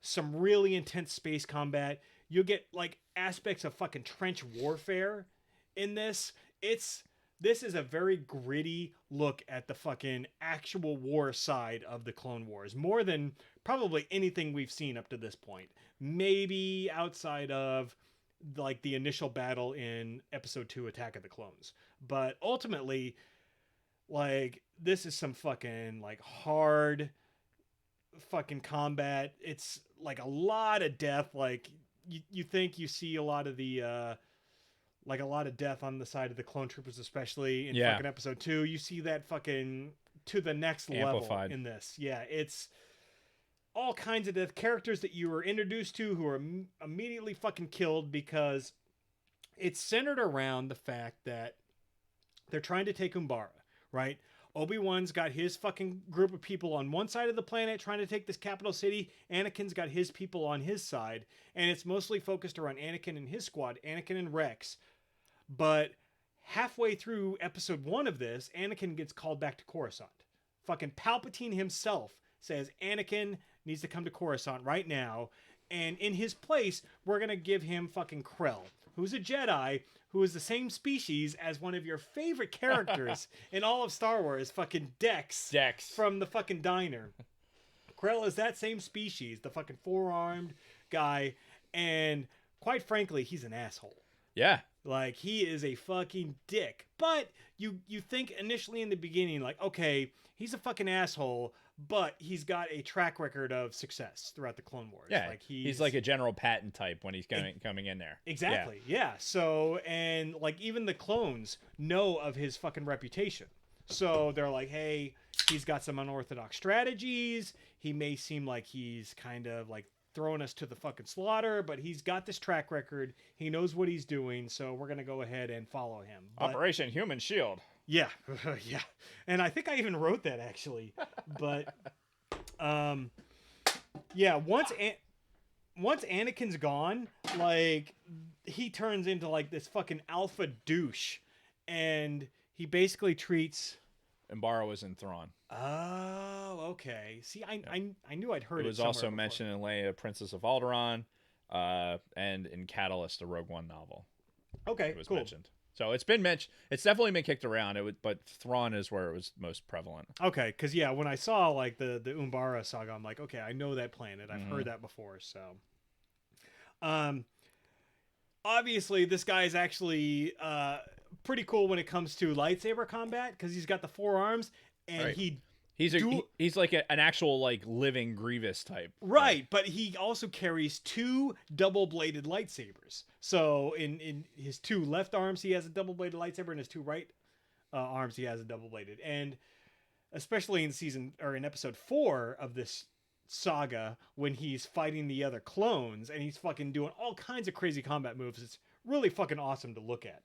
some really intense space combat. You get, like, aspects of fucking trench warfare in this. This is a very gritty look at the fucking actual war side of the Clone Wars, more than probably anything we've seen up to this point. Maybe outside of, like, the initial battle in Episode 2, Attack of the Clones. But ultimately, like, this is some fucking, like, hard fucking combat. It's, like, a lot of death. Like, you think you see a lot of the, like, a lot of death on the side of the clone troopers, especially in fucking Episode 2. You see that fucking to the next Amplified. level in this. Yeah, it's all kinds of death. Characters that you were introduced to who are immediately fucking killed because it's centered around the fact that they're trying to take Umbara, right? Obi-Wan's got his fucking group of people on one side of the planet trying to take this capital city. Anakin's got his people on his side. And it's mostly focused around Anakin and his squad, Anakin and Rex. But halfway through episode 1 of this, Anakin gets called back to Coruscant. Fucking Palpatine himself says Anakin needs to come to Coruscant right now. And in his place, we're going to give him fucking Krell, who's a Jedi, who is the same species as one of your favorite characters in all of Star Wars, fucking Dex. From the fucking diner. Krell is that same species, the fucking 4-armed guy, and quite frankly, he's an asshole. Yeah. Like, he is a fucking dick. But you think initially in the beginning, like, okay, he's a fucking asshole, but he's got a track record of success throughout the Clone Wars. Yeah, like he's like a General Patton type when he's coming in there. Exactly, yeah. So, and, like, even the clones know of his fucking reputation. So they're like, hey, he's got some unorthodox strategies. He may seem like he's kind of, like, throwing us to the fucking slaughter, but he's got this track record. He knows what he's doing, so we're going to go ahead and follow him. But, Operation Human Shield. yeah, yeah. And I think I even wrote that, actually. But, yeah, once Anakin's gone, like, he turns into, like, this fucking alpha douche. And he basically treats... Umbara was in Thrawn. Oh, okay. See, I knew I'd heard it. It was somewhere also before. mentioned in Leia, Princess of Alderaan, and in Catalyst, a Rogue One novel. Okay, It was cool. mentioned. So it's been mentioned. It's definitely been kicked around. But Thrawn is where it was most prevalent. Okay, because, yeah, when I saw, like, the Umbara saga, I'm like, okay, I know that planet. I've heard that before, so. Obviously, this guy is actually pretty cool when it comes to lightsaber combat, because he's got the 4 arms, and Right. He's like an actual, like, living Grievous type. Right, but he also carries 2 double-bladed lightsabers. So in his 2 left arms, he has a double-bladed lightsaber, and his 2 right arms, he has a double-bladed. And especially in episode 4 of this saga, when he's fighting the other clones, and he's fucking doing all kinds of crazy combat moves, it's really fucking awesome to look at.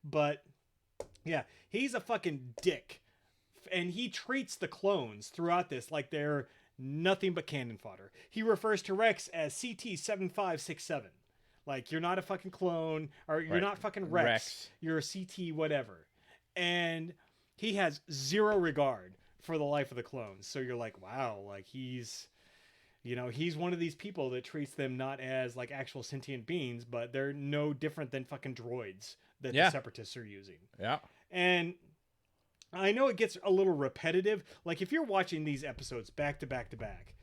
But yeah, he's a fucking dick. And he treats the clones throughout this like they're nothing but cannon fodder. He refers to Rex as CT-7567. Like, you're not a fucking clone, or you're not fucking Rex. You're a CT whatever. And he has zero regard for the life of the clones. So you're like, wow, like he's one of these people that treats them not as like actual sentient beings, but they're no different than fucking droids that the Separatists are using. Yeah. And I know it gets a little repetitive. Like, if you're watching these episodes back to back to back,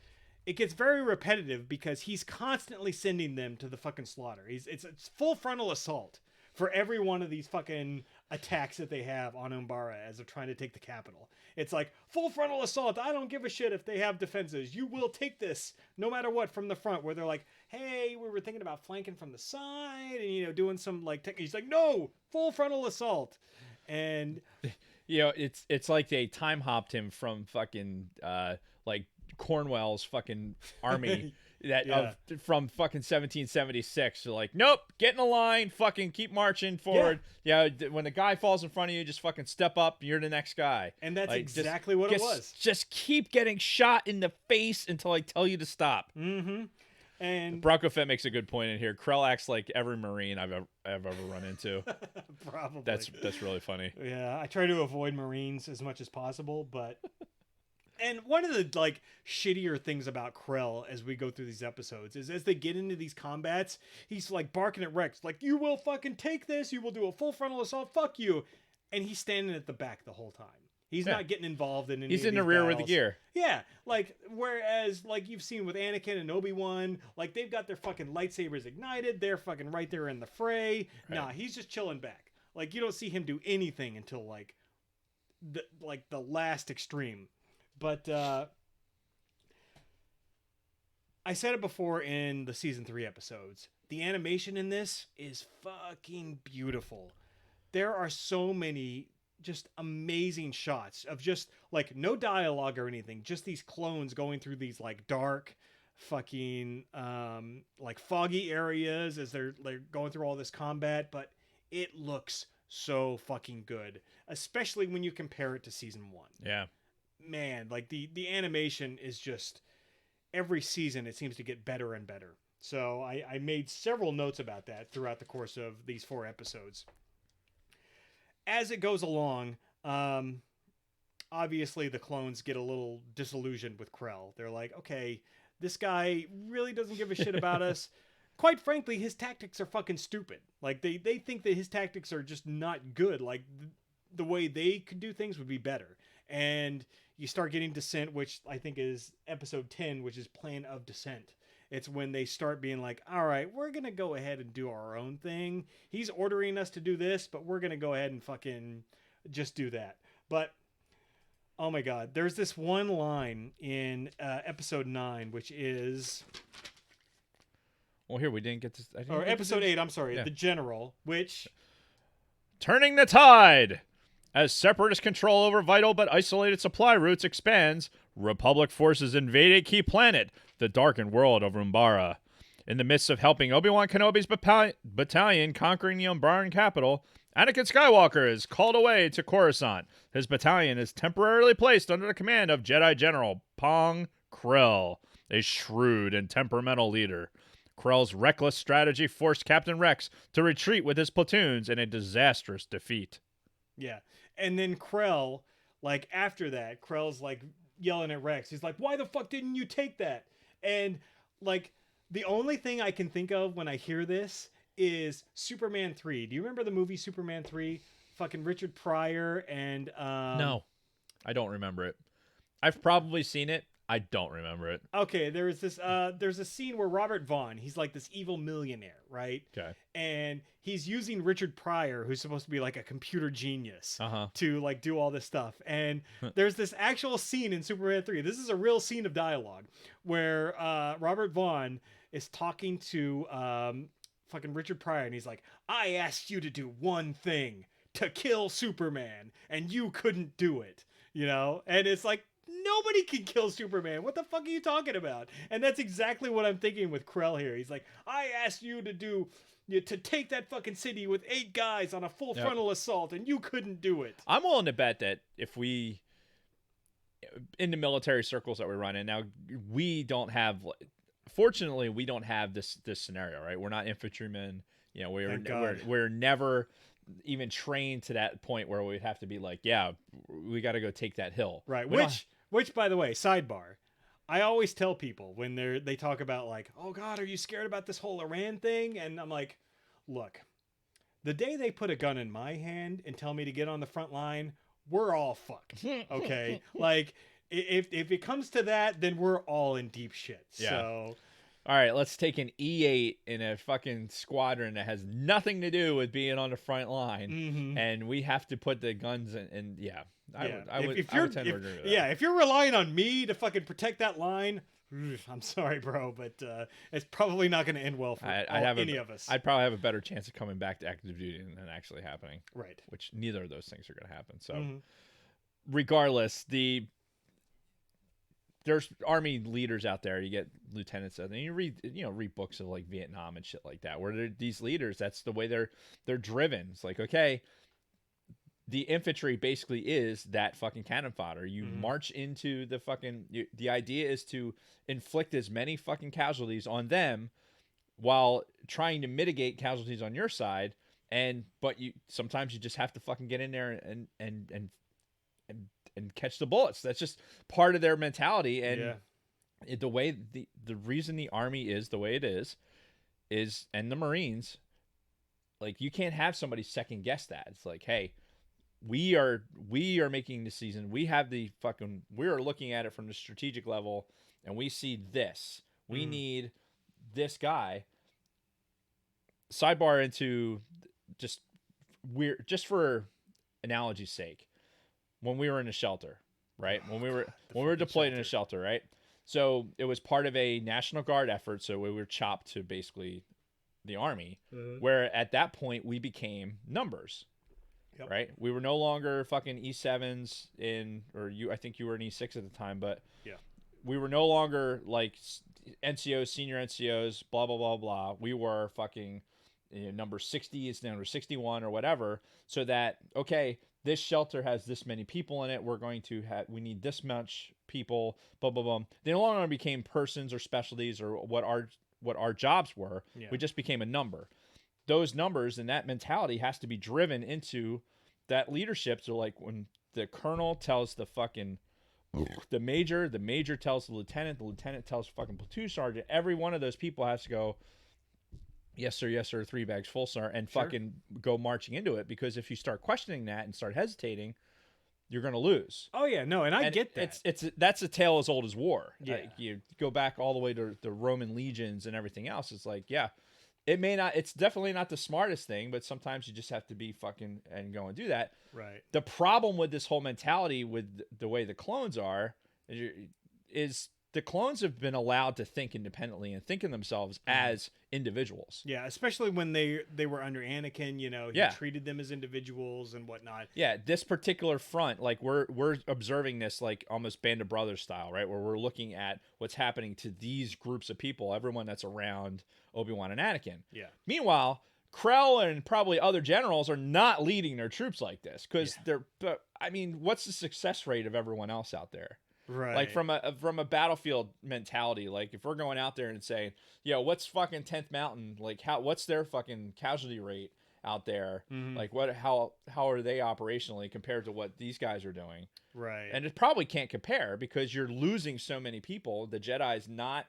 it gets very repetitive because he's constantly sending them to the fucking slaughter. It's full frontal assault for every one of these fucking attacks that they have on Umbara as they're trying to take the capital. It's like, full frontal assault. I don't give a shit if they have defenses. You will take this no matter what from the front, where they're like, hey, we were thinking about flanking from the side and, doing some like technique. He's like, no, full frontal assault. And it's like they time hopped him from fucking like Cornwell's fucking army from fucking 1776. So like, nope, get in a line, fucking keep marching forward. Yeah, when the guy falls in front of you, just fucking step up. You're the next guy. And that's like, exactly what it was. Just keep getting shot in the face until I tell you to stop. Mm-hmm. And Bronco Fett makes a good point in here. Krell acts like every Marine I've ever run into. Probably. That's really funny. Yeah, I try to avoid Marines as much as possible, but. And one of the like shittier things about Krell as we go through these episodes is as they get into these combats, he's like barking at Rex, like, you will fucking take this, you will do a full frontal assault, fuck you. And he's standing at the back the whole time. He's not getting involved in any He's of in these the rear battles. with the gear. Yeah, like, whereas, like, you've seen with Anakin and Obi-Wan, like, they've got their fucking lightsabers ignited, they're fucking right there in the fray. Right. Nah, he's just chilling back. Like, you don't see him do anything until, like the last extreme. But I said it before in the season 3 episodes. The animation in this is fucking beautiful. There are so many just amazing shots of just like no dialogue or anything. Just these clones going through these like dark fucking like foggy areas as they're going through all this combat. But it looks so fucking good, especially when you compare it to season 1. Yeah. Man, like the animation is just every season it seems to get better and better. So I made several notes about that throughout the course of these 4 episodes. As it goes along, obviously the clones get a little disillusioned with Krell. They're like, okay, this guy really doesn't give a shit about us. Quite frankly, his tactics are fucking stupid. Like they think that his tactics are just not good. Like the way they could do things would be better. And you start getting Descent, which I think is episode 10, which is Plan of Descent. It's when they start being like, all right, we're going to go ahead and do our own thing. He's ordering us to do this, but we're going to go ahead and fucking just do that. But, oh my God, there's this one line in episode 9, which is... Well, here, we didn't get this... Or episode 8, I'm sorry, The General, which... Turning the tide! As Separatist control over vital but isolated supply routes expands, Republic forces invade a key planet, the darkened world of Umbara. In the midst of helping ObiWan Kenobi's battalion conquering the Umbaran capital, Anakin Skywalker is called away to Coruscant. His battalion is temporarily placed under the command of Jedi General Pong Krell, a shrewd and temperamental leader. Krell's reckless strategy forced Captain Rex to retreat with his platoons in a disastrous defeat. Yeah. And then Krell, like, after that, Krell's, like, yelling at Rex. He's like, why the fuck didn't you take that? And, like, the only thing I can think of when I hear this is Superman 3. Do you remember the movie Superman 3? Fucking Richard Pryor and... No, I don't remember it. I've probably seen it. I don't remember it. Okay, there's a scene where Robert Vaughn, he's like this evil millionaire, right? Okay. And he's using Richard Pryor, who's supposed to be like a computer genius, to like do all this stuff. And there's this actual scene in Superman 3. This is a real scene of dialogue where Robert Vaughn is talking to fucking Richard Pryor, and he's like, I asked you to do one thing, to kill Superman, and you couldn't do it, you know? And it's like, nobody can kill Superman. What the fuck are you talking about? And that's exactly what I'm thinking with Krell here. He's like, I asked you to take that fucking city with 8 guys on a full frontal assault, and you couldn't do it. I'm willing to bet that if we in the military circles that we run in. Now, we don't have, fortunately, we don't have this scenario, right? We're not infantrymen. You know, we're never even trained to that point where we'd have to be like, yeah, we got to go take that hill. Right. Which, by the way, sidebar, I always tell people when they talk about like, oh God, are you scared about this whole Iran thing? And I'm like, look, the day they put a gun in my hand and tell me to get on the front line, we're all fucked. Okay. Like if it comes to that, then we're all in deep shit. Yeah. So, all right, let's take an E8 in a fucking squadron that has nothing to do with being on the front line, and we have to put the guns in. And yeah, I would tend to agree with that. Yeah, if you're relying on me to fucking protect that line, I'm sorry, bro, but it's probably not going to end well for any of us. I'd probably have a better chance of coming back to active duty than actually happening. Right. Which neither of those things are going to happen. So, regardless, there's army leaders out there. You get lieutenants, and you read books of like Vietnam and shit like that, where these leaders, that's the way they're driven. It's like, okay, the infantry basically is that fucking cannon fodder. You march into the fucking. The idea is to inflict as many fucking casualties on them, while trying to mitigate casualties on your side. But sometimes you just have to fucking get in there and catch the bullets. That's just part of their mentality. And the way the reason the Army is the way it is, and the Marines, like, you can't have somebody second guess that. It's like, hey, we are making the season. We have we are looking at it from the strategic level, and we see this. We need this guy. Sidebar into just for analogy's sake. When we were in a shelter, right? When we were deployed in a shelter, right? So it was part of a National Guard effort. So we were chopped to basically the Army, where at that point we became numbers, right? We were no longer fucking E7s I think you were an E6 at the time, but we were no longer like NCOs, senior NCOs, blah, blah, blah, blah. We were fucking number 60 is number 61 or whatever. So that, okay, this shelter has this many people in it. We need this much people, blah, blah, blah. They no longer became persons or specialties or what our jobs were. Yeah. We just became a number. Those numbers and that mentality has to be driven into that leadership. So like when the colonel tells the major tells the lieutenant tells fucking platoon sergeant, every one of those people has to go, yes, sir, 3 bags full, sir, and fucking go marching into it, because if you start questioning that and start hesitating, you're going to lose. Oh, yeah, no, and I get that. That's a tale as old as war. Yeah. Like, you go back all the way to the Roman legions and everything else. It's like, yeah, it's definitely not the smartest thing, but sometimes you just have to be fucking and go and do that. Right. The problem with this whole mentality with the way the clones are is the clones have been allowed to think independently and think of themselves as individuals. Yeah, especially when they were under Anakin, he treated them as individuals and whatnot. Yeah, this particular front, like we're observing this like almost Band of Brothers style, right? Where we're looking at what's happening to these groups of people, everyone that's around Obi-Wan and Anakin. Yeah. Meanwhile, Krell and probably other generals are not leading their troops like this because what's the success rate of everyone else out there? Right. Like from a battlefield mentality, like if we're going out there and saying, what's fucking 10th Mountain? Like what's their fucking casualty rate out there? Like how are they operationally compared to what these guys are doing? Right. And it probably can't compare because you're losing so many people. The Jedi's not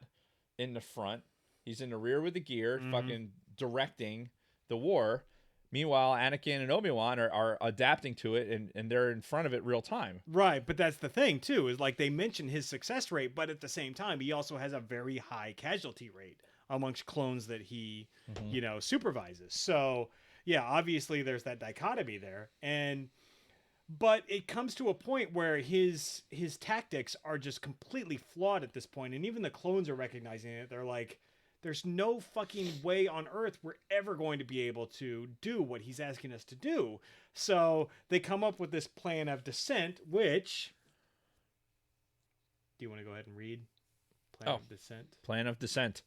in the front. He's in the rear with the gear, fucking directing the war. Meanwhile, Anakin and Obi-Wan are adapting to it, and they're in front of it real time. Right, but that's the thing, too, is like they mention his success rate, but at the same time, he also has a very high casualty rate amongst clones that he, supervises. So, yeah, obviously there's that dichotomy there. But it comes to a point where his tactics are just completely flawed at this point, and even the clones are recognizing it. They're like, there's no fucking way on earth we're ever going to be able to do what he's asking us to do. So they come up with this plan of descent, which... Do you want to go ahead and read? Plan of descent. Plan of descent.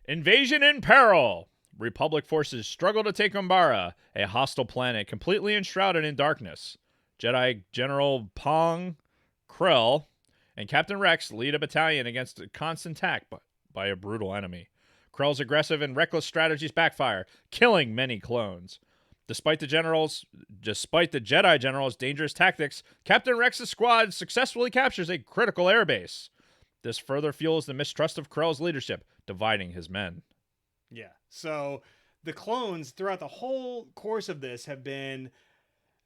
Invasion in peril. Republic forces struggle to take Umbara, a hostile planet completely enshrouded in darkness. Jedi General Pong Krell and Captain Rex lead a battalion against a constant attack by a brutal enemy. Krell's aggressive and reckless strategies backfire, killing many clones. Despite the Jedi General's dangerous tactics, Captain Rex's squad successfully captures a critical airbase. This further fuels the mistrust of Krell's leadership, dividing his men. Yeah. So the clones throughout the whole course of this have been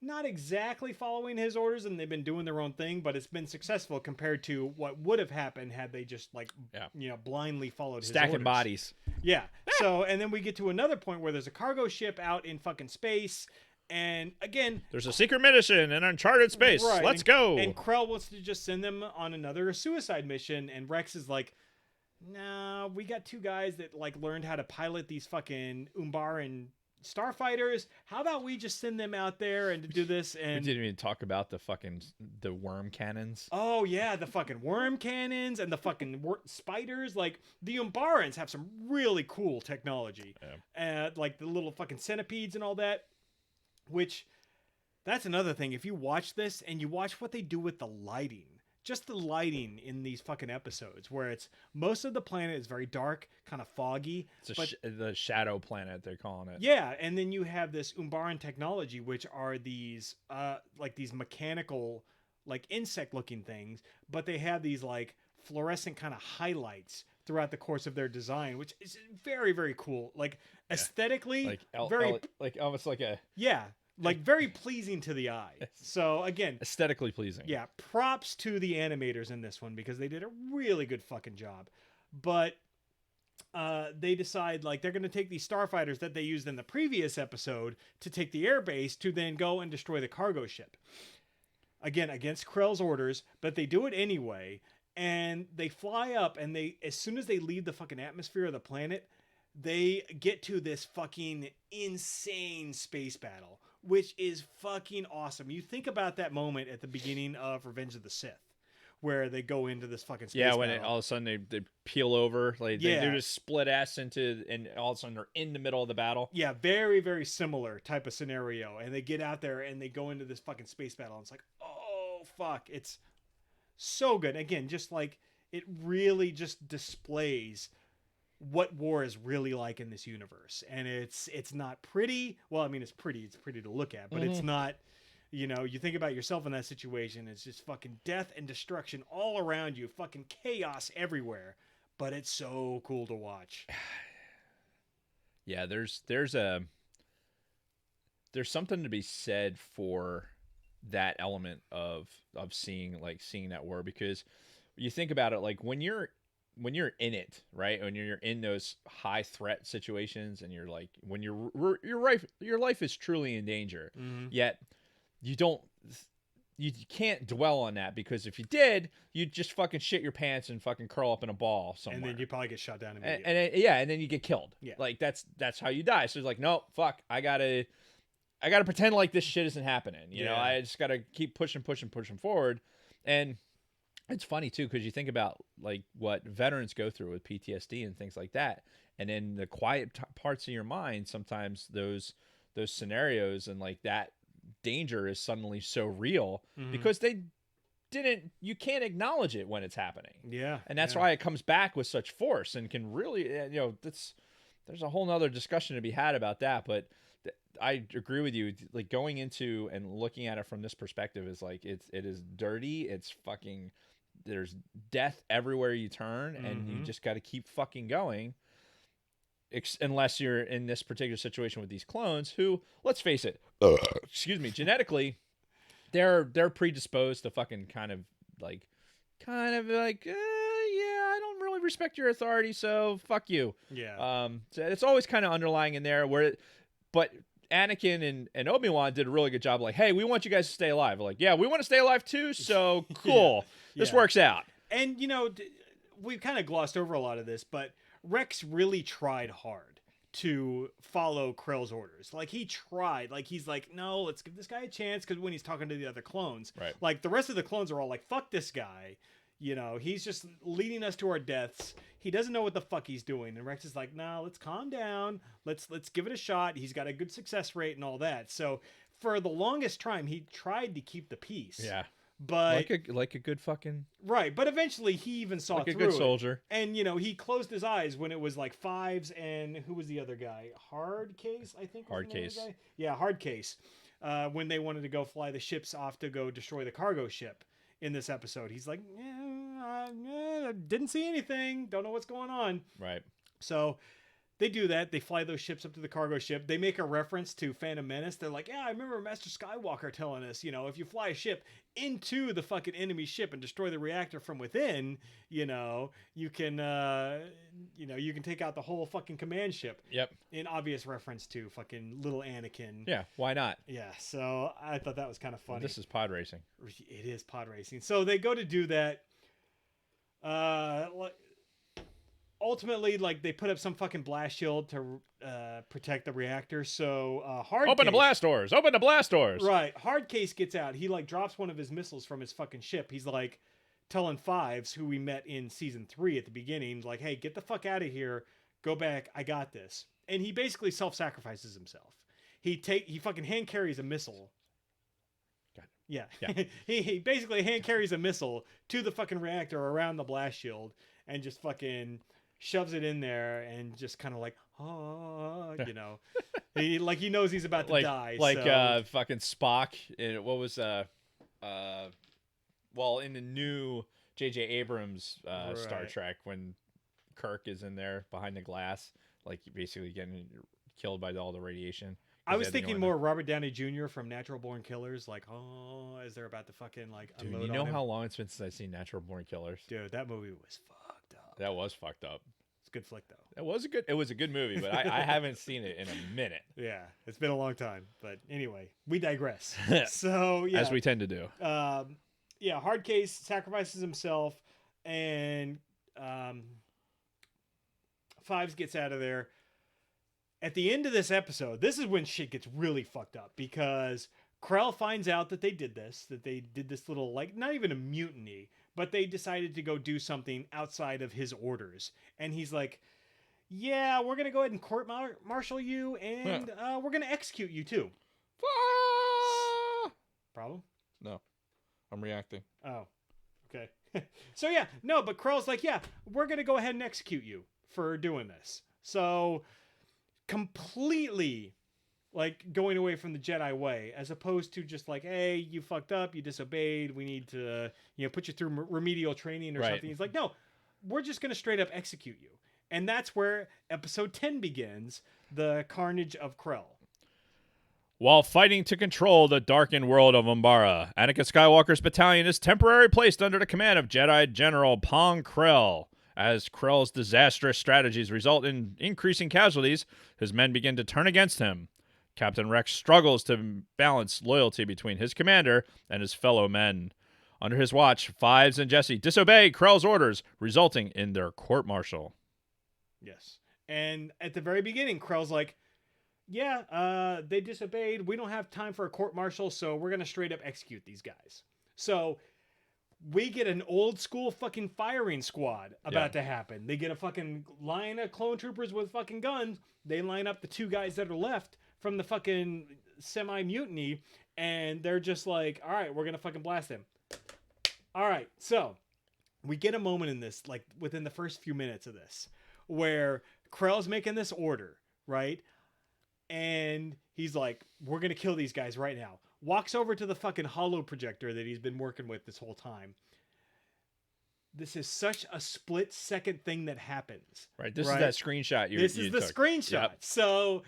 not exactly following his orders, and they've been doing their own thing, but it's been successful compared to what would have happened had they just blindly followed his orders. Stacking bodies. Yeah. So, and then we get to another point where there's a cargo ship out in fucking space, and again, there's a secret mission in uncharted space. Right, Let's go. And Krell wants to just send them on another suicide mission, and Rex is like, "No, we got two guys that like learned how to pilot these fucking Umbaran starfighters. How about we just send them out there and to do this?" And we didn't even talk about the worm cannons. Oh yeah, the fucking worm cannons and the fucking spiders. Like the Umbarans have some really cool technology, like the little fucking centipedes and all that. Which, that's another thing. If you watch this and you watch what they do with the lighting, just the lighting in these fucking episodes, where it's most of the planet is very dark, kind of foggy. It's the shadow planet, they're calling it. Yeah, and then you have this Umbaran technology, which are these like these mechanical, like insect-looking things, but they have these like fluorescent kind of highlights throughout the course of their design, which is very, very cool. Like aesthetically, like almost like a like very pleasing to the eye. So again, aesthetically pleasing. Yeah, props to the animators in this one because they did a really good fucking job. But they decide like they're going to take these starfighters that they used in the previous episode to take the airbase to then go and destroy the cargo ship. Again, against Krell's orders, but they do it anyway. And they fly up, and as soon as they leave the fucking atmosphere of the planet, they get to this fucking insane space battle, which is fucking awesome. You think about that moment at the beginning of Revenge of the Sith, where they go into this fucking space battle. When all of a sudden they peel over, like they do just split ass into, and all of a sudden they're in the middle of the battle. Yeah, very, very similar type of scenario. And they get out there and they go into this fucking space battle. And it's like, oh, fuck. It's so good. Again, just like it really just displays what war is really like in this universe. And it's not pretty. Well, I mean, it's pretty to look at, but it's not, you think about yourself in that situation. It's just fucking death and destruction all around you, fucking chaos everywhere, but it's so cool to watch. Yeah. There's something to be said for that element of seeing that war, because you think about it, like when you're in it, right? When you're in those high threat situations, and you're like, when your life is truly in danger, yet you can't dwell on that, because if you did, you'd just fucking shit your pants and fucking curl up in a ball somewhere, and then you probably get shot down immediately. And then you get killed. Yeah, like that's how you die. So it's like, no, fuck, I gotta pretend like this shit isn't happening. You know, I just gotta keep pushing forward. And it's funny too, because you think about like what veterans go through with PTSD and things like that, and in the quiet parts of your mind, sometimes those scenarios and like that danger is suddenly so real because you can't acknowledge it when it's happening. Yeah, and that's why it comes back with such force and can really, there's a whole nother discussion to be had about that, but. I agree with you. Like going into and looking at it from this perspective is like it is dirty. It's fucking. There's death everywhere you turn, and you just got to keep fucking going. Unless you're in this particular situation with these clones, who, let's face it, excuse me, genetically, they're predisposed to fucking kind of like, yeah, I don't really respect your authority, so fuck you. Yeah. So it's always kind of underlying in there but Anakin and Obi-Wan did a really good job. Like, hey, we want you guys to stay alive. We're like, yeah, we want to stay alive too. So cool. This works out. And we've kind of glossed over a lot of this, but Rex really tried hard to follow Krell's orders. Like he tried. Like he's like, no, let's give this guy a chance. Because when he's talking to the other clones, right. Like the rest of the clones are all like, fuck this guy. He's just leading us to our deaths. He doesn't know what the fuck he's doing. And Rex is like, no, let's calm down. Let's give it a shot. He's got a good success rate and all that. So for the longest time, he tried to keep the peace. Yeah. But like a good fucking right, but eventually he even saw like a through good soldier. it. And he closed his eyes when it was like Fives and who was the other guy? Hard Case, I think. Was the name of the guy? Yeah, Hard Case. When they wanted to go fly the ships off to go destroy the cargo ship in this episode, he's like, I didn't see anything. Don't know what's going on. Right. So they do that. They fly those ships up to the cargo ship. They make a reference to Phantom Menace. They're like, yeah, I remember Master Skywalker telling us, if you fly a ship into the fucking enemy ship and destroy the reactor from within, you can, you can take out the whole fucking command ship. Yep. In obvious reference to fucking little Anakin. Yeah. Why not? Yeah. So I thought that was kind of funny. Well, this is pod racing. It is pod racing. So they go to do that. Ultimately, like, they put up some fucking blast shield to protect the reactor. So Open the blast doors. Open the blast doors. Right. Hard Case gets out. He like drops one of his missiles from his fucking ship. He's like telling Fives, who we met in season 3 at the beginning, like, hey, get the fuck out of here. Go back. I got this. And he basically self-sacrifices himself. He fucking hand carries a missile. Yeah. he basically hand carries a missile to the fucking reactor around the blast shield and just fucking shoves it in there and just kind of like, he knows he's about to die. Fucking Spock. What was in the new J.J. Abrams Star Trek, when Kirk is in there behind the glass, like basically getting killed by all the radiation. I was thinking more Robert Downey Jr. from Natural Born Killers, like, as they're about to fucking like unload on him. Dude, you know how long it's been since I've seen Natural Born Killers? Dude, that movie was fucked up. That was fucked up. It's a good flick though. It was a good movie, but I haven't seen it in a minute. Yeah, it's been a long time. But anyway, we digress. So yeah, as we tend to do. Hard Case sacrifices himself, and Fives gets out of there. At the end of this episode, this is when shit gets really fucked up, because Krell finds out that they did this little, like, not even a mutiny, but they decided to go do something outside of his orders. And he's like, yeah, we're going to go ahead and court-martial you, and we're going to execute you too. Problem? No. I'm reacting. Oh, okay. So yeah, no, but Krell's like, yeah, we're going to go ahead and execute you for doing this. So completely like going away from the Jedi way, as opposed to just like, hey, you fucked up, you disobeyed, we need to put you through remedial training or something. He's like, no, we're just gonna straight up execute you. And that's where episode 10 begins, the carnage of Krell. While fighting to control the darkened world of Umbara, Anakin Skywalker's battalion is temporarily placed under the command of Jedi General Pong Krell. As Krell's disastrous strategies result in increasing casualties, his men begin to turn against him. Captain Rex struggles to balance loyalty between his commander and his fellow men. Under his watch, Fives and Jesse disobey Krell's orders, resulting in their court-martial. Yes. And at the very beginning, Krell's like, yeah, they disobeyed. We don't have time for a court-martial, so we're going to straight up execute these guys. So we get an old school fucking firing squad about to happen. They get a fucking line of clone troopers with fucking guns. They line up the two guys that are left from the fucking semi-mutiny, and they're just like, all right, we're going to fucking blast them. All right, so we get a moment in this, like within the first few minutes of this, where Krell's making this order, right? And he's like, we're going to kill these guys right now. Walks over to the fucking holo projector that he's been working with this whole time. This is such a split-second thing that happens. Right. This is that screenshot you This is the took. screenshot. Yep. So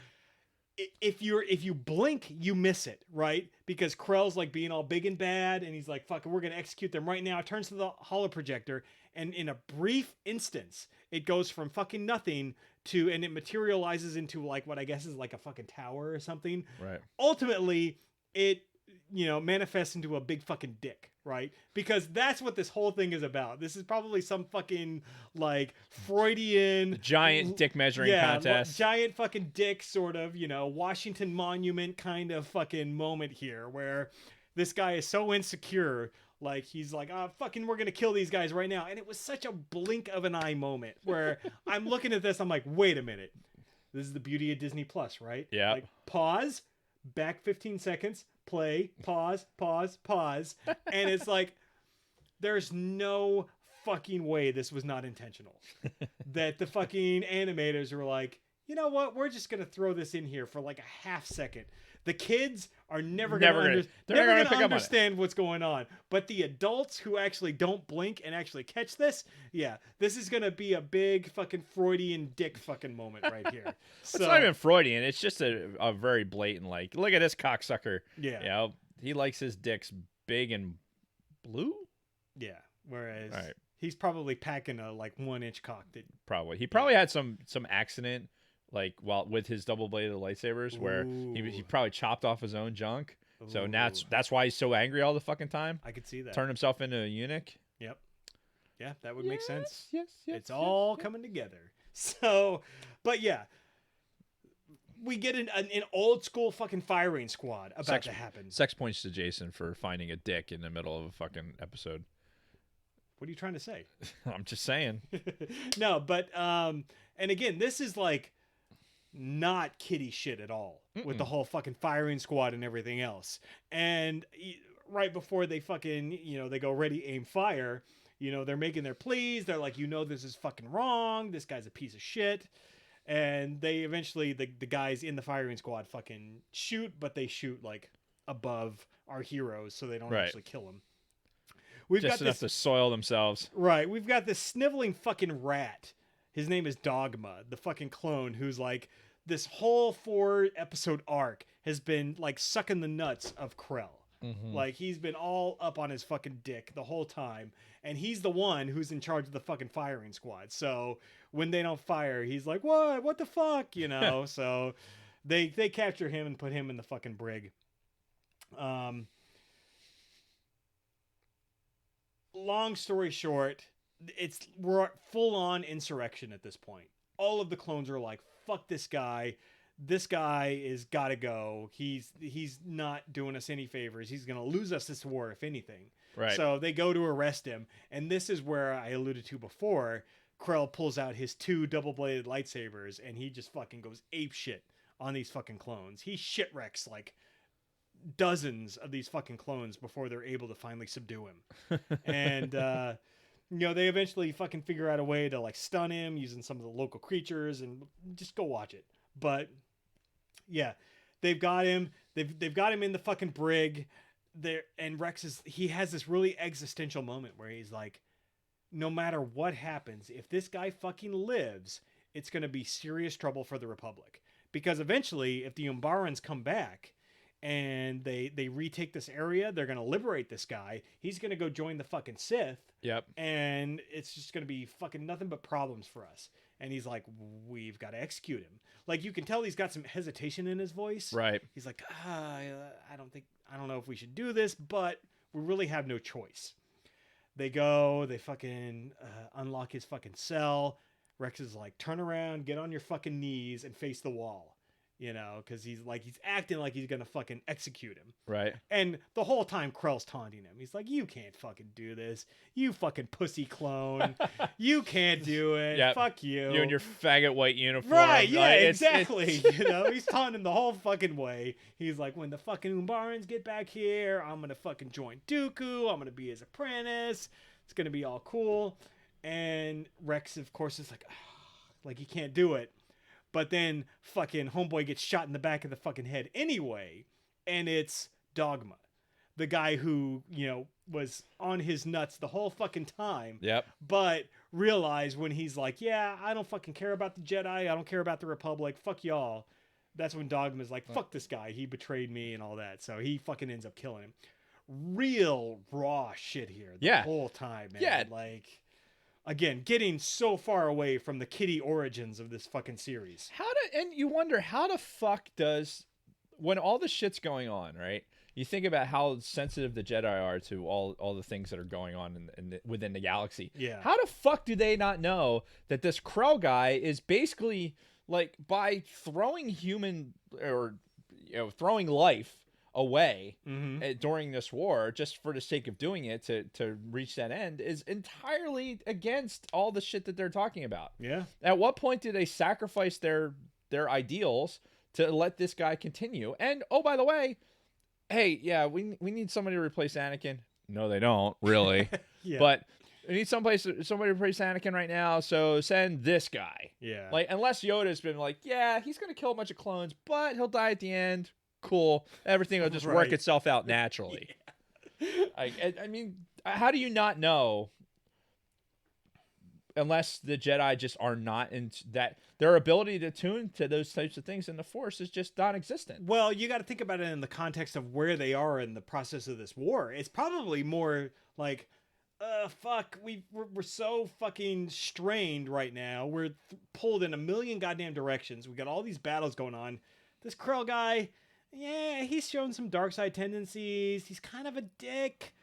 if you blink, you miss it, right? Because Krell's like being all big and bad, and he's like, fuck, we're going to execute them right now. Turns to the holo projector, and in a brief instance, it goes from fucking nothing to, and it materializes into like what I guess is like a fucking tower or something. Right. Ultimately, it manifests into a big fucking dick, right? Because that's what this whole thing is about. This is probably some fucking like Freudian giant dick measuring contest. Giant fucking dick sort of, Washington Monument kind of fucking moment here, where this guy is so insecure, like he's like, fucking, we're gonna kill these guys right now. And it was such a blink of an eye moment where I'm looking at this, I'm like, wait a minute. This is the beauty of Disney Plus, right? Yeah. Like, pause, back 15 seconds, play, pause, and it's like there's no fucking way this was not intentional. That the fucking animators were like, you know what? We're just gonna throw this in here for like a half second. The kids are never gonna understand what's going on, but the adults who actually don't blink and actually catch this, yeah, this is gonna be a big fucking Freudian dick fucking moment right here. It's not even Freudian. It's just a very blatant, like, look at this cocksucker. Yeah. You know, he likes his dicks big and blue. Yeah. Whereas he's probably packing a like 1-inch cock. He probably had some accident, like while with his double-bladed lightsabers, where he probably chopped off his own junk. Ooh. So now that's why he's so angry all the fucking time. I could see that. Turned himself into a eunuch. Yep. Yeah, that would make sense. Yes. It's all coming together. So, but yeah, we get an old school fucking firing squad about to happen. Sex points to Jason for finding a dick in the middle of a fucking episode. What are you trying to say? I'm just saying. No, but and again, this is like not kiddie shit at all. With the whole fucking firing squad and everything else. And right before they fucking, they go ready, aim, fire, they're making their pleas. They're like, this is fucking wrong. This guy's a piece of shit. And they eventually, the guys in the firing squad fucking shoot, but they shoot like above our heroes so they don't actually kill them. We've just got enough to soil themselves. Right. We've got this sniveling fucking rat. His name is Dogma, the fucking clone, who's like, this whole 4-episode arc has been like sucking the nuts of Krell. Mm-hmm. Like, he's been all up on his fucking dick the whole time. And he's the one who's in charge of the fucking firing squad. So when they don't fire, he's like, what the fuck? So they capture him and put him in the fucking brig. Long story short, we're full on insurrection at this point. All of the clones are like, fuck this guy. This guy is gotta go. He's not doing us any favors. He's gonna lose us this war, if anything. Right. So they go to arrest him, and this is where I alluded to before. Krell pulls out his 2 double-bladed lightsabers, and he just fucking goes ape shit on these fucking clones. He shit wrecks like dozens of these fucking clones before they're able to finally subdue him. And they eventually fucking figure out a way to like stun him using some of the local creatures, and just go watch it. But yeah, they've got him. They've got him in the fucking brig there, and Rex he has this really existential moment where he's like, no matter what happens, if this guy fucking lives, it's going to be serious trouble for the Republic. Because eventually, if the Umbarans come back and they retake this area, they're going to liberate this guy. He's going to go join the fucking Sith. Yep. And it's just going to be fucking nothing but problems for us. And he's like, we've got to execute him. Like, you can tell he's got some hesitation in his voice. Right. He's like, I don't know if we should do this, but we really have no choice. They go, they fucking unlock his fucking cell. Rex is like, turn around, get on your fucking knees, and face the wall. Because he's acting like he's going to fucking execute him. Right. And the whole time, Krell's taunting him. He's like, you can't fucking do this. You fucking pussy clone. You can't do it. Yep. Fuck you. You and your faggot white uniform. Right, yeah, exactly. He's taunting the whole fucking way. He's like, when the fucking Umbarans get back here, I'm going to fucking join Dooku. I'm going to be his apprentice. It's going to be all cool. And Rex, of course, is like, like he can't do it. But then fucking homeboy gets shot in the back of the fucking head anyway. And it's Dogma. The guy who, was on his nuts the whole fucking time. Yep. But realized when he's like, yeah, I don't fucking care about the Jedi. I don't care about the Republic. Fuck y'all. That's when Dogma's like, fuck this guy. He betrayed me and all that. So he fucking ends up killing him. Real raw shit here the whole time, man. Yeah. Like... Again, getting so far away from the kiddie origins of this fucking series. And you wonder, how the fuck does, when all the shit's going on, right? You think about how sensitive the Jedi are to all the things that are going on within the galaxy. Yeah. How the fuck do they not know that this Krell guy is basically, like, by throwing throwing life away during this war, just for the sake of doing it to reach that end, is entirely against all the shit that they're talking about. Yeah. At what point do they sacrifice their ideals to let this guy continue. And oh, by the way, hey, yeah, we need somebody to replace Anakin. No, they don't really, Yeah. but we need somebody to replace Anakin right now. So send this guy. Yeah. Like, unless Yoda's been like, yeah, he's gonna kill a bunch of clones, but he'll die at the end. Cool, everything will just work Right. itself out naturally. I mean, how do you not know? Unless the Jedi just are not in that, their ability to tune to those types of things in the Force is just non-existent. Well, you got to think about it in the context of where they are in the process of this war. It's probably more like, fuck, we're so fucking strained right now. We're pulled in a million goddamn directions. We got all these battles going on. This Krell guy, yeah, he's shown some dark side tendencies. He's kind of a dick.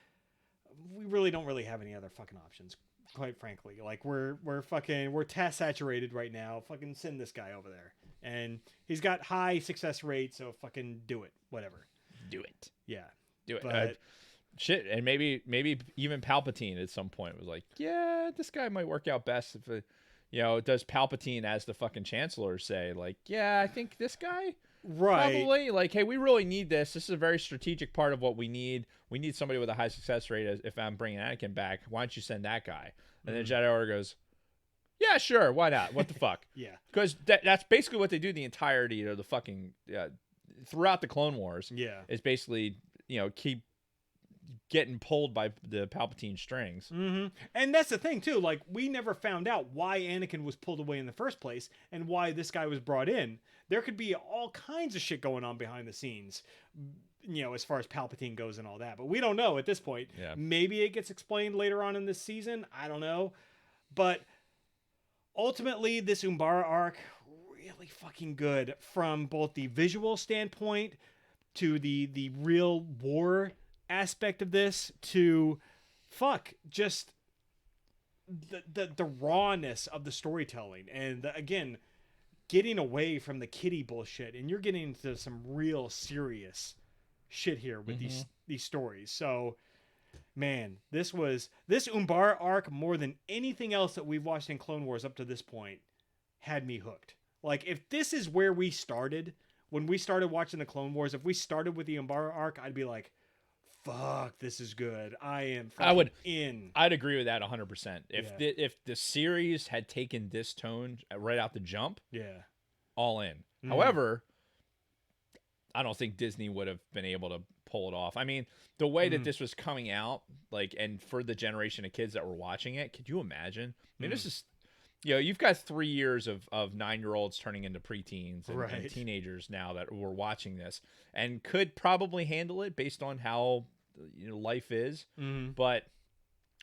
We really don't really have any other fucking options, quite frankly. Like, we're task saturated right now. Fucking send this guy over there. And he's got high success rate, so fucking do it. Whatever. Do it. Yeah. Do it. But Shit, and maybe even Palpatine at some point was like, yeah, this guy might work out best if does Palpatine as the fucking Chancellor say, like, yeah, I think this guy probably, like, hey, we really need this. This is a very strategic part of what we need. We need somebody with a high success rate. If I'm bringing Anakin back, why don't you send that guy? And then Jedi Order goes, yeah, sure, why not? What the fuck? Yeah. Because that's basically what they do the entirety of the fucking throughout the Clone Wars. Yeah. Is basically keep getting pulled by the Palpatine strings. Mm-hmm. And that's the thing too. Like, we never found out why Anakin was pulled away in the first place and why this guy was brought in. There could be all kinds of shit going on behind the scenes, as far as Palpatine goes and all that. But we don't know at this point. Yeah. Maybe it gets explained later on in this season. I don't know. But ultimately, this Umbara arc, really fucking good from both the visual standpoint to the real war aspect of this, to just the rawness of the storytelling, and again, getting away from the kiddie bullshit, and you're getting into some real serious shit here with these stories. So, man, this Umbara arc, more than anything else that we've watched in Clone Wars up to this point, had me hooked. Like, if this is where we started when we started watching the Clone Wars, if we started with the Umbara arc, I'd be like, fuck, this is good. I'd agree with that 100%. If the series had taken this tone right out the jump, all in. However, I don't think Disney would have been able to pull it off. I mean, the way that this was coming out, like, and for the generation of kids that were watching it, could you imagine? I mean, this is, you've got 3 years of 9-year-olds turning into preteens and teenagers now that were watching this and could probably handle it based on how life is. But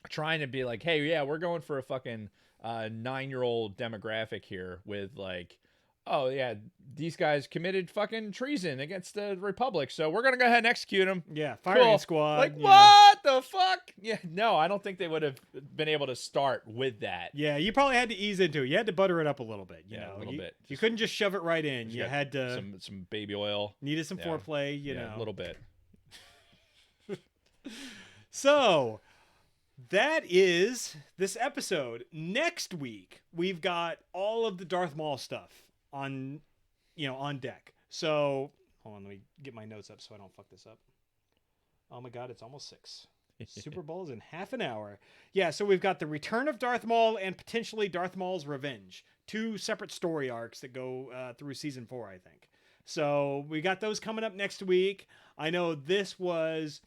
trying to be like, hey, yeah, we're going for a fucking 9-year-old demographic here with, like, oh yeah, these guys committed fucking treason against the Republic, so we're gonna go ahead and execute them. Yeah, firing squad. Like, what the fuck? Yeah, no, I don't think they would have been able to start with that. Yeah, you probably had to ease into it. You had to butter it up a little bit. A little bit. You couldn't just shove it right in. You had to some baby oil. Needed some foreplay. You know, a little bit. So that is this episode. Next week we've got all of the Darth Maul stuff on deck. So hold on, let me get my notes up so I don't fuck this up. Oh my god, it's almost 6. Super Bowl is in half an hour. Yeah, so we've got the return of Darth Maul and potentially Darth Maul's revenge. 2 separate story arcs that go through season 4, I think. So we got those coming up next week. I know this was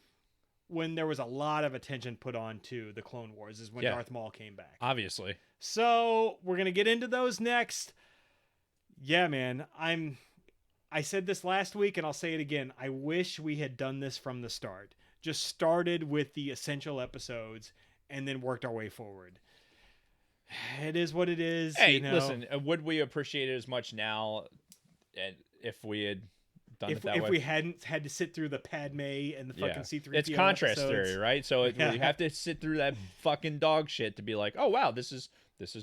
when there was a lot of attention put on to the Clone Wars, is when Darth Maul came back. Obviously. So we're going to get into those next. Yeah, man, I said this last week and I'll say it again. I wish we had done this from the start. Just started with the essential episodes and then worked our way forward. It is what it is. Hey, listen, would we appreciate it as much now if we had done it that way? If we hadn't had to sit through the Padme and the fucking C-3PO It's contrast episodes. theory, right? So you have to sit through that fucking dog shit to be like, oh, wow, this is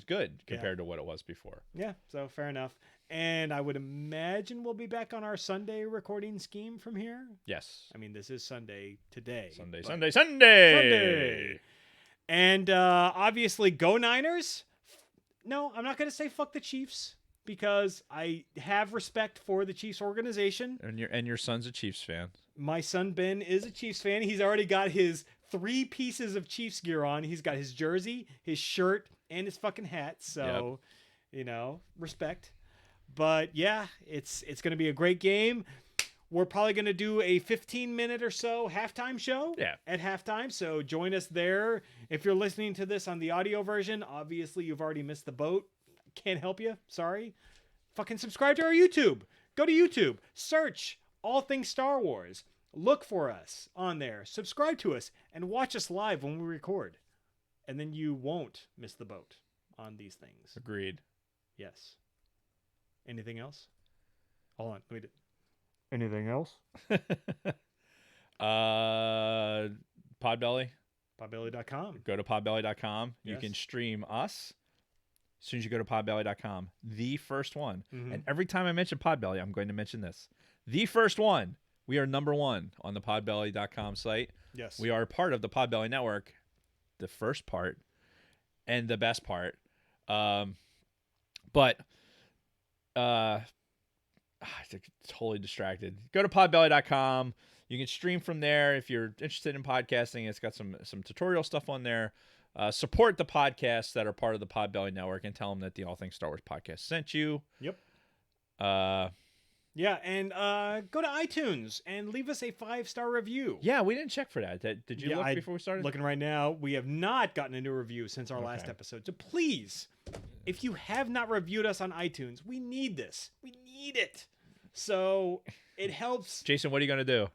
good compared to what it was before. Yeah, so fair enough. And I would imagine we'll be back on our Sunday recording scheme from here. Yes. I mean, this is Sunday today. Sunday. And obviously, go Niners. No, I'm not going to say fuck the Chiefs. because I have respect for the Chiefs organization. And your son's a Chiefs fan. My son Ben is a Chiefs fan. He's already got his 3 pieces of Chiefs gear on. He's got his jersey, his shirt, and his fucking hat. So, respect. But yeah, it's going to be a great game. We're probably going to do a 15-minute or so halftime show at halftime. So join us there. If you're listening to this on the audio version, obviously you've already missed the boat. Can't help you. Sorry. Fucking subscribe to our YouTube. Go to YouTube. Search All Things Star Wars. Look for us on there. Subscribe to us and watch us live when we record. And then you won't miss the boat on these things. Agreed. Yes. Anything else? Hold on. Let me do. Anything else? Podbelly. Podbelly.com. Go to podbelly.com. You Yes. can stream us as soon as you go to podbelly.com. The first one. Mhm. And every time I mention Podbelly, I'm going to mention this. The first one. We are number 1 on the podbelly.com site. Yes. We are part of the Podbelly Network. The first part and the best part. But I think totally distracted. Go to podbelly.com. You can stream from there if you're interested in podcasting. It's got some tutorial stuff on there. Support the podcasts that are part of the Podbelly Network and tell them that the All Things Star Wars podcast sent you. Yep. Yeah, and go to iTunes and leave us a 5-star review. Yeah, we didn't check for that. Did you look before we started? Looking right now, we have not gotten a new review since our last Okay. episode. So please, if you have not reviewed us on iTunes, we need this. We need it. So it helps. Jason, what are you going to do?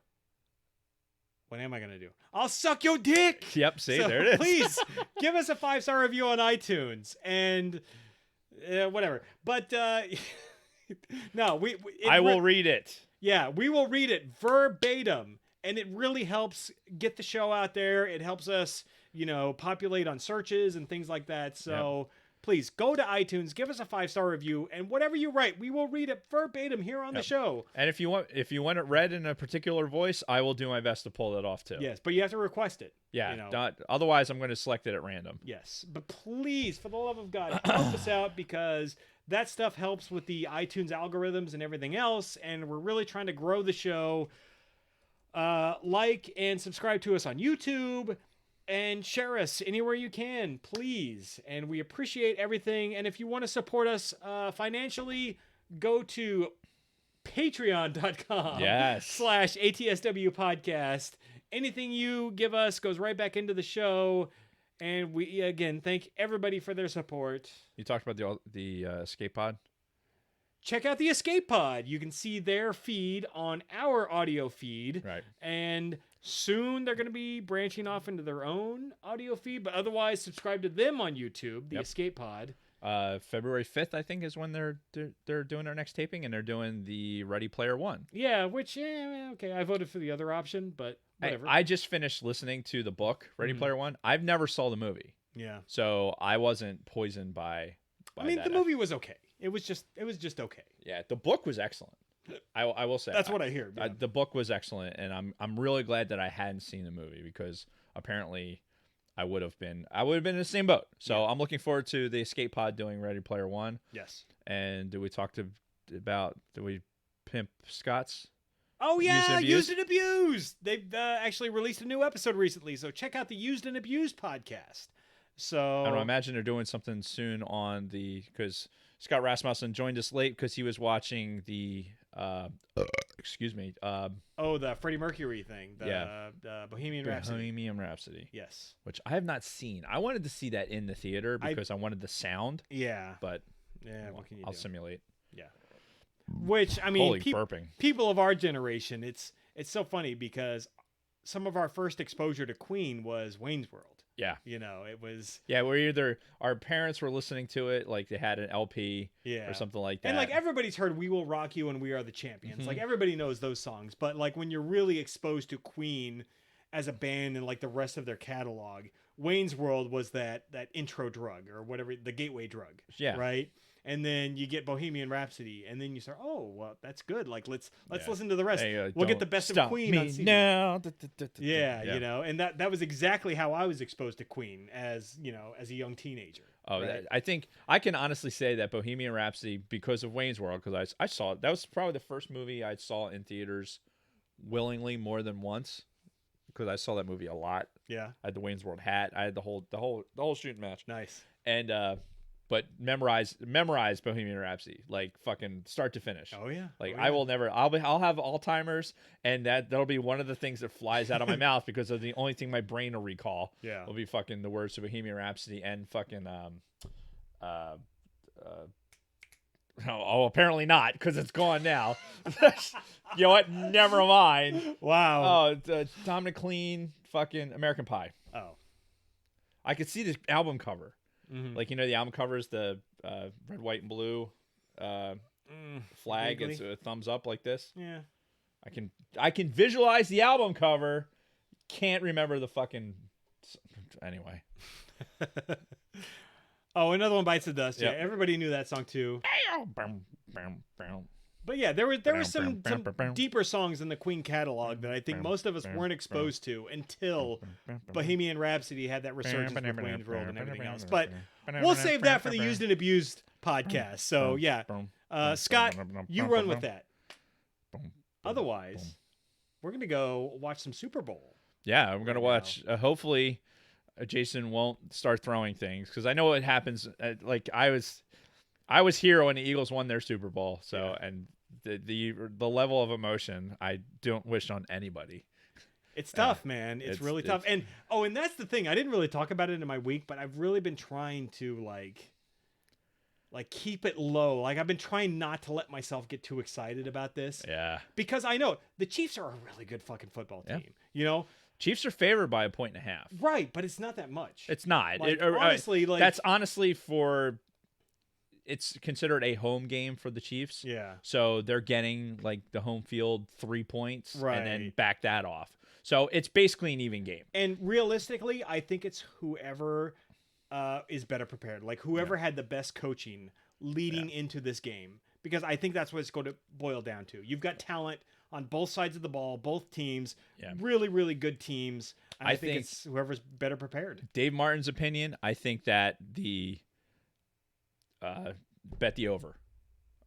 What am I going to do? I'll suck your dick. Yep, see, So there it is. Please give us a 5-star review on iTunes and whatever. But no, I will read it. Yeah, we will read it verbatim, and it really helps get the show out there. It helps us, populate on searches and things like that. So please go to iTunes, give us a 5-star review, and whatever you write, we will read it verbatim here on the show. And if you want it read in a particular voice, I will do my best to pull that off too. Yes, but you have to request it. Yeah, otherwise I'm going to select it at random. Yes, but please, for the love of God, help us out because that stuff helps with the iTunes algorithms and everything else, and we're really trying to grow the show. Like and subscribe to us on YouTube, and share us anywhere you can, please. And we appreciate everything. And if you want to support us financially, go to patreon.com /ATSW podcast. Anything you give us goes right back into the show. And we, again, thank everybody for their support. You talked about the escape pod? Check out the Escape Pod. You can see their feed on our audio feed. Right. And soon they're going to be branching off into their own audio feed. But otherwise, subscribe to them on YouTube, the Escape Pod. February 5th, I think, is when they're doing their next taping, and they're doing the Ready Player One. Yeah, which, okay, I voted for the other option, but whatever. I just finished listening to the book, Ready Player One. I've never saw the movie. Yeah. So I wasn't poisoned by the movie was okay. It was just okay. Yeah, the book was excellent. I will say that's what I hear. Yeah. The book was excellent, and I'm really glad that I hadn't seen the movie because apparently I would have been in the same boat. So I'm looking forward to the Escape Pod doing Ready Player One. Yes. And did we pimp Scott's? Oh yeah, Used and Abused. They've actually released a new episode recently, so check out the Used and Abused podcast. So I don't know, imagine they're doing something soon on because Scott Rasmussen joined us late because he was watching the the Freddie Mercury thing, the Bohemian Rhapsody. Bohemian Rhapsody. Yes. Which I have not seen. I wanted to see that in the theater because I wanted the sound. Yeah. But what can you I'll do? simulate. Yeah. Which I mean, Holy burping. People of our generation, it's so funny because some of our first exposure to Queen was Wayne's World. Yeah. It was... Yeah, our parents were listening to it, like they had an LP or something like that. And like everybody's heard We Will Rock You and We Are the Champions. Like everybody knows those songs. But like when you're really exposed to Queen as a band and like the rest of their catalog, Wayne's World was that intro drug or whatever, the gateway drug. Yeah. Right? And then you get Bohemian Rhapsody, and then you start, oh, well, that's good. Like, let's listen to the rest. We'll get the best of Queen on CD. Now. Yeah, and that was exactly how I was exposed to Queen as a young teenager. Oh, Right. I think I can honestly say that Bohemian Rhapsody, because of Wayne's World, because I saw it. That was probably the first movie I saw in theaters willingly more than once, because I saw that movie a lot. Yeah. I had the Wayne's World hat. I had the whole shooting match. Nice. And but memorize Bohemian Rhapsody, like fucking start to finish. Oh yeah. Like Oh, I yeah. will never. I'll have Alzheimer's, and that'll be one of the things that flies out of my mouth because of the only thing my brain will recall. Yeah. Will be fucking the words to Bohemian Rhapsody and fucking oh, apparently not, because it's gone now. You know what? Never mind. Wow. Oh, it's Tom McLean, fucking American Pie. Oh. I could see this album cover. Mhm. Like, you know, the album cover is the red, white, and blue flag. Vaguely. It's a thumbs up like this. Yeah. I can visualize the album cover. Can't remember the fucking. Anyway. Oh, another one bites the dust. Yep. Yeah, everybody knew that song too. But yeah, there were some deeper songs in the Queen catalog that I think most of us weren't exposed to until Bohemian Rhapsody had that resurgence with Wayne's World and everything else. But we'll save that for the Used and Abused podcast. So yeah, Scott, you run with that. Otherwise, we're gonna go watch some Super Bowl. Yeah, I'm gonna Right watch. Hopefully, Jason won't start throwing things, because I know what happens. Like I was here when the Eagles won their Super Bowl. So and the level of emotion I don't wish on anybody. It's tough, man. It's really tough. And that's the thing. I didn't really talk about it in my week, but I've really been trying to like keep it low. Like I've been trying not to let myself get too excited about this. Yeah. Because I know the Chiefs are a really good fucking football team. Yeah. You know? Chiefs are favored by 1.5 points. Right, but it's not that much. It's not. Like, honestly, like that's honestly it's considered a home game for the Chiefs. Yeah. So they're getting like the home field 3 points and then Right. back that off. So it's basically an even game. And realistically, I think it's whoever is better prepared. Like whoever had the best coaching leading into this game. Because I think that's what it's going to boil down to. You've got talent on both sides of the ball, both teams. Yeah. Really, really good teams. And I think think it's whoever's better prepared. Dave Martin's opinion, I think that the bet the over.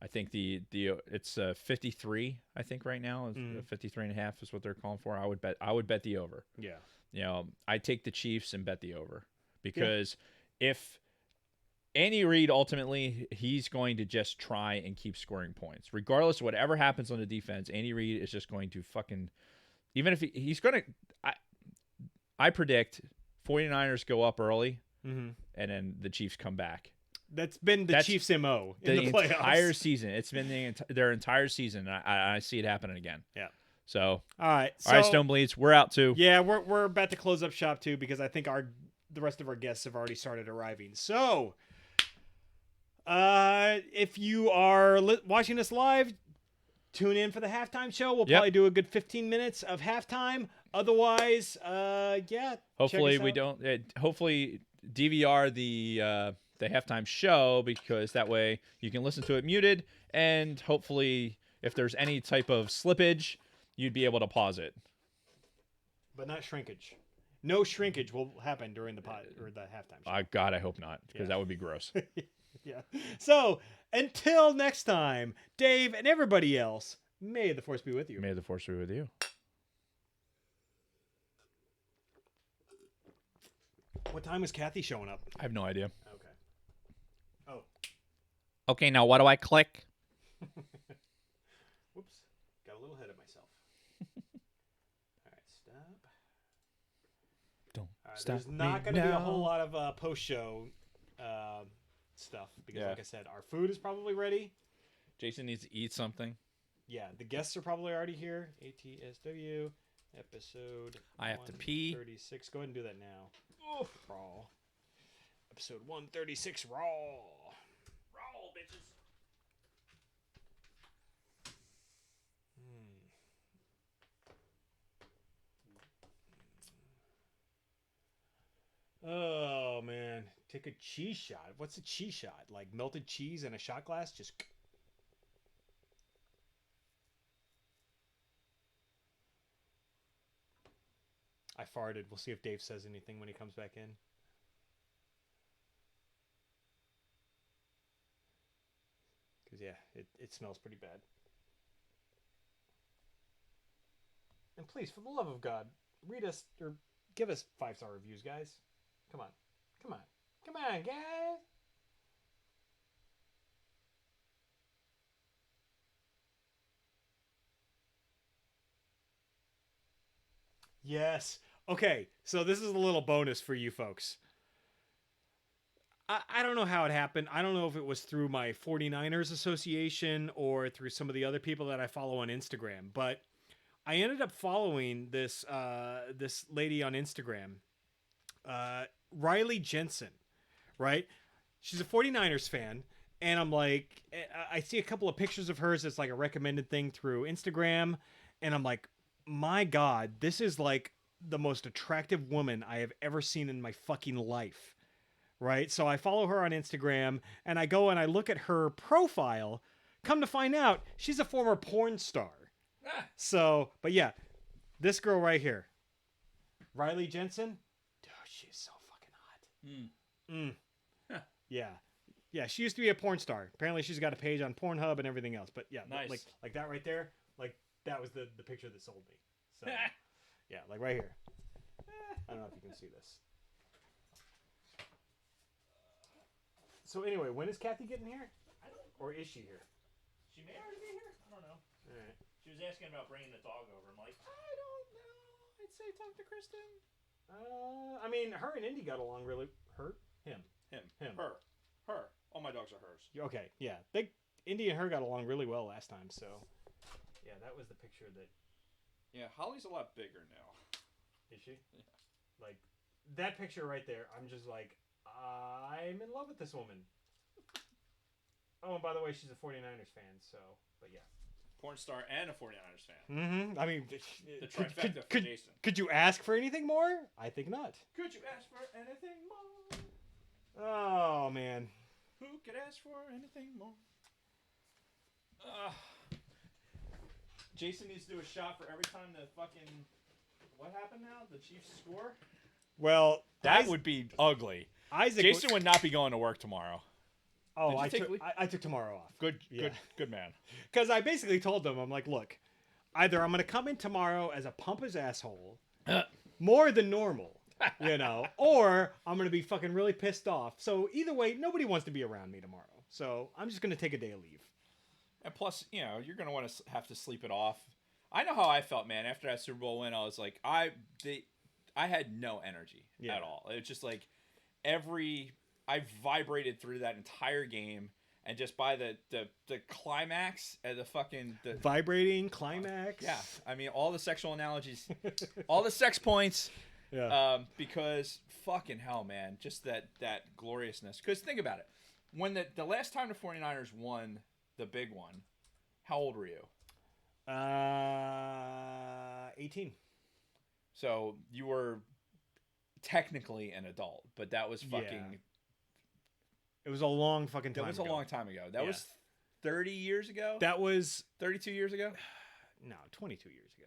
I think it's 53. I think right now 53.5 is what they're calling for. I would bet the over. Yeah. You know, I take the Chiefs and bet the over, because if Andy Reid ultimately, he's going to just try and keep scoring points regardless of whatever happens on the defense. Andy Reid is just going to fucking, even if he's going to. I predict 49ers go up early, and then the Chiefs come back. That's been the Chiefs' MO in the playoffs. Entire season. It's been their entire season. I see it happening again. Yeah. So all right, Stone Bleeds, we're out too. Yeah, we're about to close up shop too, because I think the rest of our guests have already started arriving. So, if you are watching us live, tune in for the halftime show. We'll probably do a good 15 minutes of halftime. Otherwise, yeah. Hopefully we don't. Hopefully DVR the halftime show, because that way you can listen to it muted, and hopefully if there's any type of slippage, you'd be able to pause it. But not shrinkage. No shrinkage will happen during the halftime show. God, I hope not, because that would be gross. Yeah. So until next time, Dave and everybody else, may the force be with you. May the force be with you. What time is Kathy showing up? I have no idea. Okay. Oh. Okay, now what do I click? Whoops. Got a little ahead of myself. All right, stop. Don't stop. There's not going to be a whole lot of post-show stuff, because like I said, our food is probably ready. Jason needs to eat something. Yeah, the guests are probably already here. ATSW episode. I have to pee. 36. Go ahead and do that now. Oh, raw. Episode 136 raw. Raw, bitches. Oh man, take a cheese shot. What's a cheese shot? Like melted cheese in a shot glass? Just. I farted. We'll see if Dave says anything when he comes back in. yeah, it smells pretty bad. And please, for the love of God, read us or give us 5-star reviews, guys. Come on. Come on. Come on, guys. Yes. Okay, so this is a little bonus for you folks. I don't know how it happened. I don't know if it was through my 49ers association or through some of the other people that I follow on Instagram, but I ended up following this this lady on Instagram, Riley Jensen, right? She's a 49ers fan, and I'm like, I see a couple of pictures of hers. It's like a recommended thing through Instagram, and I'm like, my God, this is like the most attractive woman I have ever seen in my fucking life, right? So I follow her on Instagram, and I go and I look at her profile. Come to find out, she's a former porn star. So, but yeah, this girl right here, Riley Jensen, dude, she's so fucking hot. Yeah, she used to be a porn star. Apparently, she's got a page on Pornhub and everything else. But yeah, nice. like that right there, like that was the picture that sold me. So yeah, like right here. I don't know if you can see this. So anyway, when is Kathy getting here? Or is she here? She may already be here. I don't know. All right. She was asking about bringing the dog over. I'm like, I don't know. I'd say talk to Kristen. I mean, her and Indy got along really. Him. Her. All my dogs are hers. Okay, yeah. Indy and her got along really well last time, so. Yeah, that was the picture that. Yeah, Holly's a lot bigger now. Is she? Yeah. Like, that picture right there, I'm just like, I'm in love with this woman. Oh, and by the way, she's a 49ers fan, so, but yeah. Porn star and a 49ers fan. Mm-hmm. I mean, The trifecta for Jason. Could you ask for anything more? I think not. Could you ask for anything more? Oh, man. Who could ask for anything more? Jason needs to do a shot for every time the fucking... What happened now? The Chiefs score? Well, That would be ugly. Isaac Jason would not be going to work tomorrow. Oh, Did you I took tomorrow off. Good man. Because I basically told them, I'm like, look, either I'm going to come in tomorrow as a pompous asshole, more than normal, or I'm going to be fucking really pissed off. So either way, nobody wants to be around me tomorrow. So I'm just going to take a day of leave. And plus, you're going to want to have to sleep it off. I know how I felt, man. After that Super Bowl win, I was like, I had no energy at all. It was just like I vibrated through that entire game, and just by the climax and the vibrating climax. Yeah, I mean all the sexual analogies, all the sex points. Yeah. Because fucking hell, man, just that gloriousness. Because think about it, when the last time the 49ers won the big one, how old were you? 18. So you were technically an adult, but that was fucking. Yeah. It was a long fucking time. That was ago. a long time ago. That was 30 years ago. That was 32 years ago. No, 22 years ago.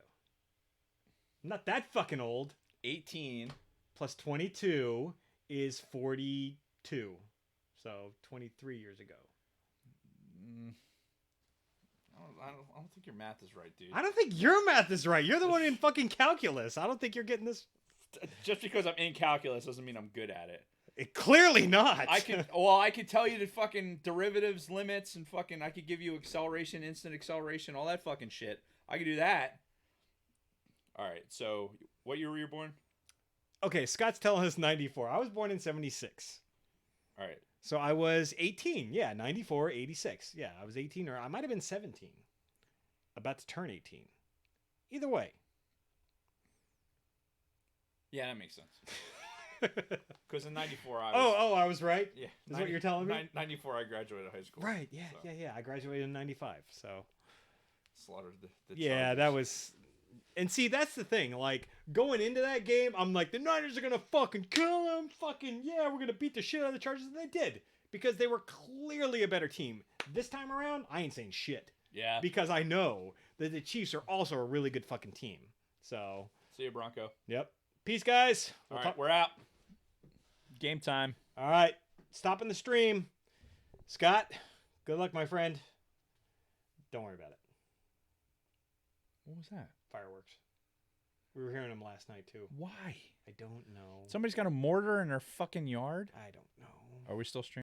I'm not that fucking old. 18 plus 22 is 42. So 23 years ago. I don't think your math is right, dude. I don't think your math is right. You're the one in fucking calculus. I don't think you're getting this. Just because I'm in calculus doesn't mean I'm good at it. Clearly not. I could tell you the fucking derivatives, limits, and fucking I could give you acceleration, instant acceleration, all that fucking shit. I could do that. All right. So, what year were you born? Okay, Scott's telling us 94. I was born in 76. All right. So I was 18. Yeah, 94, 86. Yeah, I was 18, or I might have been 17. About to turn 18. Either way. Yeah, that makes sense. Because in 94, I was... I was right? Yeah. Is what you're telling me? 94, I graduated high school. Right, yeah, so. Yeah. I graduated in 95, so... Slaughtered the Yeah, Chargers. that was... And see, that's the thing. Like, going into that game, I'm like, the Niners are going to fucking kill them. Fucking, yeah, we're going to beat the shit out of the Chargers. And they did. Because they were clearly a better team. This time around, I ain't saying shit. Yeah. Because I know that the Chiefs are also a really good fucking team. So... See you, Bronco. Yep. Peace, guys. All right, we're out. Game time. All right. Stopping the stream. Scott, good luck, my friend. Don't worry about it. What was that? Fireworks. We were hearing them last night too. Why? I don't know. Somebody's got a mortar in their fucking yard? I don't know. Are we still streaming?